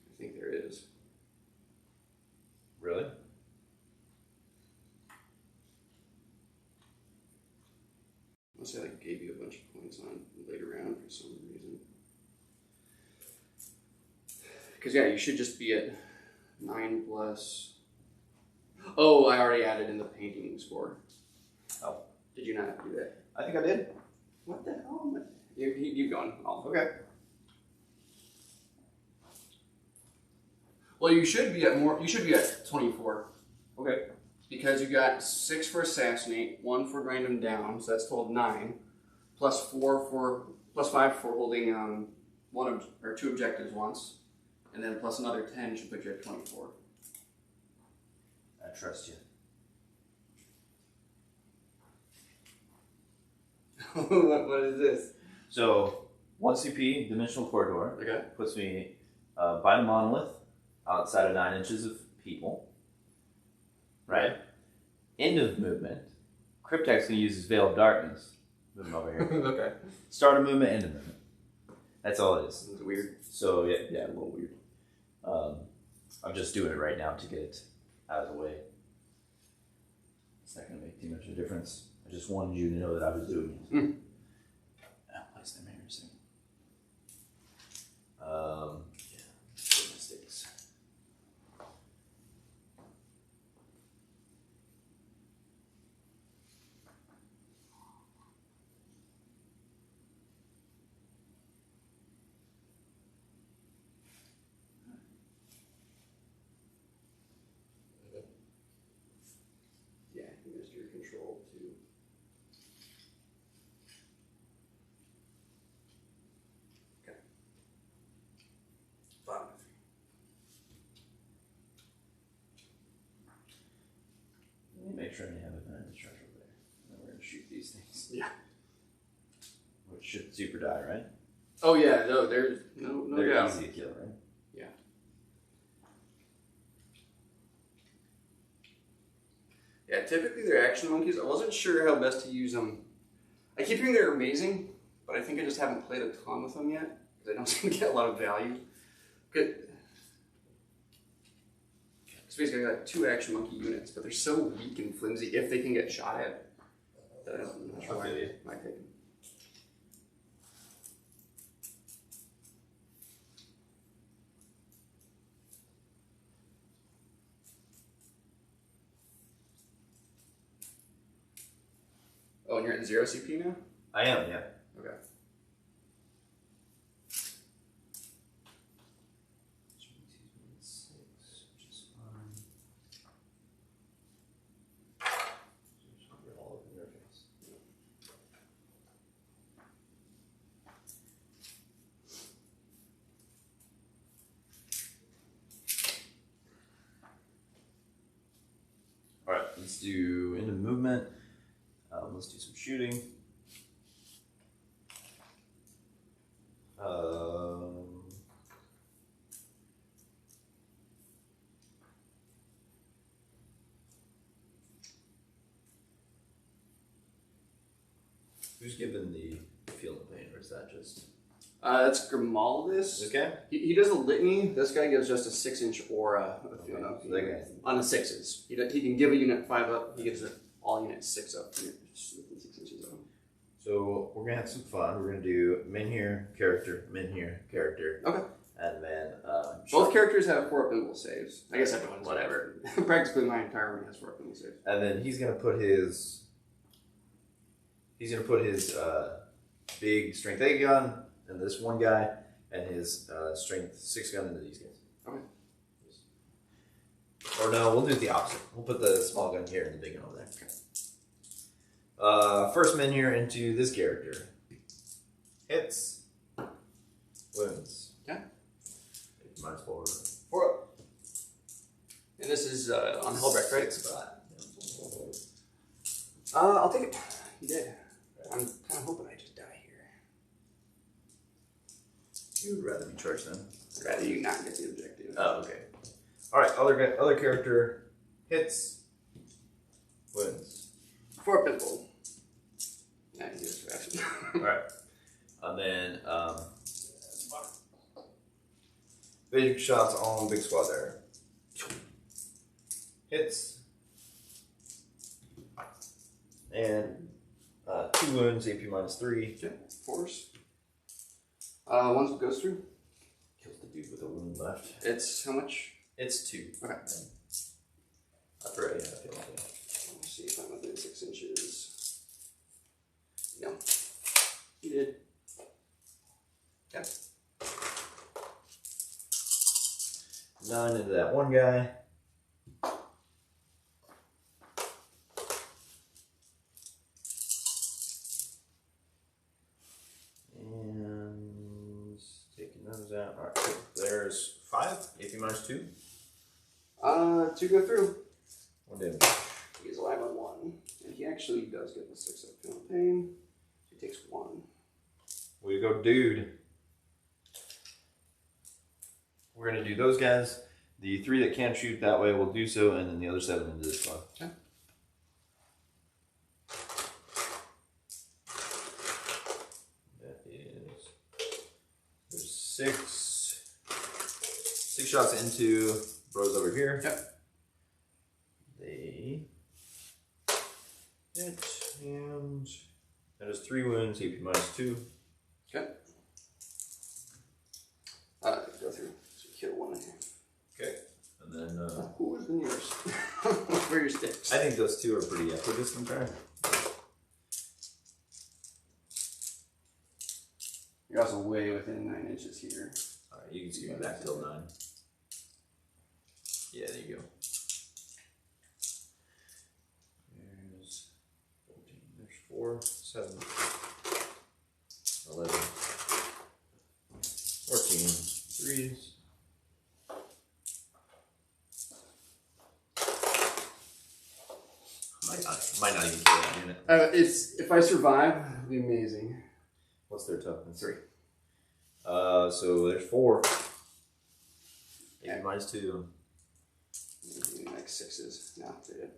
I think there is. Really? Unless I like gave you a bunch of points on later round for some reason. Because yeah, you should just be at 9 plus. Oh, I already added in the painting score. Oh. Did you not do that? I think I did. What the hell? You've gone. Okay. Well, you should be at more. You should be at 24 Okay. because you got 6 for assassinate, 1 for grind them down, so that's total 9, plus 5 for holding 2 objectives once, and then plus another 10 should put you at 24. I trust you. What is this? So, 1 CP, Dimensional Corridor, Okay. puts me by the monolith, outside of 9 inches of people. Right? End of movement. Cryptek's going to use his Veil of Darkness. Move him over here. Okay. Start a movement, end of movement. That's all it is. It's weird. So, yeah, a little weird. I'm just doing it right now to get it out of the way. It's not going to make too much of a difference. I just wanted you to know that I was doing it. Place them here a second. Yeah, mistakes. Yeah, you missed your control too. Okay. Bottom of 3. Let me make sure I have it in the treasure there. Then we're going to shoot these things. Yeah. Which should super die, right? Oh yeah, no, there's no They're doubt. easy to kill, right? Yeah. Yeah, typically they're action monkeys. I wasn't sure how best to use them. I keep hearing they're amazing, but I think I just haven't played a ton with them yet because I don't seem to get a lot of value. Good. So basically, I got 2 action monkey units, but they're so weak and flimsy if they can get shot at. That I'm not sure why I might take them. Oh, and you're at 0 CP now? I am, yeah. Okay. Alright, let's do into movement. Let's do some shooting. Who's given the field of pain, or is that just That's Grimaldus. Okay. He does a litany. This guy gives just a 6-inch aura. So that guy. On the 6s. He can give a unit 5 up. He gives all units 6 up. Just within 6 inches of him. So we're gonna have some fun. We're gonna do min here, character. Okay. And then both characters have 4 up pinball saves. I guess everyone's whatever. Practically my entire army has 4 up pinball saves. And then he's gonna put his big strength 8 gun and this one guy, and his strength 6 gun into these guys. Okay. Or no, we'll do it the opposite. We'll put the small gun here and the big gun over there. Okay. First min here into this character. Hits. Wounds. Okay. -4. 4 up. And this is on Hellbrecht, right? I'll take it. You did. I'm kind of hoping I just die here. You would rather be charged then. I'd rather you not get the objective. Oh, okay. Alright, other character hits. Wins. 4 up pinball. Yeah, he does fast. Alright. And then big shots on big squad there. Hits. And 2 wounds, AP -3. Okay, force. One goes through. Kills the dude with a wound left. It's how much? It's 2. Okay. That's right, yeah, I feel like that. Let's see if I'm within 6 inches. No. You did. Yeah. 9 into that one guy. And taking those out. Alright, cool. There's 5. AP -2. 2 go through. 1 damage. He's alive on 1. And he actually does get the 6 up feel pain. He takes 1. Way to go, dude. We're going to do those guys. The 3 that can't shoot that way will do so, and then the other 7 into this one. Okay. That is... There's 6 shots into bros over here. Yep. They hit, and that is 3 wounds, AP -2. Okay. Go through. So kill 1 in here. Okay. And then, who is the nearest? Where are your sticks? I think those 2 are pretty equidistant there. You're also way within 9 inches here. Alright, you can scoot back till 9. Yeah, there you go. There's 14, there's 4, 7, 11, 14, 3s. Might not even kill that unit. It's if I survive, it'll be amazing. What's their toughness? 3. So there's 4. Yeah. AP -2. Like 6s. No, they did.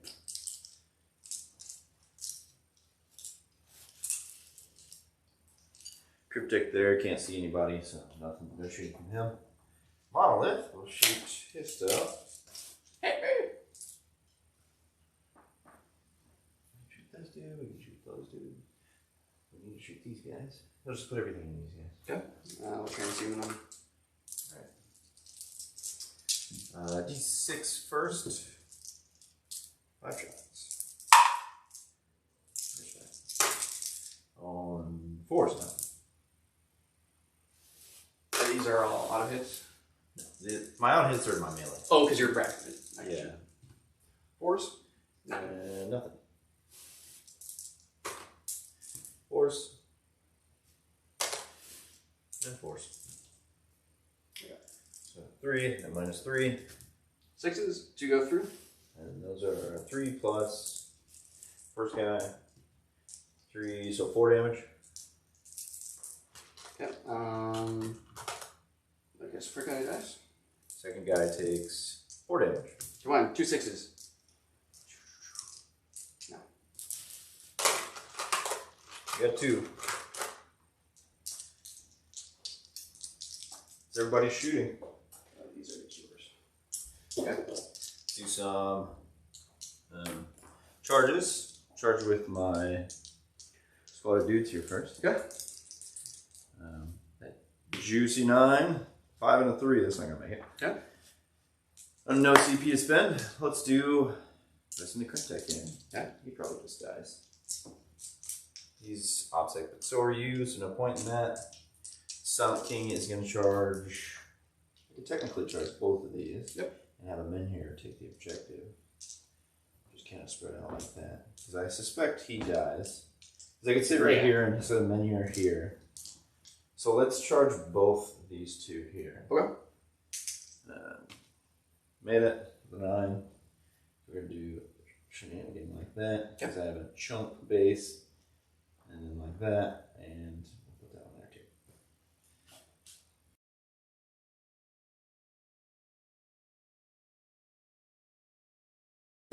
Cryptic there, can't see anybody, so nothing. No shooting from him. Monolith will shoot his stuff. Shoot those dude, we can shoot those dude. We need to shoot these guys. We'll just put everything in these guys. Okay. We'll try and see them. Alright. D6 first. 5 shots. On 4s now. These are all auto hits? My auto hits are my melee. Oh, because you're bracketed. Yeah. 4s? Nothing. 4s. And 4s. Okay. So 3 and -3. 6s? 2 go through? And those are 3 plus first guy. 3, so 4 damage. Okay. I guess first guy dies. Second guy takes 4 damage. Come on, 2 6s. No. You got 2. Is everybody shooting? These are each yours. Okay. Do some charges. Charge with my squad of dudes here first. Okay. That juicy 9, 5 and a 3. That's not gonna make it. Okay. No CP to spend. Let's do this in the crit tech game. Okay. He probably just dies. He's OPSEC, but so are you, so no point in that. Silent King is going to charge. I can technically charge both of these. Yep. And have him in here take the objective. Just kind of spread out like that. Because I suspect he dies. Because I could sit right here and set him in here. So let's charge both of these two here. Okay. Made it. The 9. We're going to do shenanigan like that. Because I have a chunk base. And then like that. And we'll put that on there too.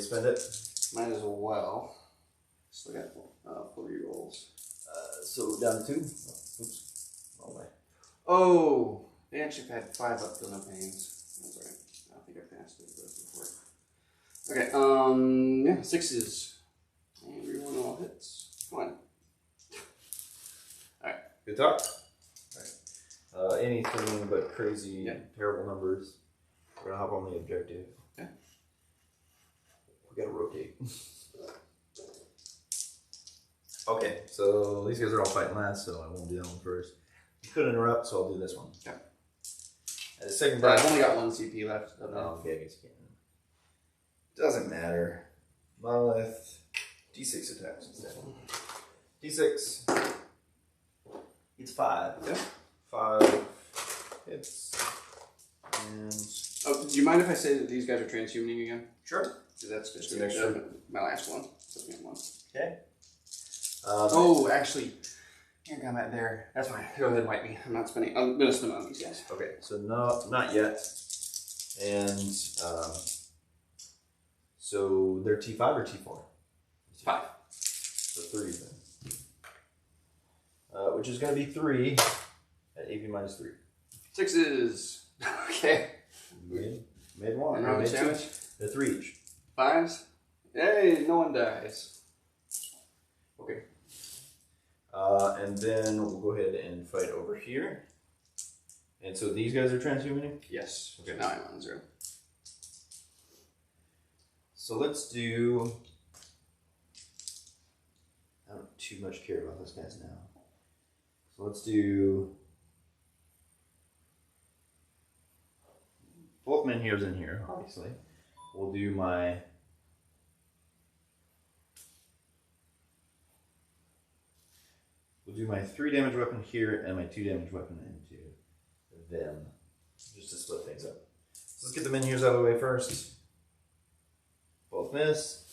Spend it. Might as well. Still got 4 rolls. So down to 2. Oops. Wrong way. Oh, they actually had 5 up to no pains. That's alright. I don't think I passed it before. Okay, yeah, 6s. And everyone all hits. Come on. Alright. Good talk. Alright. Anything but crazy, terrible numbers. We're gonna hop on the objective. Okay. We gotta rotate. Okay, so these guys are all fighting last, so I won't do that one first. You could interrupt, so I'll do this one. Okay. At the second I've breath. only got 1 CP left. Oh, okay, I guess you can. Doesn't matter. Monolith. D6 attacks instead. D6. It's 5. Yeah. 5 hits. And. Oh, do you mind if I say that these guys are transhumaning again? Sure. Because that's just The next one. my last one. So we have 1. Okay. Oh, actually, you're combat there. That's fine. Go ahead and wipe me. I'm not spending. I'm gonna spend on these guys. Okay, so no, not yet. And so they're T5 or T4? 5. So 3 then. Which is going to be 3 at AP minus 3. 6s. Okay. Made 1. And how much made 2. damage? They're 3 each. 5s. Hey, no one dies. Okay. And then we'll go ahead and fight over here. And so these guys are transhumaning? Yes. Okay. Now I'm on 0. So let's do. I don't too much care about those guys now. So let's do. Both men heroes in here, obviously. We'll do my. We'll do my 3 damage weapon here and my 2 damage weapon into them. Just to split things up. So let's get the men heroes out of the way first. Both miss.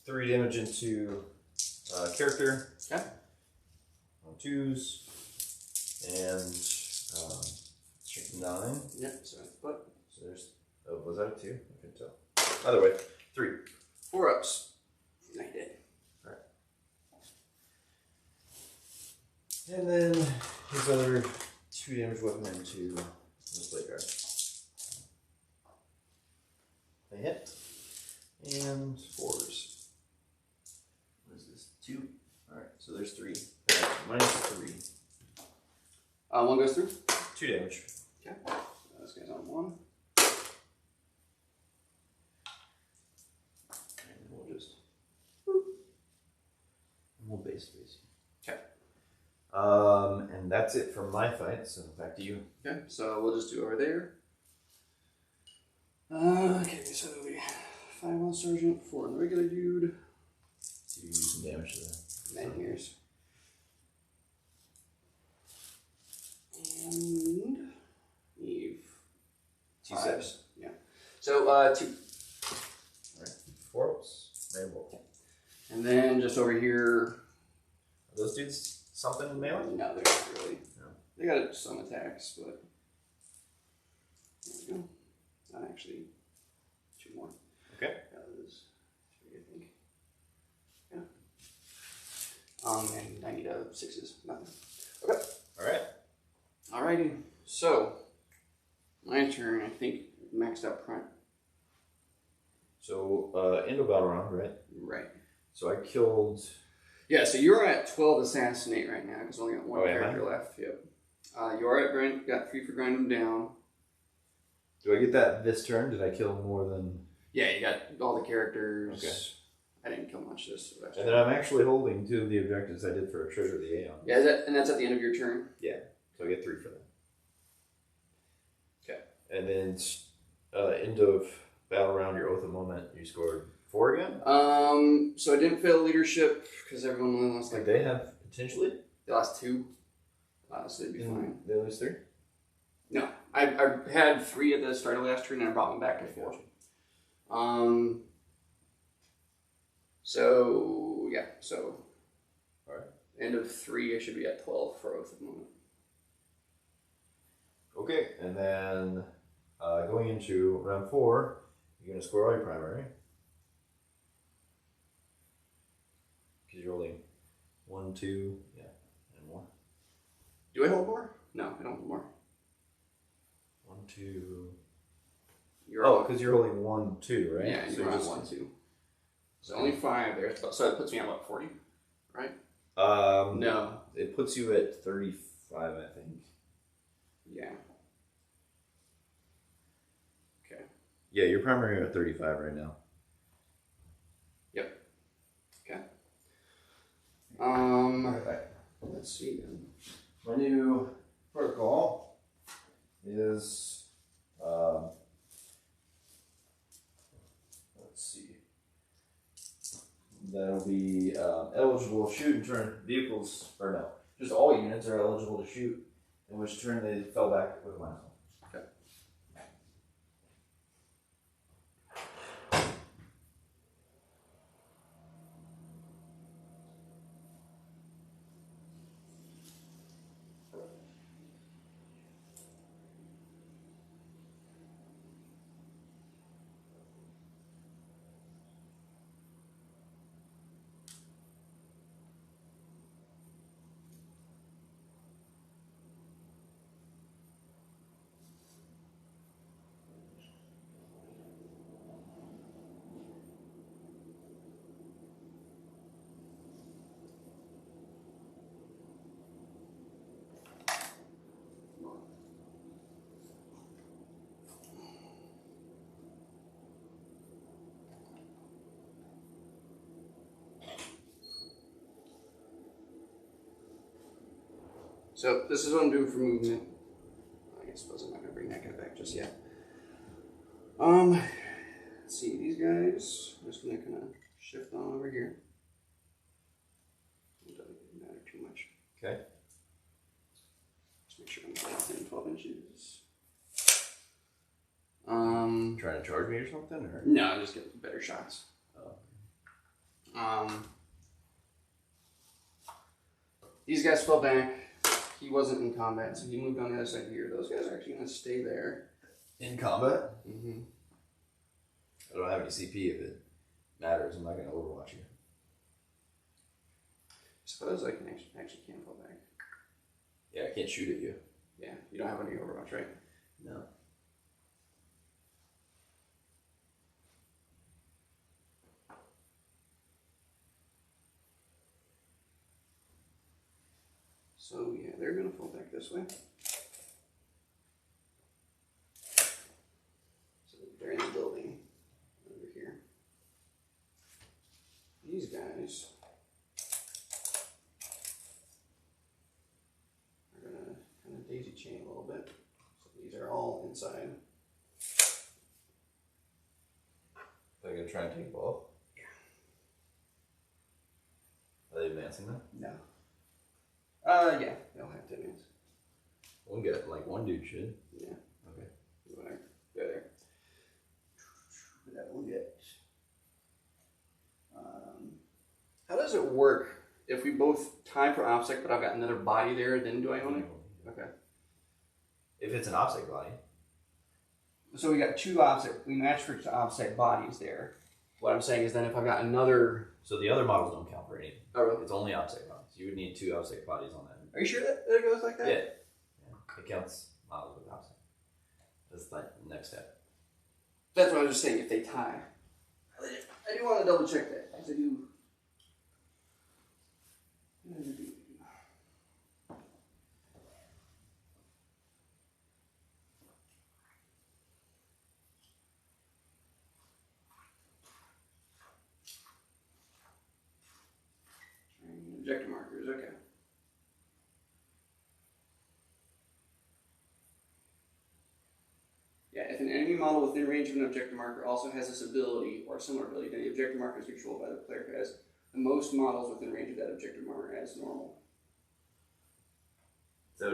3 damage into character. Okay. On 2s. And 9. Yep. So, but So there's. Oh, was that a 2? I couldn't tell. Either way, 3. 4 ups. I did. Alright. And then his other 2 damage weapon into this blade guard. They hit. And 4s. What is this? 2? Alright, so there's 3. Minus 3. 1 goes through. 2 damage. Okay. This guy's on 1. And we'll just. We'll base. Okay. And that's it for my fight, so back to you. Okay. So we'll just do over there. Okay. So it'll be 5 on sergeant, 4 on the regular dude. To do some damage to the. Men here's. And Eve. 2 6. Yeah. So 2. Alright. 4 ups. Made wolf. And then just over here. Are those dudes something in melee? No, they're not really. No. They got some attacks, but there we go. Not actually 2 more. Okay. That was 3, I think. And I need a 6s. Nothing. Okay. Alright. Alrighty. So, my turn. I think maxed out front. So, end of battle round, right? Right. So I killed... Yeah, so you're at 12 assassinate right now, because I only got one Oh, am character left. Yep. You are at grind, got 3 for grind them down. Do I get that this turn? Did I kill more than... Yeah, you got all the characters. Okay. I didn't kill much this. And then I'm actually holding 2 of the objectives I did for a Treasure of the Aeon. Yeah, and that's at the end of your turn? Yeah, so I get 3 for that. Okay. And then end of battle round, your Oath of Moment, you scored 4 again? So I didn't fail leadership, because everyone only lost Like they have potentially? they lost 2. So they'd be fine. They lose 3? No, I had 3 at the start of last turn, and I brought them back to 4. So yeah, so all right. End of 3, I should be at 12 for Oath of Moment. Okay, and then going into round 4, you're gonna score all your primary. Because you're rolling 1, 2, yeah, and 1. Do I hold more? No, I don't hold more. 1, 2. You're Because you're rolling 1, 2, right? Yeah, so you're on 1, 2. So only 5 there. So it puts me at what, 40? Right? No. It puts you at 35, I think. Yeah. Okay. Yeah, your primary are at 35 right now. Yep. Okay. Let's see then. My new protocol is let's see. That'll be eligible to shoot and turn vehicles, or no, just all units are eligible to shoot, in which turn they fell back with a -1. Okay. So this is what I'm doing for movement. I suppose I'm not gonna bring that guy back just yet. Let's see these guys. I'm just gonna kind of shift on over here. It doesn't matter too much. Okay. Just make sure I'm within 12 inches. Trying to charge me or something, or No, just get better shots. oh. These guys fell back. He wasn't in combat, so he moved on the other side here. Those guys are actually going to stay there. In combat? Mm-hmm. I don't have any CP if it matters. I'm not going to overwatch you. I suppose I can actually can fall back. Yeah, I can't shoot at you. Yeah, you don't have any Overwatch, right? No. So yeah, they're gonna fall back this way. So they're in the building over here. These guys are gonna kind of daisy chain a little bit. So these are all inside. They're going to try and take both? Yeah. Are they advancing them? No. Yeah, they'll have to advance. One get like one dude should. Yeah. Okay. Whatever. Go there. That will get. How does it work if we both tie for OPSEC, but I've got another body there? Then do I own it? Okay. If it's an OPSEC body. So we got 2 OPSEC. We match for OPSEC bodies there. What I'm saying is then if I've got another. So the other models don't count for anything. Oh really? It's only OPSEC bodies. You would need 2 obstacle bodies on that. Are you sure that it goes like that? Yeah. It counts models with obstacle. That's like the next step. That's what I was just saying, if they tie. I do want to double check that, because I do. Objective markers, okay. Yeah, if an enemy model within range of an objective marker also has this ability or a similar ability, then the objective marker is controlled by the player who has the most models within range of that objective marker as normal. So, I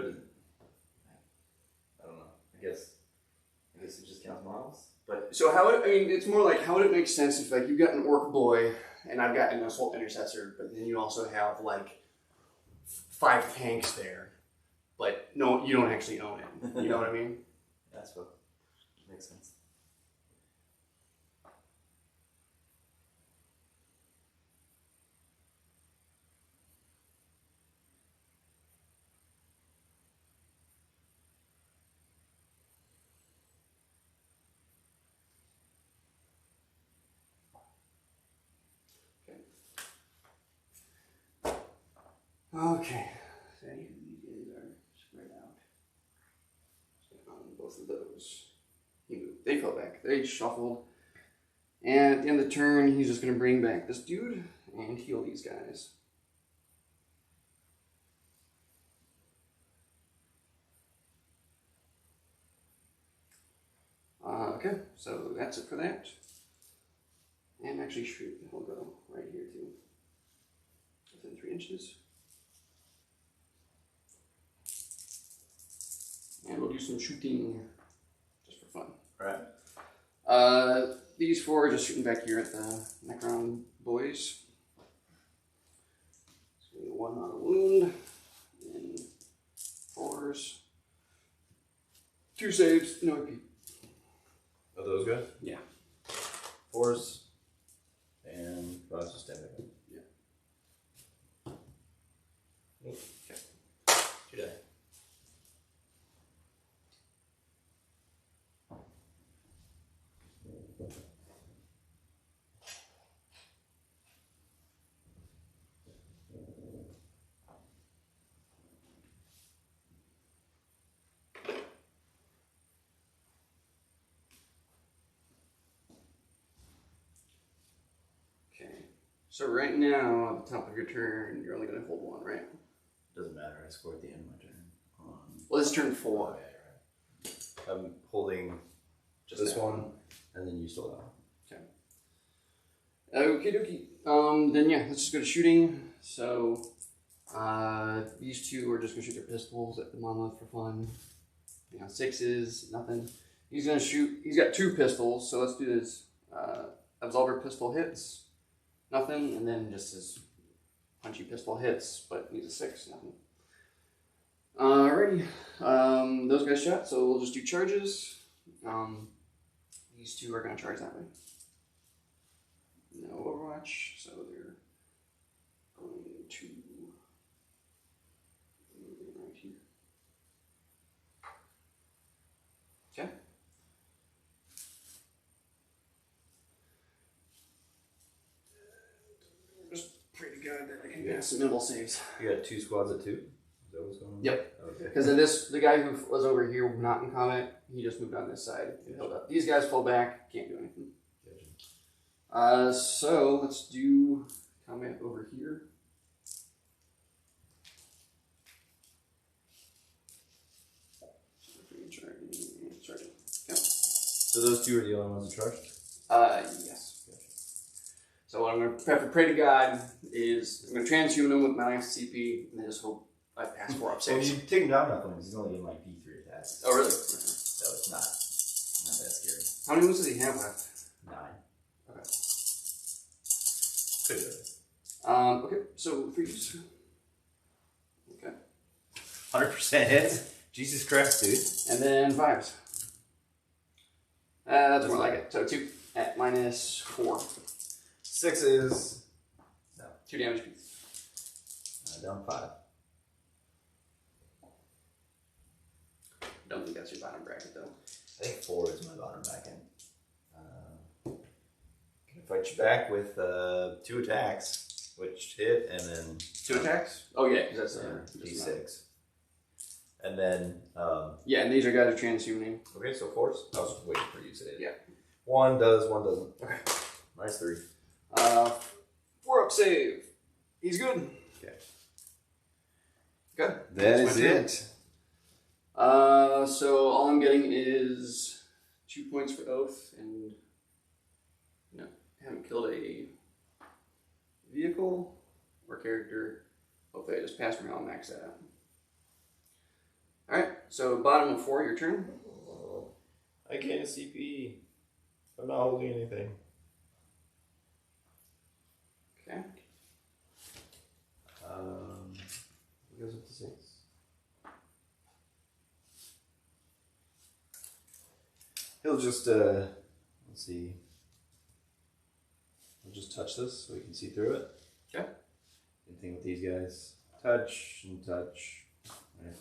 don't know. I guess it just counts models. But so how would, I mean, it's more like, how would it make sense if like you've got an orc boy and I've got an assault intercessor, but then you also have like 5 tanks there, but no, you don't actually own it. You know what I mean? that's what makes sense. Okay. So these guys are spread out. So on both of those. He moved. They fell back. They shuffled. And at the end of the turn, he's just going to bring back this dude and heal these guys. Okay, so that's it for that. And actually, shoot, he'll go right here too. Within 3 inches. And we'll do some shooting just for fun. Right. These 4 are just shooting back here at the Necron boys. So 1 on a wound, and 4s. 2 saves, no AP. Are those good? Yeah. 4s and 5s just stand back. Yeah. Okay. 2 die. So right now, at the top of your turn, you're only going to hold 1, right? Doesn't matter. I score at the end of my turn. Well, this is turn 4. Yeah, right. I'm holding just this one, and then you still that one. Okay. Okie dokie. Then yeah, let's just go to shooting. So these 2 are just going to shoot their pistols at the monolith for fun. You know, 6s, nothing. He's going to shoot. He's got 2 pistols, so let's do this. Absolver pistol hits. Nothing, and then just his punchy pistol hits, but needs a 6, nothing. Alrighty, those guys shot, so we'll just do charges. These 2 are going to charge that way. No Overwatch, so they're going to right here. Okay. Pray to God that I can get some nimble saves. You got 2 squads at 2? Is that what's going on? Yep. Okay. Because then the guy who was over here, not in combat, he just moved on this side and held up. These guys fall back, can't do anything. So let's do combat over here. So those 2 are the only ones that charged? Yes. So what I'm going to pray to God is I'm going to transhuman him with my last CP and then just hope I pass 4 up So saves. you take him down enough ones, he's only getting like D3 attacks. Oh really? So it's not that scary. How many moves does he have left? 9. Okay. Pretty good. Okay, so 3s. Okay. 100% hits? Jesus Christ, dude. And then 5s. That's more like it. So 2 at -4. 6 is... No. 2 damage piece. Down 5. Don't think that's your bottom bracket though. I think 4 is my bottom bracket. Gonna fight you back with 2 attacks, which hit, and then 2 attacks? Oh yeah, because that's D6. And then yeah, and these are guys are transhumaning. okay, so force. I was waiting for you to say it. Yeah. 1 does, 1 doesn't. Okay. Minus 3. 4 up save. He's good. Okay. Good. That That's is my turn. it. So all I'm getting is 2 points for oath, and haven't killed a vehicle or character. Hopefully I just passed me. I'll max that out. All right. So bottom of 4, your turn. I gain a CP. I'm not holding anything. Okay. It goes up to 6. He'll just let's see. We'll just touch this so we can see through it. Okay. Same thing with these guys. Touch and touch. Right.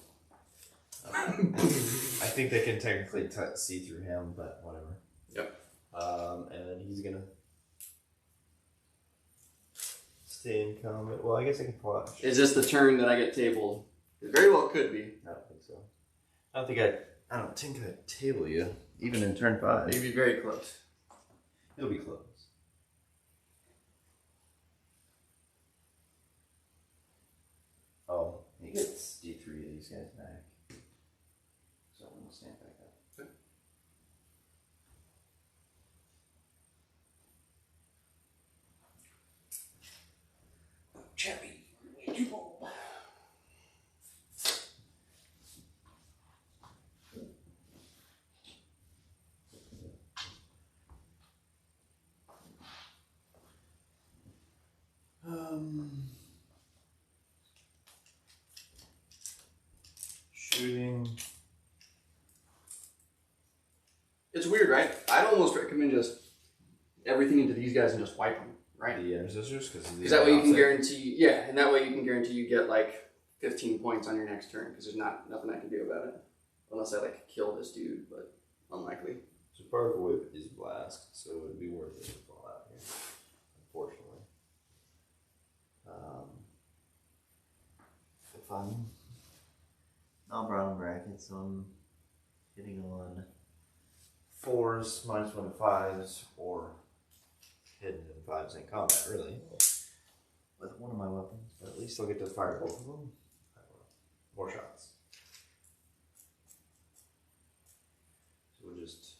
I think they can technically see through him, but whatever. Yep. And then he's gonna stay in combat. Well, I guess I can flash. Is this the turn that I get tabled? It very well could be. I don't think so. I don't think I'd table you, even in turn 5. You'd be very close. It'll be close. Oh, he gets D3 of these guys back. So I'm gonna stand back up. Okay. Chappy, where'd you go? Shooting. It's weird, right? I'd almost recommend just everything into these guys and just wipe them, right? The intercessors, Because that way you can guarantee, yeah, and that way you can guarantee you get like 15 points on your next turn because there's nothing I can do about it. Unless I like kill this dude, but unlikely. So part of the whip is blast, so it'd be worth it to fall out here, unfortunately. If I'm not bottom bracket, so I'm hitting on 4s, -1 to 5s, or hidden in 5s in combat, really. With one of my weapons, but at least I'll get to fire both of them. More shots. So we'll just.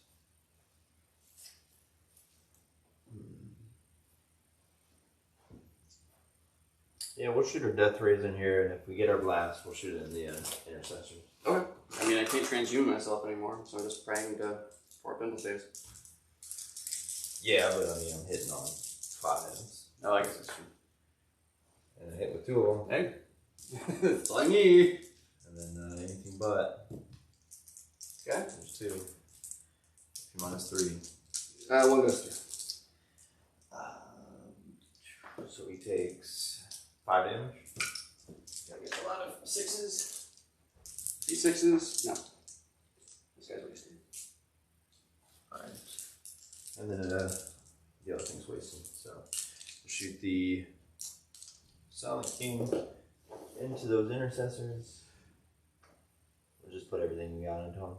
Yeah, we'll shoot our death rays in here, and if we get our blast, we'll shoot it in the intercessor. Okay. I mean, I can't transhume myself anymore, so I'm just praying to 4 pintle saves. Yeah, but I mean, I'm hitting on 5s. Oh, I guess that's true. And I hit with 2 of them. Hey. It's like me. And then anything but. Okay. There's 2. -3. 1 goes through. So he takes 5 damage. Gotta get a lot of 6s. D6s. No. This guy's wasted. Alright. And then the other thing's wasted. So we'll shoot the Silent King into those intercessors. We'll just put everything we got into them.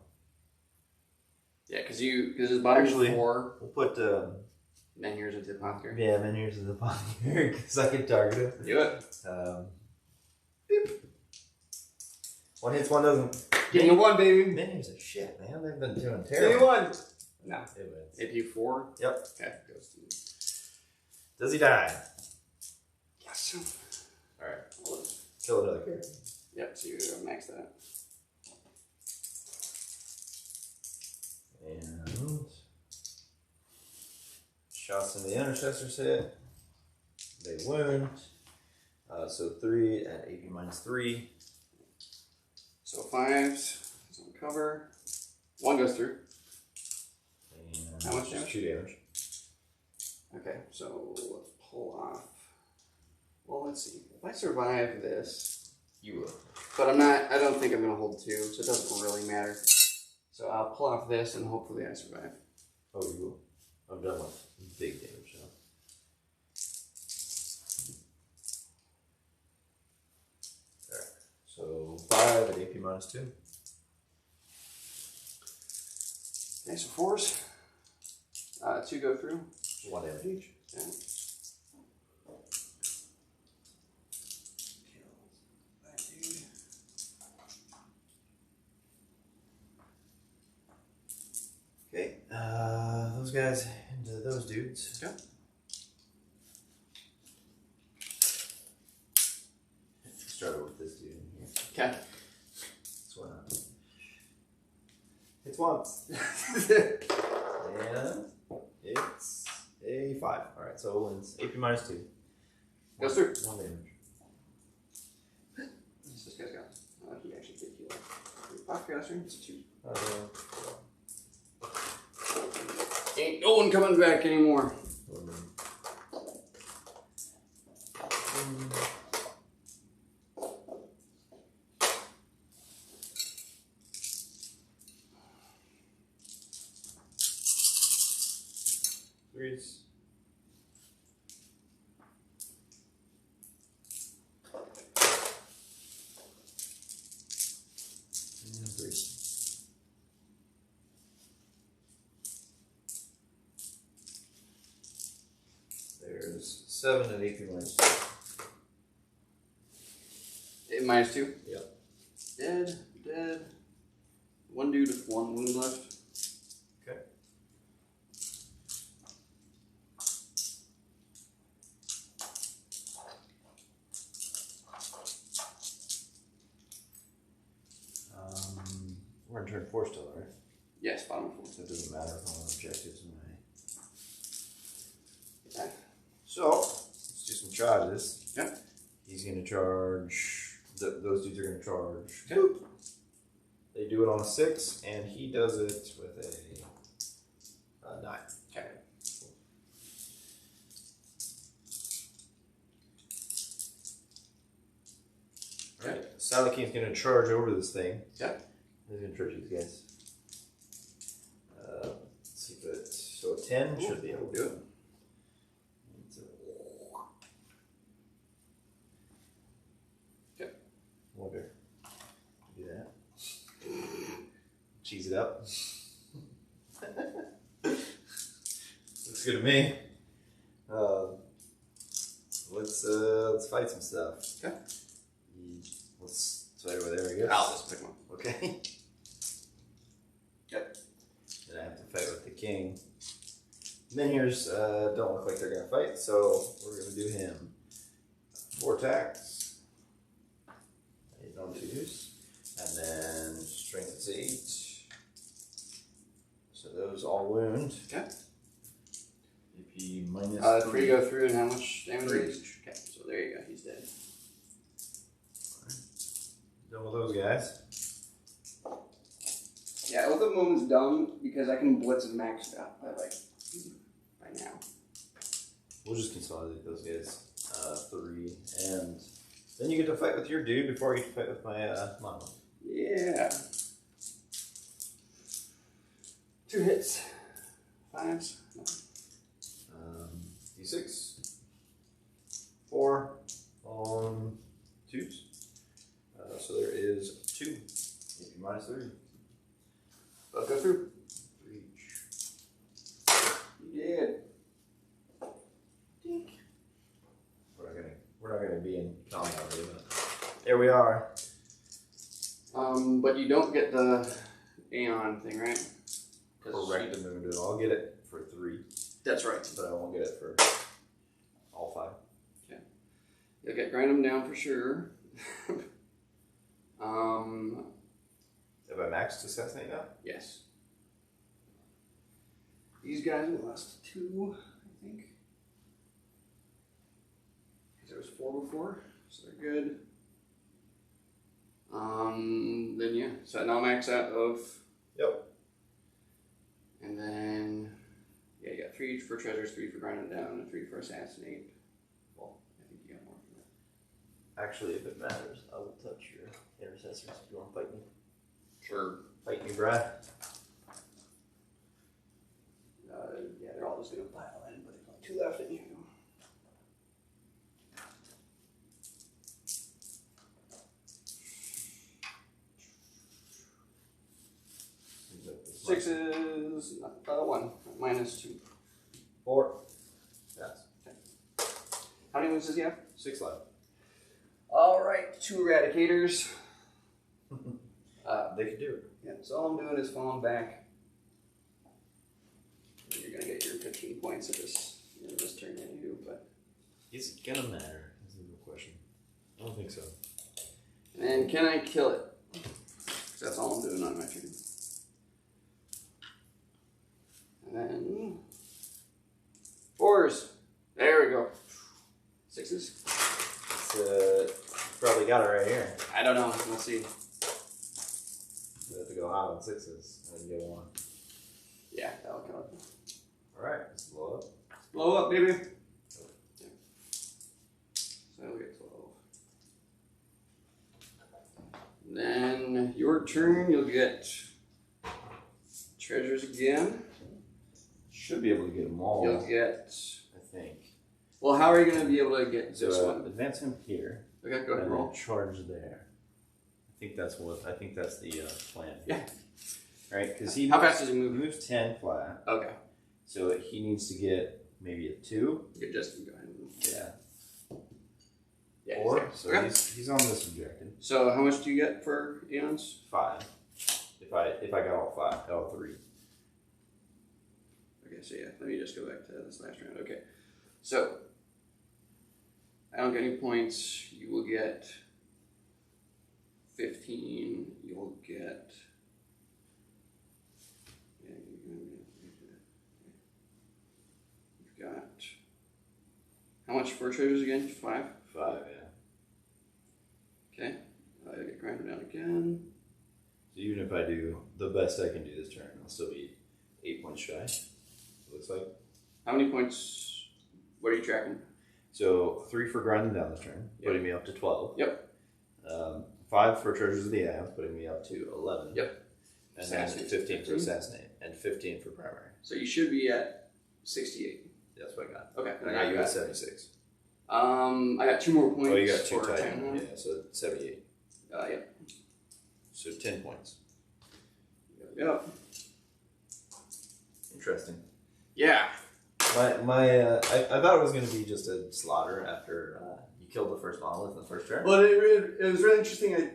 Yeah, because his bottom Actually, 4. We'll put Then here's a tip off here. yeah, Menhirs is upon here because I can target him. Do it. Beep. 1 hits, 1 doesn't. Getting a 1, baby. Menhirs are shit, man. They've been doing Getting a terrible. 1. No. It wins. AP 4. Yep. Okay. Goes to. Does he die? Yes. Alright. Kill another character. Yep. So you max that. And shots in the intercessors hit. They wound. So 3 at AP -3. So 5s. Doesn't cover. 1 goes through. And How much damage? 2 damage. Okay. So let's pull off Well, let's see. If I survive this, You will. but I don't think I'm going to hold 2, so it doesn't really matter. So I'll pull off this and hopefully I survive. Oh, you will. I'm done with big damage now. Alright, so 5 at AP minus 2. Okay, so 4s. 2 go through. 1 damage each. Okay. Okay, those guys into those dudes. Okay. Started with this dude in here. Okay. That's why not. It's once. And it's a 5. Alright, so it wins AP minus 2. Goes through. 1 damage. This guy's got. He actually did heal. 5 goes through. It's a 2. Ain't no one coming back anymore. Threes. And 3. There's 7 at AP minus 2. Minus 2? Yep. Dead. One dude with 1 wound left. Okay. We're in turn 4 still, right? Yes, bottom 4. So it doesn't matter if I'm on objectives in my. Okay. So let's do some charges. Yeah. He's gonna charge. Those dudes are gonna charge. Okay. Boop. They do it on a 6, and he does it with a 9. Okay. Alright, Sally King's gonna charge over this thing. Yeah. He's gonna charge these guys. Let's see if it. So a 10 should be able to do it. Okay. Wonder. Do that. Cheese it up. Looks good to me. Let's fight some stuff. Okay. Let's fight over there, I guess. I'll just pick one. Okay. Yep. Then I have to fight with the king. Minions don't look like they're gonna fight, so we're gonna do him. 4 attacks. 8 on 2s. And then strength is 8. So those all wound. Okay. AP minus 3 go through, and how much damage? 3. Okay, so there you go. He's dead. Done with those guys. Yeah, with the movement's dumb because I can blitz and max it out by now. We'll just consolidate those guys. 3. And then you get to fight with your dude before I get to fight with my mama. Yeah. 2 hits. 5s. No. D6. 4 on 2s. So there is 2. AP minus 3. Both go through. 3 each. You did. Dink. We're not gonna be in combat, are we? There we are. But you don't get the Aeon thing, right? Correct the moon. I'll get it for 3, That's right. but I won't get it for all 5. You'll get grind them down for sure. Have I maxed assassinate now? Yes. These guys will last 2, I think. Because there was 4 before, so they're good. Then yeah, so now max out of. Yep. And then, yeah, you got 3 for treasures, 3 for grinding down, and 3 for assassinate. Well, I think you got more from that. Actually, if it matters, I will touch your intercessors if you want to fight me. Sure. Fight me, Brad. Yeah, they're all just gonna pile in, but there's only 2 left in you. Sixes, 1, -2. 4. Yes. How many wounds does he have? 6 left. All right, 2 eradicators. They can do it. Yeah, so all I'm doing is falling back. You're gonna get your 15 points of this turn anyway, but. Is it gonna matter? That's a real question. I don't think so. And can I kill it? 'Cause that's all I'm doing on my turn. And then 4s. There we go. 6s. Probably got it right here. I don't know. Let's see. You have to go hot on 6s and get 1. Yeah, that'll kill it. Alright, let's blow up. Blow up, baby. Yeah. So we get 12. Then your turn, you'll get treasures again. Should be able to get them all. You'll get. I think. Well, how are you going to be able to get this So one? advance him here. Okay, go ahead and And roll. then charge there. I think that's the plan. Yeah. Right, because he How fast does he move? moves 10 flat. Okay. So he needs to get maybe a 2. You just go ahead and move. Yeah. Yeah. 4. he's So there. Okay. he's on this objective. So how much do you get for eons? 5. If I got all 5, all 3. Okay, so yeah, let me just go back to this last round. Okay. So I don't get any points. You will get 15. You'll get. Yeah, you've got. How much for treasures again? 5? 5, yeah. Okay. I get grounded down again. So even if I do the best I can do this turn, I'll still be 8 points shy. It looks like. How many points? What are you tracking? So 3 for grinding down this turn, Yep. putting me up to 12. Yep. 5 for treasures of the Isles, putting me up to 11. Yep. And then Assassinate. 15 for assassinate, and 15 for primary. So you should be at 68. That's what I got. Okay. And I got you at 76. I got 2 more points. Oh, you got 2 for Titan. 10. Yeah, so 78. Yep. So 10 points. Yep. Interesting. Yeah. I thought it was going to be just a slaughter after you killed the first monolith in the first turn. Well, it was really interesting. I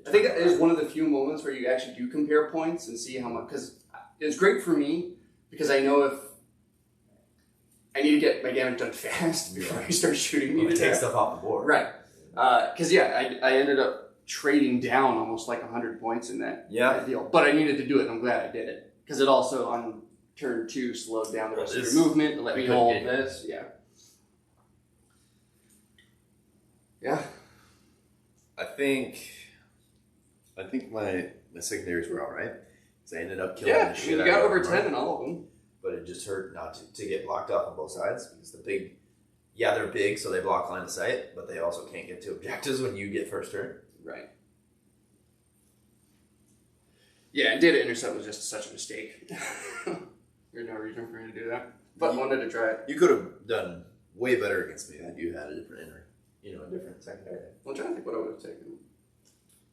think it is one of the few moments where you actually do compare points and see how much, because it's great for me because I know if I need to get my damage done fast before he starts shooting me to take death. stuff off the board. Right. Because I ended up trading down almost like 100 points in that deal. But I needed to do it, and I'm glad I did it. Because it also, on turn 2, slowed down the rest of your movement to let me hold this. Yeah. Yeah. I think my secondaries were alright. Because I ended up killing the shit you out got of over them, 10 in all of them. But it just hurt not to get blocked off on both sides. Because the big, they're big, so they block line of sight, but they also can't get to objectives when you get first turn. Right. Yeah, and data intercept was just such a mistake. There's no reason for me to do that. But wanted to try it. You could have done way better against me had you had a different a different secondary. I'm trying to think what I would have taken.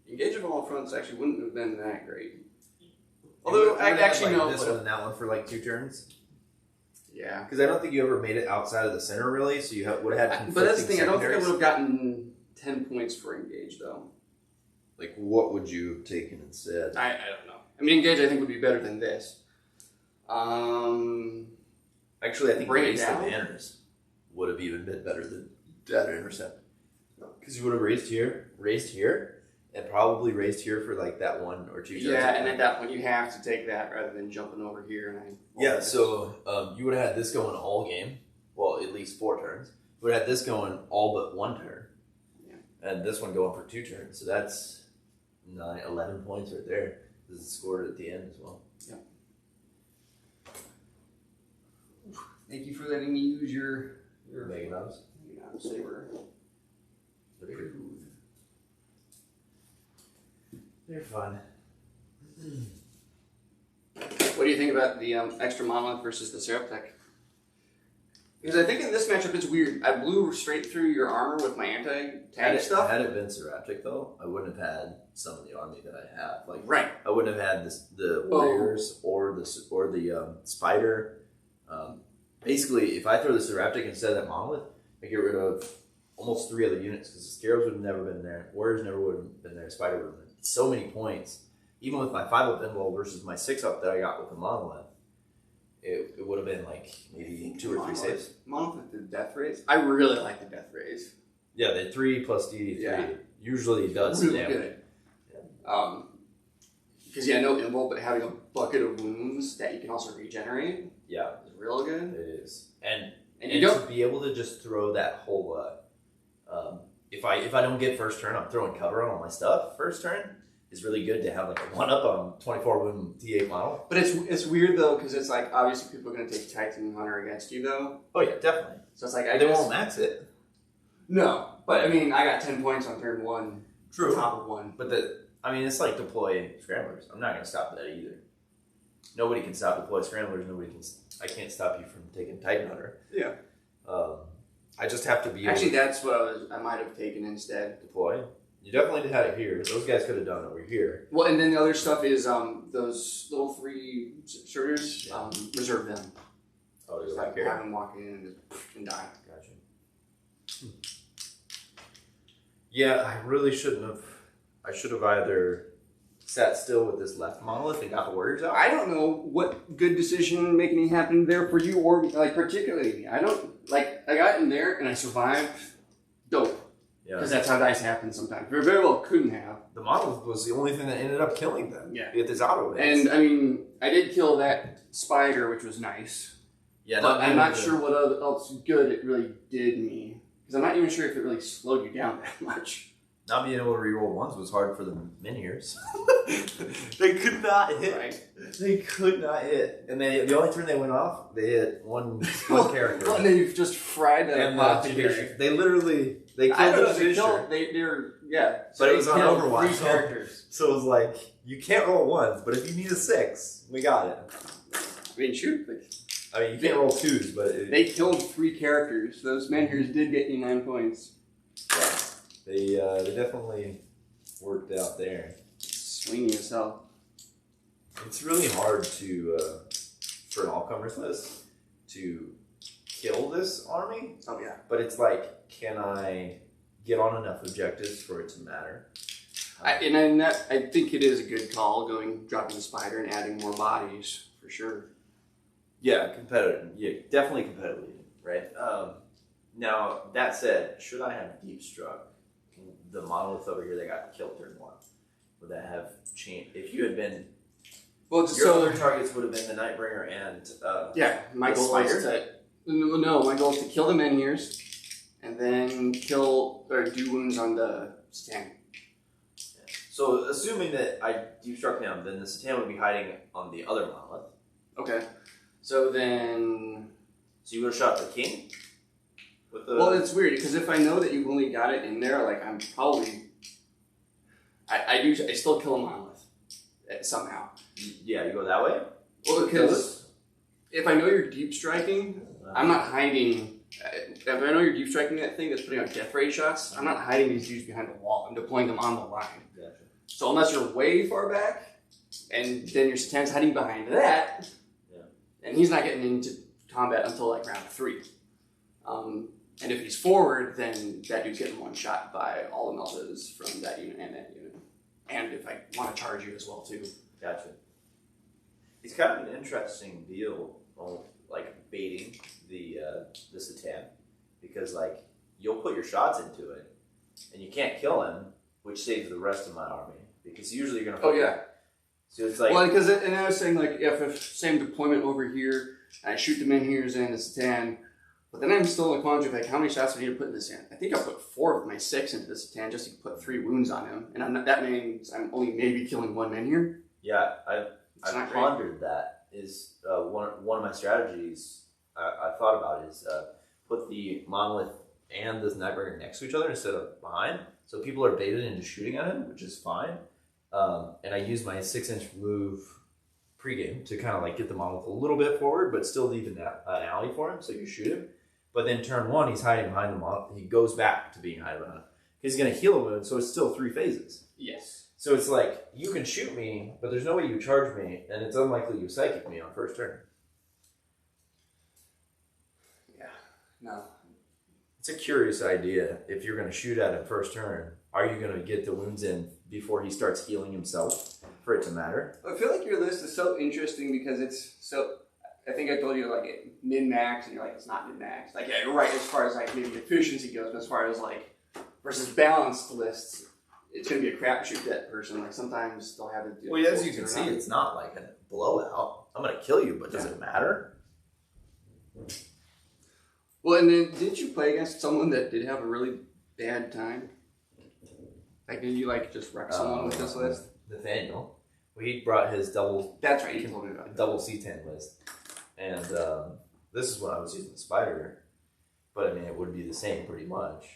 Engage of all fronts actually wouldn't have been that great. Although, I actually know. This one and that one for like 2 turns. Yeah. Because I don't think you ever made it outside of the center, really, so you would have had But that's the thing, I don't think I secondaries. would have gotten 10 points for engage, though. Like, what would you have taken instead? I don't know. I mean, engage I think would be better than this. Actually, I think Bring it raised down? advantage would have even been better than data intercept. Because you would have raised here, and probably raised here for like that 1 or 2 turns. Yeah, and at that point you have to take that rather than jumping over here. And so you would have had this going all game. Well, at least 4 turns. You would have had this going all but 1 turn. Yeah. And this one going for 2 turns. So that's 11 points right there. This is scored at the end as well. Yeah. Thank you for letting me use your Mega Mouse. saber. They're pretty cool. They're fun. What do you think about the extra monolith versus the Seraptech? Because I think in this matchup it's weird. I blew straight through your armor with my anti-tank stuff. Had it been Seraptic though, I wouldn't have had some of the army that I have. Like right. I wouldn't have had the warriors or the spider. Basically, if I throw the Seraptic instead of that monolith, I get rid of almost 3 other units because the Scarabs would have never been there. Warriors never would have been there. Spider would have been. So many points. Even with my 5-up pinball versus my 6-up that I got with the monolith, it would have been like maybe 2 or 3 saves. Monolith with the death rays? I really like the death rays. Yeah, the 3 plus DD3 usually does really damage. Good. Because no invul, but having a bucket of wounds that you can also regenerate is real good. It is. And you don't to be able to just throw that whole if I don't get first turn, I'm throwing cover on all my stuff first turn. Is really good to have like a 1-up on 24 wound T8 model. But it's weird though because it's like obviously people are going to take Titan Hunter against you though. Oh yeah, definitely. So it's like they won't max it. No, but I mean I got 10 points on turn 1. True. Top of 1. But it's like deploy scramblers. I'm not going to stop that either. Nobody can stop deploy scramblers. I can't stop you from taking Titan Hunter. Yeah. I just have to be actually that's what I might have taken instead. Deploy. You definitely had it here. Those guys could have done it over here. Well, and then the other stuff is those little 3 shooters. Reserve them. Oh, just like have them walk in and die. Gotcha. Yeah, I really shouldn't have. I should have either sat still with this left monolith and got the warriors out. I don't know what good decision making happened there for you or like particularly me. I don't like. I got in there and I survived. Dope. Yeah. Because that's how dice happen sometimes. We very well couldn't have. The monolith was the only thing that ended up killing them. Yeah. With this auto hits. And I mean, I did kill that spider, which was nice. Yeah. But I'm not sure what else good it really did me. Because I'm not even sure if it really slowed you down that much. Not being able to reroll ones was hard for the miniers. They could not hit. Right. They could not hit. And the only turn they went off, they hit one character. Well, and then you've just fried that and apothecary. They literally killed the finisher. Yeah. So But it was on killed Overwatch. 3 characters. So it was like, you can't roll ones, but if you need a 6, we got it. I mean, shoot. I mean, you can't roll 2s, but they killed 3 characters. Those menhirs did get you 9 points. Yeah. They definitely worked out there. Swinging as hell. It's really hard to, for an all-comers list, to kill this army. Oh, yeah. But it's like, can I get on enough objectives for it to matter? I think it is a good call dropping the spider and adding more bodies for sure. Yeah, competitive. Yeah, definitely competitive, right? Now that said, should I have deep struck the monolith over here that got killed turn 1? Would that have changed? If you had been, your other targets would have been the Nightbringer and my goal is my goal is to kill the menhirs and then kill or do wounds on the Satan. So assuming that I deep struck him, then the Satan would be hiding on the other monolith. Okay. So then... So you would have shot the king? Well, it's weird, because if I know that you've only got it in there, like, I'm probably... I still kill a monolith. Somehow. Yeah, you go that way? Well, because if I know you're deep striking, I'm not hiding... If I know you're deep striking that thing that's putting out death ray shots, I'm not hiding these dudes behind the wall. I'm deploying them on the line. Gotcha. So unless you're way far back, and then your Satan's hiding behind that, and he's not getting into combat until like round 3. And if he's forward, then that dude's getting one shot by all the Meltas from that unit and that unit. And if I want to charge you as well too. Gotcha. It's kind of an interesting deal, like baiting the Satan, because like you'll put your shots into it, and you can't kill him, which saves the rest of my army because usually you're gonna. Oh yeah. So it's like because and I was saying like if same deployment over here, I shoot the menhirs and the Satan, but then I'm still in a quandary like how many shots do I need to put in this in? I think I put 4 of my 6 into the Satan just to put 3 wounds on him, and that means I'm only maybe killing 1 menhir. Yeah, I've pondered that. Is one of my strategies I thought about is put the monolith and this Nightbringer next to each other instead of behind, so people are baited into shooting at him, which is fine. And I use my 6-inch move pregame to kind of like get the model a little bit forward, but still leave an alley for him so you shoot him. But then turn 1, he's hiding behind the model. He goes back to being hiding behind. He's going to heal a wound, so it's still 3 phases. Yes. So it's like, you can shoot me, but there's no way you charge me, and it's unlikely you psychic me on first turn. Yeah. No. It's a curious idea. If you're going to shoot at him first turn, are you going to get the wounds in before he starts healing himself for it to matter? I feel like your list is so interesting because it's so. I think I told you like min max, and you're like it's not min max. Like yeah, you're right as far as like maybe efficiency goes, but as far as like versus balanced lists, it's gonna be a crapshoot that person. Like sometimes they'll have it. Well, as you can see, it's not like a blowout. I'm going to kill you, but does it matter? Well, and then did you play against someone that did have a really bad time? Like, did you like just wreck someone with this list? Nathaniel. Well, he brought his double. That's right. You told me about that. Double C10 list, and this is when I was using the spider. But I mean, it would be the same pretty much.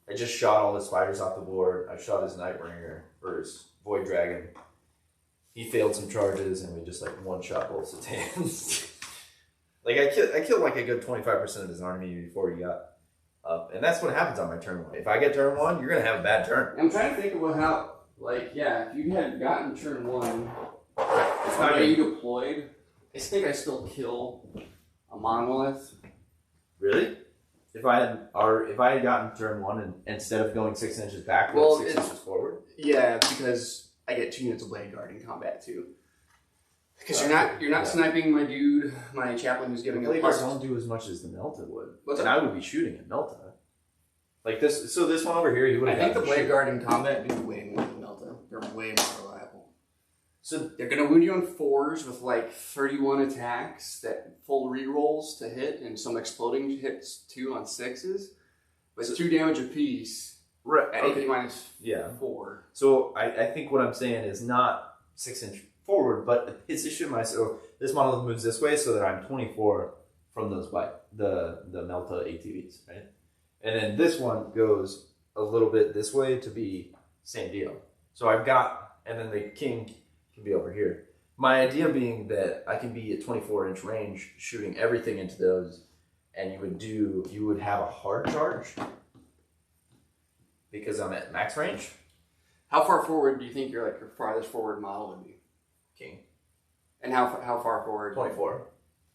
I just shot all the spiders off the board. I shot his Nightbringer or his Void Dragon. He failed some charges, and we just like one-shot both Satans. Like I killed like a good 25% of his army before he got up, and that's what happens on my turn 1. If I get turn 1, you're gonna have a bad turn. I'm trying to think about how, like, yeah, if you had gotten turn 1, It's not how you good. deployed, I think I still kill a monolith. Really? If I had gotten turn 1 and instead of going 6 inches back, Well, 6 inches forward. Yeah, because I get 2 units of blade guard in combat too. Because you're not sniping my dude, my chaplain who's giving The a blade plus. guards don't do as much as the Melta would. What's and that? I would be shooting at Melta. Like this, so this one over here, he would I have. think the blade guard in combat do way more than Melta. They're way more reliable. So They're gonna wound you on 4s with like 31 attacks, that full rerolls to hit, and some exploding hits too on 6s. But it's 2 damage apiece right, at okay. AP minus Yeah. 4. So I think what I'm saying is not 6 inch forward, but the position myself. This model moves this way so that I'm 24 from those the Melta ATVs, right? And then this one goes a little bit this way to be same deal. So I've got, and then the king can be over here. My idea being that I can be at 24-inch range shooting everything into those, and you would have a hard charge because I'm at max range. How far forward do you think your farthest forward model would be? King. And how far forward? 24.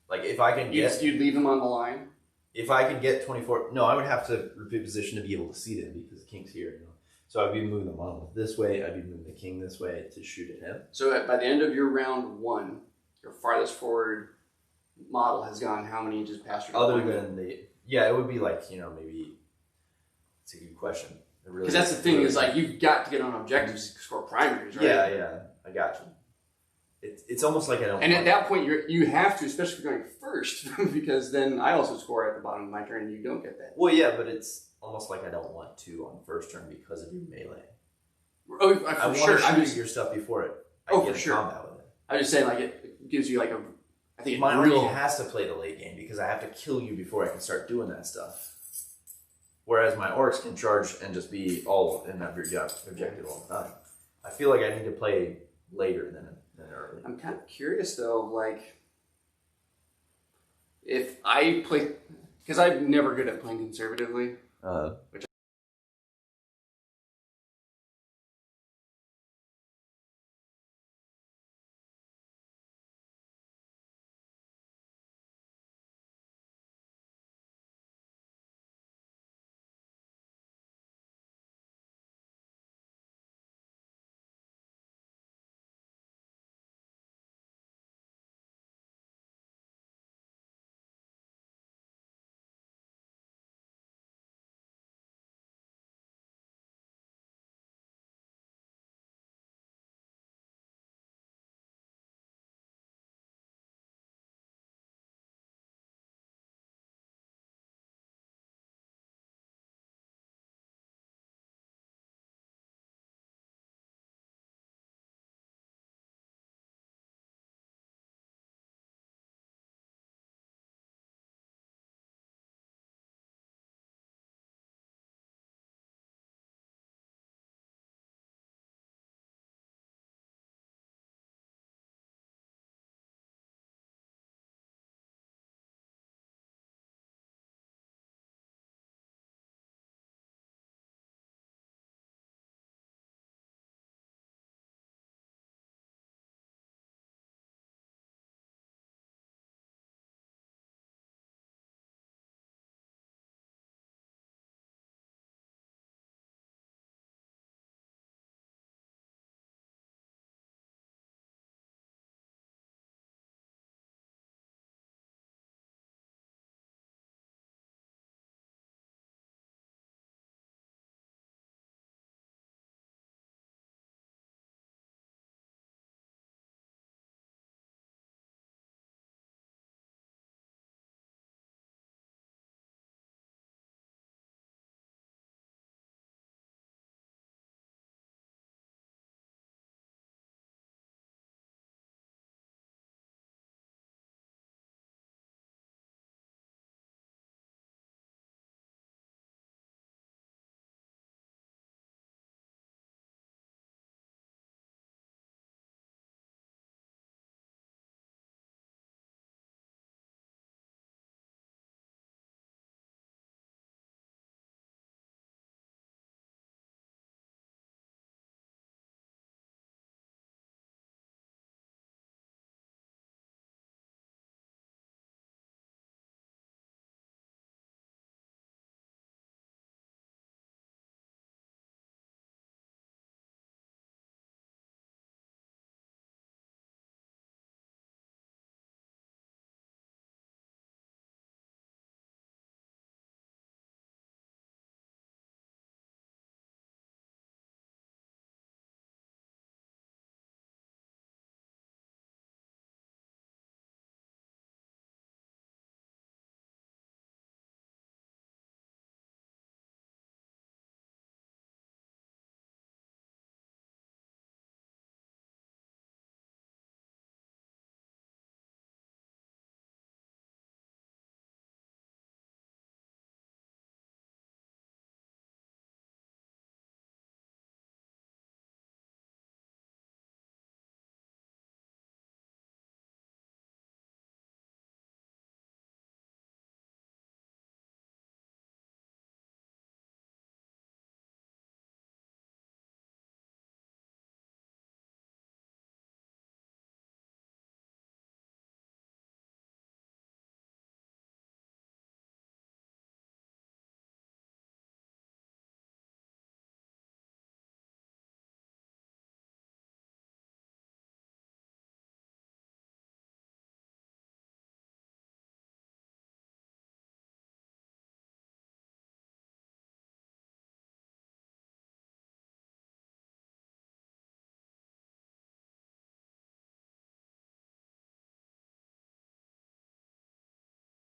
Like if I can get, You'd leave them on the line? if I can get 24, no, I would have to repeat position to be able to see them because the king's here, you know. So I'd be moving the model this way, I'd be moving the king this way to shoot at him. So by the end of your round 1, your farthest forward model has gone how many inches past your Other deployment? than it would be like, maybe, it's a good question. Because that's the thing is like you've got to get on objectives to score primaries, right? Yeah, I got you. It's almost like I don't. And at that point, you have to, especially if you're going first, because then I also score at the bottom of my turn, and you don't get that. Well, yeah, but it's almost like I don't want to on first turn because of your melee. Oh, I for want sure. to shoot your stuff before it. I Oh, get for sure. combat with it. I'm just saying, like it gives you like a. I think My it army real. has to play the late game because I have to kill you before I can start doing that stuff. Whereas my orcs can charge and just be all in that objective all the time. I feel like I need to play later than early. I'm kind of curious though, like if I play, because I'm never good at playing conservatively, which